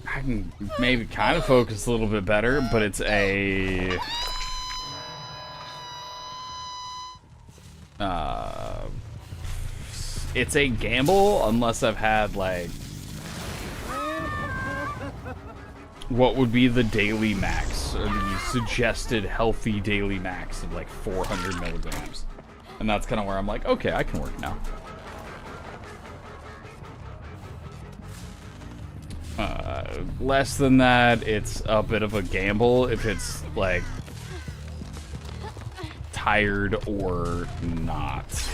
I can maybe kind of focus a little bit better, but it's a gamble unless I've had like what would be the daily max, or the suggested healthy daily max of like 400 milligrams. And that's kind of where I'm like, okay, I can work now. Less than that, it's a bit of a gamble if it's like tired or not.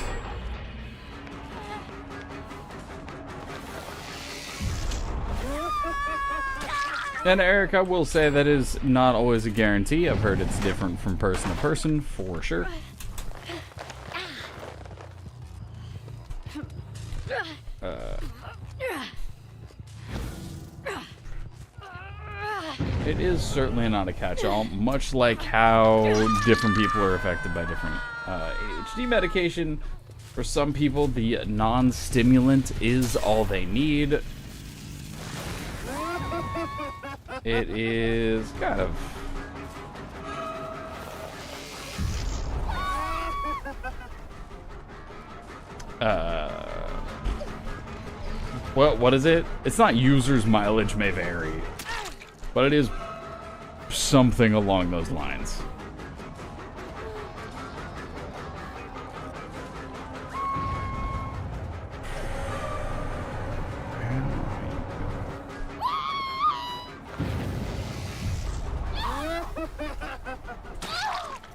And Eric, I will say that is not always a guarantee. I've heard it's different from person to person, for sure. It is certainly not a catch-all, much like how different people are affected by different ADHD medication. For some people, the non-stimulant is all they need. It is kind of... what is it? It's not user's mileage may vary, but it is something along those lines.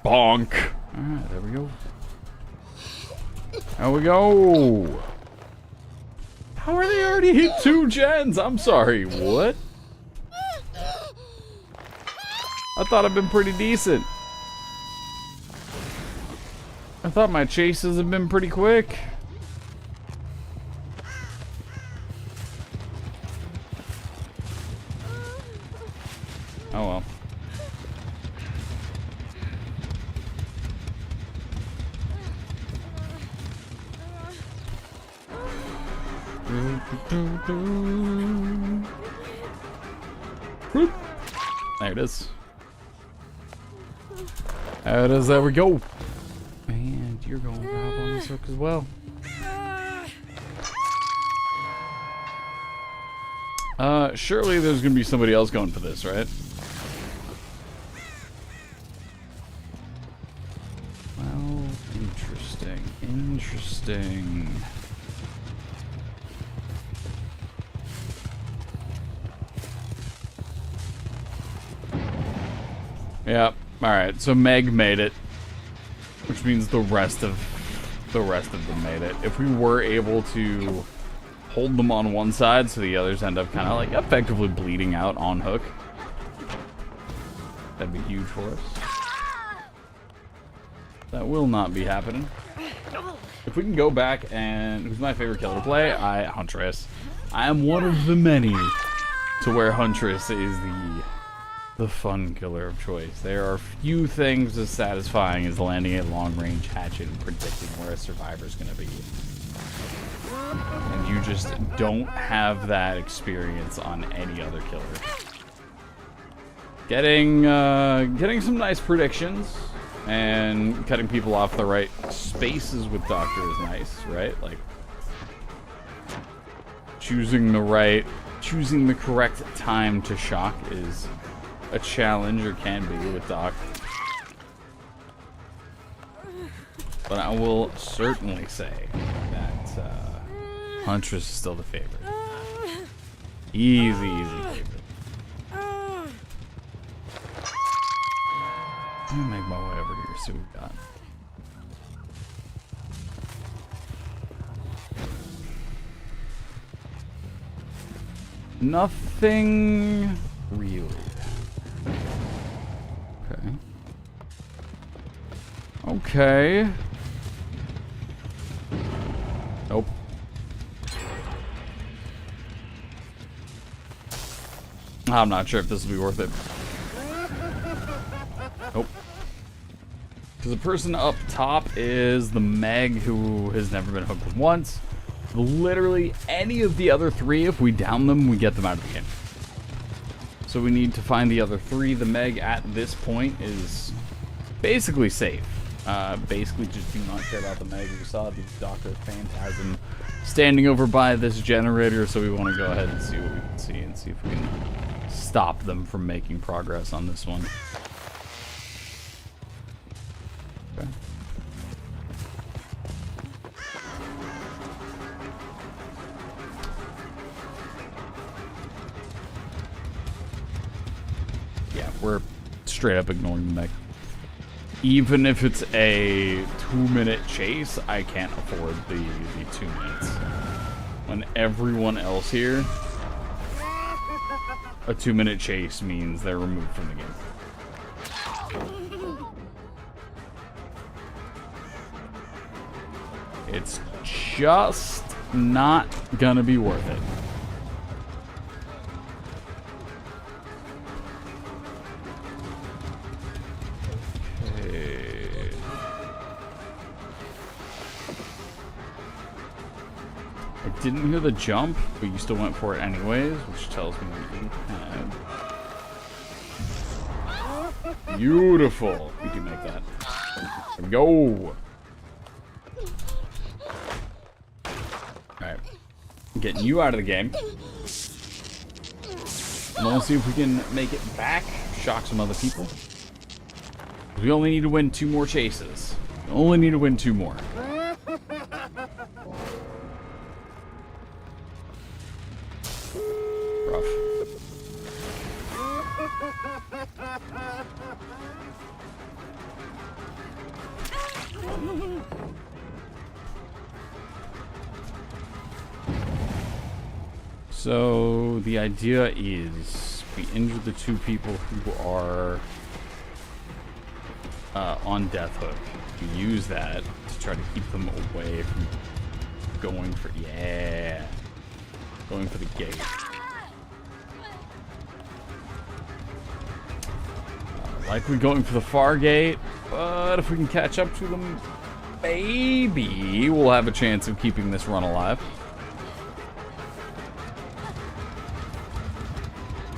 Bonk. Alright, there we go. There we go. How are they already hit 2 gens? I'm sorry, what? I thought I'd been pretty decent. I thought my chases have been pretty quick. Oh well. There it is. There it is, there we go. And you're going to hop on this hook as well. Surely there's gonna be somebody else going for this, right? Well, interesting. Interesting. Yeah. All right. So Meg made it, which means the rest of them made it. If we were able to hold them on one side, so the others end up kind of like effectively bleeding out on hook, that'd be huge for us. That will not be happening. If we can go back and who's my favorite killer to play? Huntress. I am one of the many to where Huntress is the fun killer of choice. There are few things as satisfying as landing a long-range hatchet and predicting where a survivor's gonna be. And you just don't have that experience on any other killer. Getting some nice predictions and cutting people off the right spaces with Doctor is nice, right? Like choosing the correct time to shock is a challenge, or can be, with Doc. But I will certainly say that Huntress is still the favorite. Easy favorite. I'm gonna make my way over here, see what we got. Nothing really. Okay. Nope. I'm not sure if this will be worth it. Nope. Because the person up top is the Meg, who has never been hooked once. Literally any of the other 3, if we down them, we get them out of the game. So we need to find the other 3. The Meg at this point is basically safe. Basically just do not care about the Meg. We saw the Doctor Phantasm standing over by this generator, so we want to go ahead and see what we can see and see if we can stop them from making progress on this one. Okay. Yeah, we're straight up ignoring the Meg. Even if it's a 2-minute chase, I can't afford the 2 minutes. When everyone else here, a 2-minute chase means they're removed from the game. It's just not gonna be worth it. I didn't hear the jump, but you still went for it anyways, which tells me you had. Beautiful. We can make that. There we go. Alright. Getting you out of the game. And let's see if we can make it back. Shock some other people. We only need to win 2 more chases. We only need to win 2 more. Rough. So the idea is we injure the 2 people who are on death hook. We use that to try to keep them away from going for going for the gate. Likely going for the far gate, but if we can catch up to them, maybe we'll have a chance of keeping this run alive.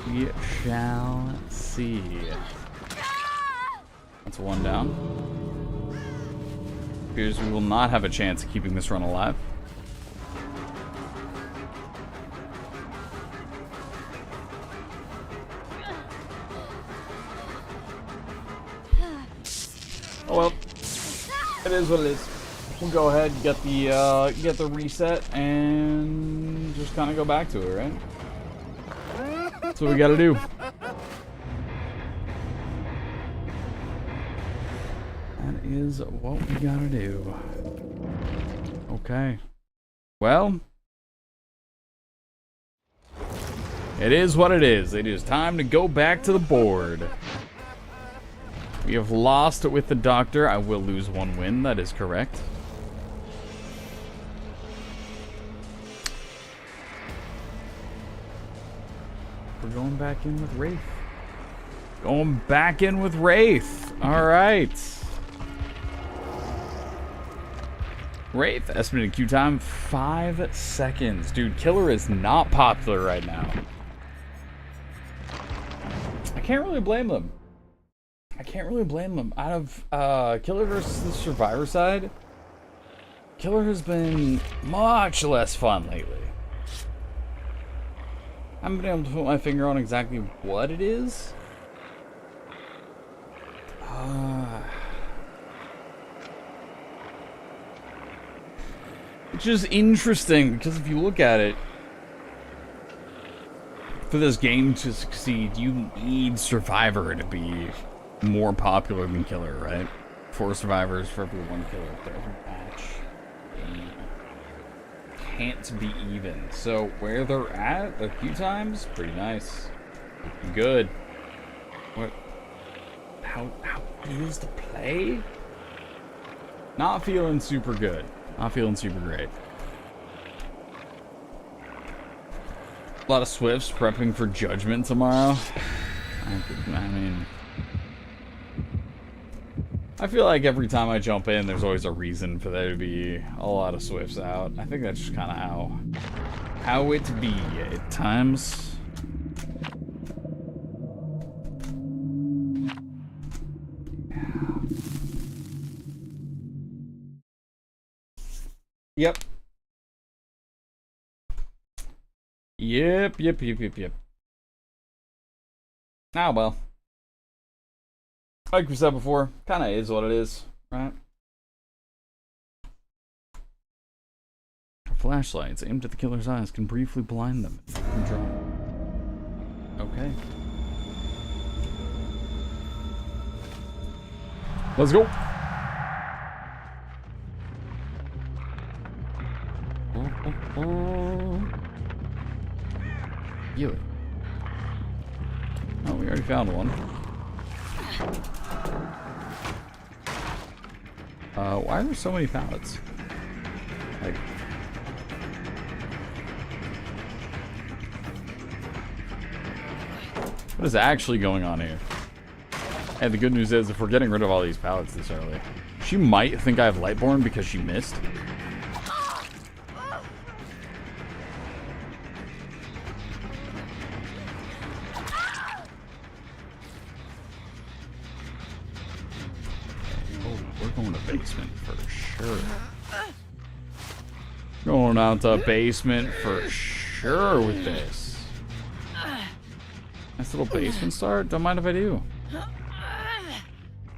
We shall see. That's 1 down. Appears we will not have a chance of keeping this run alive. Oh well, it is what it is. We'll go ahead and get the reset and just kind of go back to it, right? That's what we gotta do. That is what we gotta do. Okay. Well, it is what it is. It is time to go back to the board. We have lost with the doctor. I will lose 1 win. That is correct. We're going back in with Wraith. Going back in with Wraith. All right. Wraith, estimated queue time, 5 seconds. Dude, Killer is not popular right now. I can't really blame them. Out of Killer versus the Survivor side, Killer has been much less fun lately. I haven't been able to put my finger on exactly what it is. Which is interesting, because if you look at it, for this game to succeed, you need Survivor to be more popular than Killer, right? 4 survivors for every 1 killer for every match. Can't be even. So where they're at, their queue times, pretty nice. Good. What? How is the play? Not feeling super good. Not feeling super great. A lot of Swifts prepping for Judgment tomorrow. I mean, I feel like every time I jump in, there's always a reason for there to be a lot of Swifts out. I think that's just kind of how it be at times. Yep. Yep. Ah, well. Like we said before, kind of is what it is, right? Flashlights aimed at the killer's eyes can briefly blind them. Okay. Let's go. Really? Oh, we already found one. Why are there so many pallets? Like, what is actually going on here? And the good news is, if we're getting rid of all these pallets this early, she might think I have Lightborn because she missed. basement for sure. Going out to basement for sure with this. Nice little basement start. Don't mind if I do.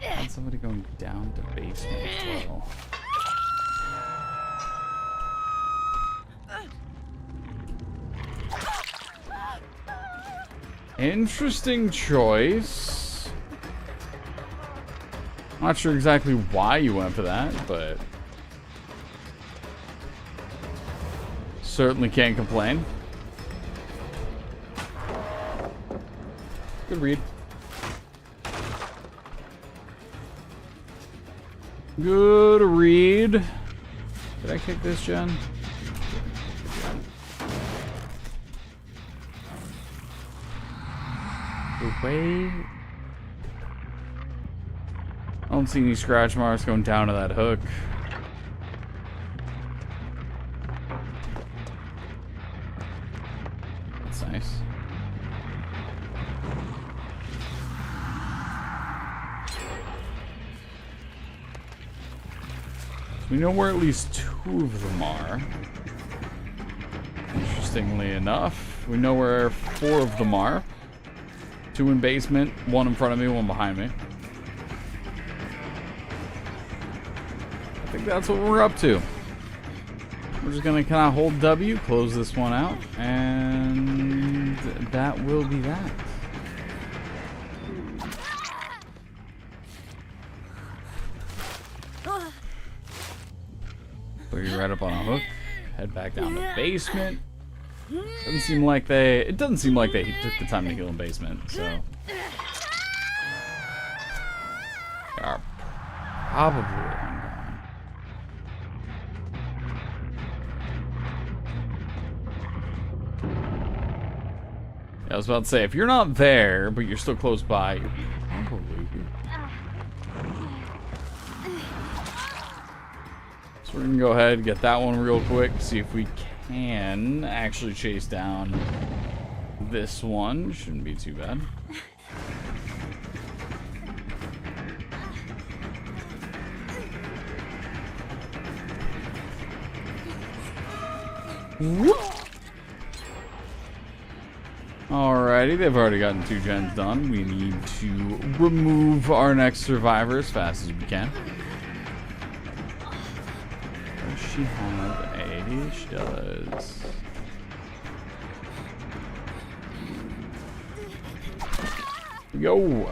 And somebody going down to basement as well. Interesting choice. Not sure exactly why you went for that, but certainly can't complain. Good read. Good read. Did I kick this, Jen? The way... I don't see any scratch marks going down to that hook. That's nice. We know where at least 2 of them are. Interestingly enough, we know where 4 of them are. 2 in basement, 1 in front of me, 1 behind me. I think that's what we're up to. We're just gonna kind of hold W, close this one out, and that will be that. Put you right up on a hook. Head back down to basement. Doesn't seem like they. It doesn't seem like they took the time to heal in basement. So they are probably long gone. Yeah, I was about to say, if you're not there, but you're still close by, you're probably here. So we're gonna go ahead and get that one real quick, see if we can actually chase down this one. Shouldn't be too bad. Alrighty, they've already gotten 2 gens done. We need to remove our next survivor as fast as we can. Does she have a... She does. Yo!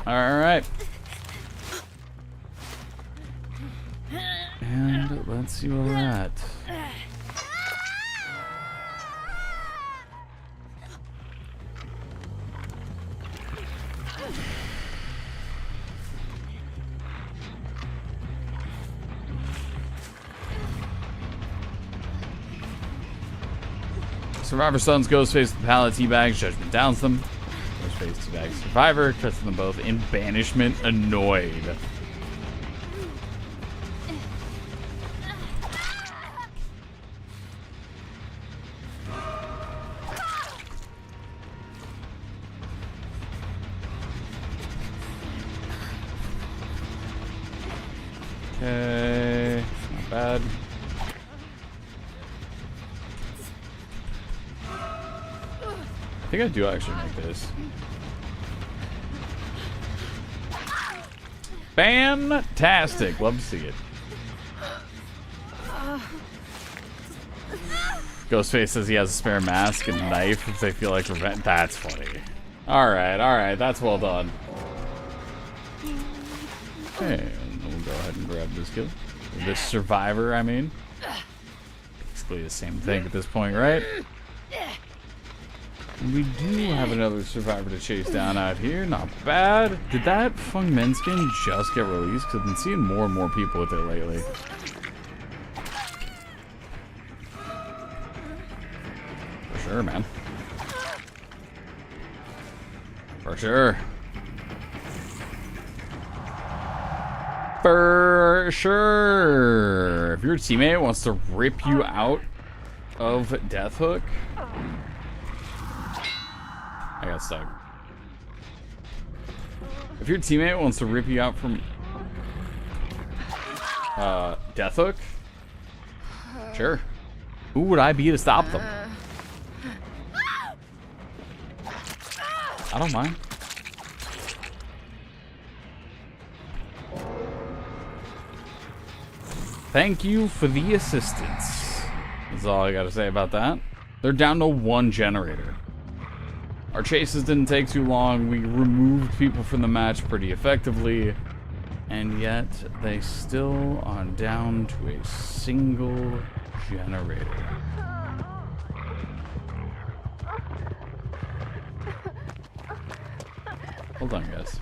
Alright. And let's see where we're at. Survivor stuns Ghostface with the pallet teabags. Judgment downs them. Ghostface teabags Survivor. Cuts them both in banishment. Annoyed. Okay. Not bad. I think I do actually make this. Fantastic. Love to see it. Ghostface says he has a spare mask and knife if they feel like revenge. That's funny. Alright, that's well done. Okay, we'll go ahead and grab this kill. This survivor, I mean. Basically the same thing at this point, right? We do have another survivor to chase down out here. Not bad. Did that Fung Men skin just get released? Because I've been seeing more and more people with it lately. For sure, man. For sure. For sure. If your teammate wants to rip you out of Death Hook... I got stuck. If your teammate wants to rip you out from Death Hook, sure. Who would I be to stop them? I don't mind. Thank you for the assistance. That's all I gotta say about that. They're down to 1 generator. Our chases didn't take too long. We removed people from the match pretty effectively. And yet, they still are down to a single generator. Hold on, guys.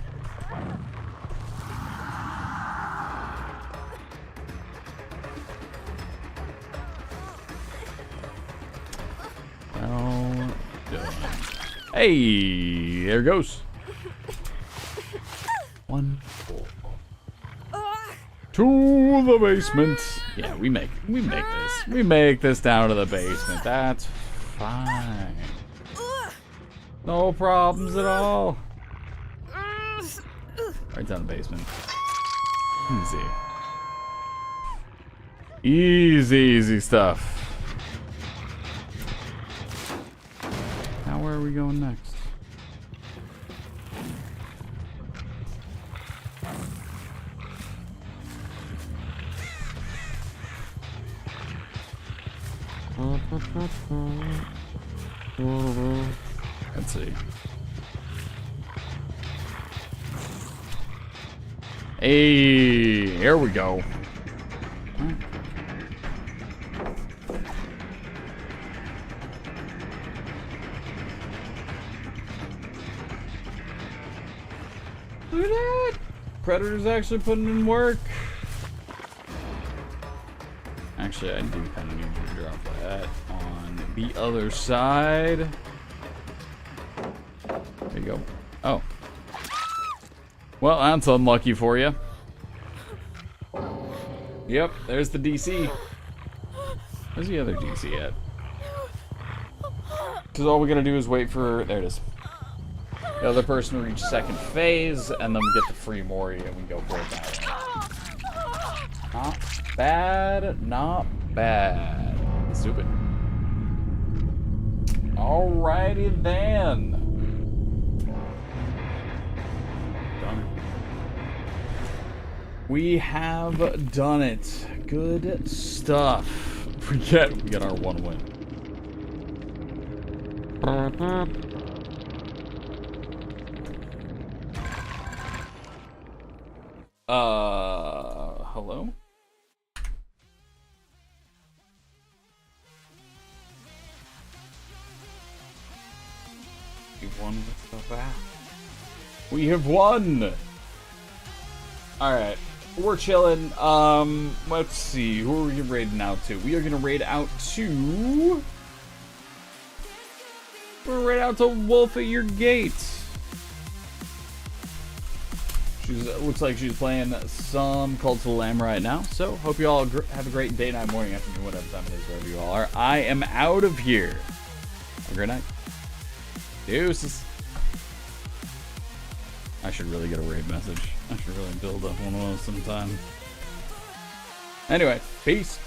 Well done. Hey, there goes. 1, 4. To the basement. Yeah, we make this. We make this down to the basement. That's fine. No problems at all. Right down the basement. Easy. Easy stuff. Now where are we going next? Let's see. Hey, here we go. Look at that! Predator's actually putting in work. Actually, I do kind of need to drop that on the other side. There you go. Oh. Well, that's unlucky for you. Yep, there's the DC. Where's the other DC at? Because all we gotta do is wait for... There it is. The other person to reach 2nd phase, and then we get the free Mori, and we go for it that way. Not bad, not bad. Stupid. Alrighty then. Done. We have done it. Good stuff. We get our 1 win. Hello? We've won with the back. We have won! Alright. We're chilling. Let's see. Who are we raiding out to? We are gonna raid out to... We're raid out to Wolf at Your Gate. Looks like she's playing some Cult to the Lamb right now. So, hope you all have a great day, night, morning, afternoon, whatever time it is, wherever you all are. I am out of here. Have a great night. Deuces. I should really get a raid message. I should really build up one of those sometime. Anyway, peace.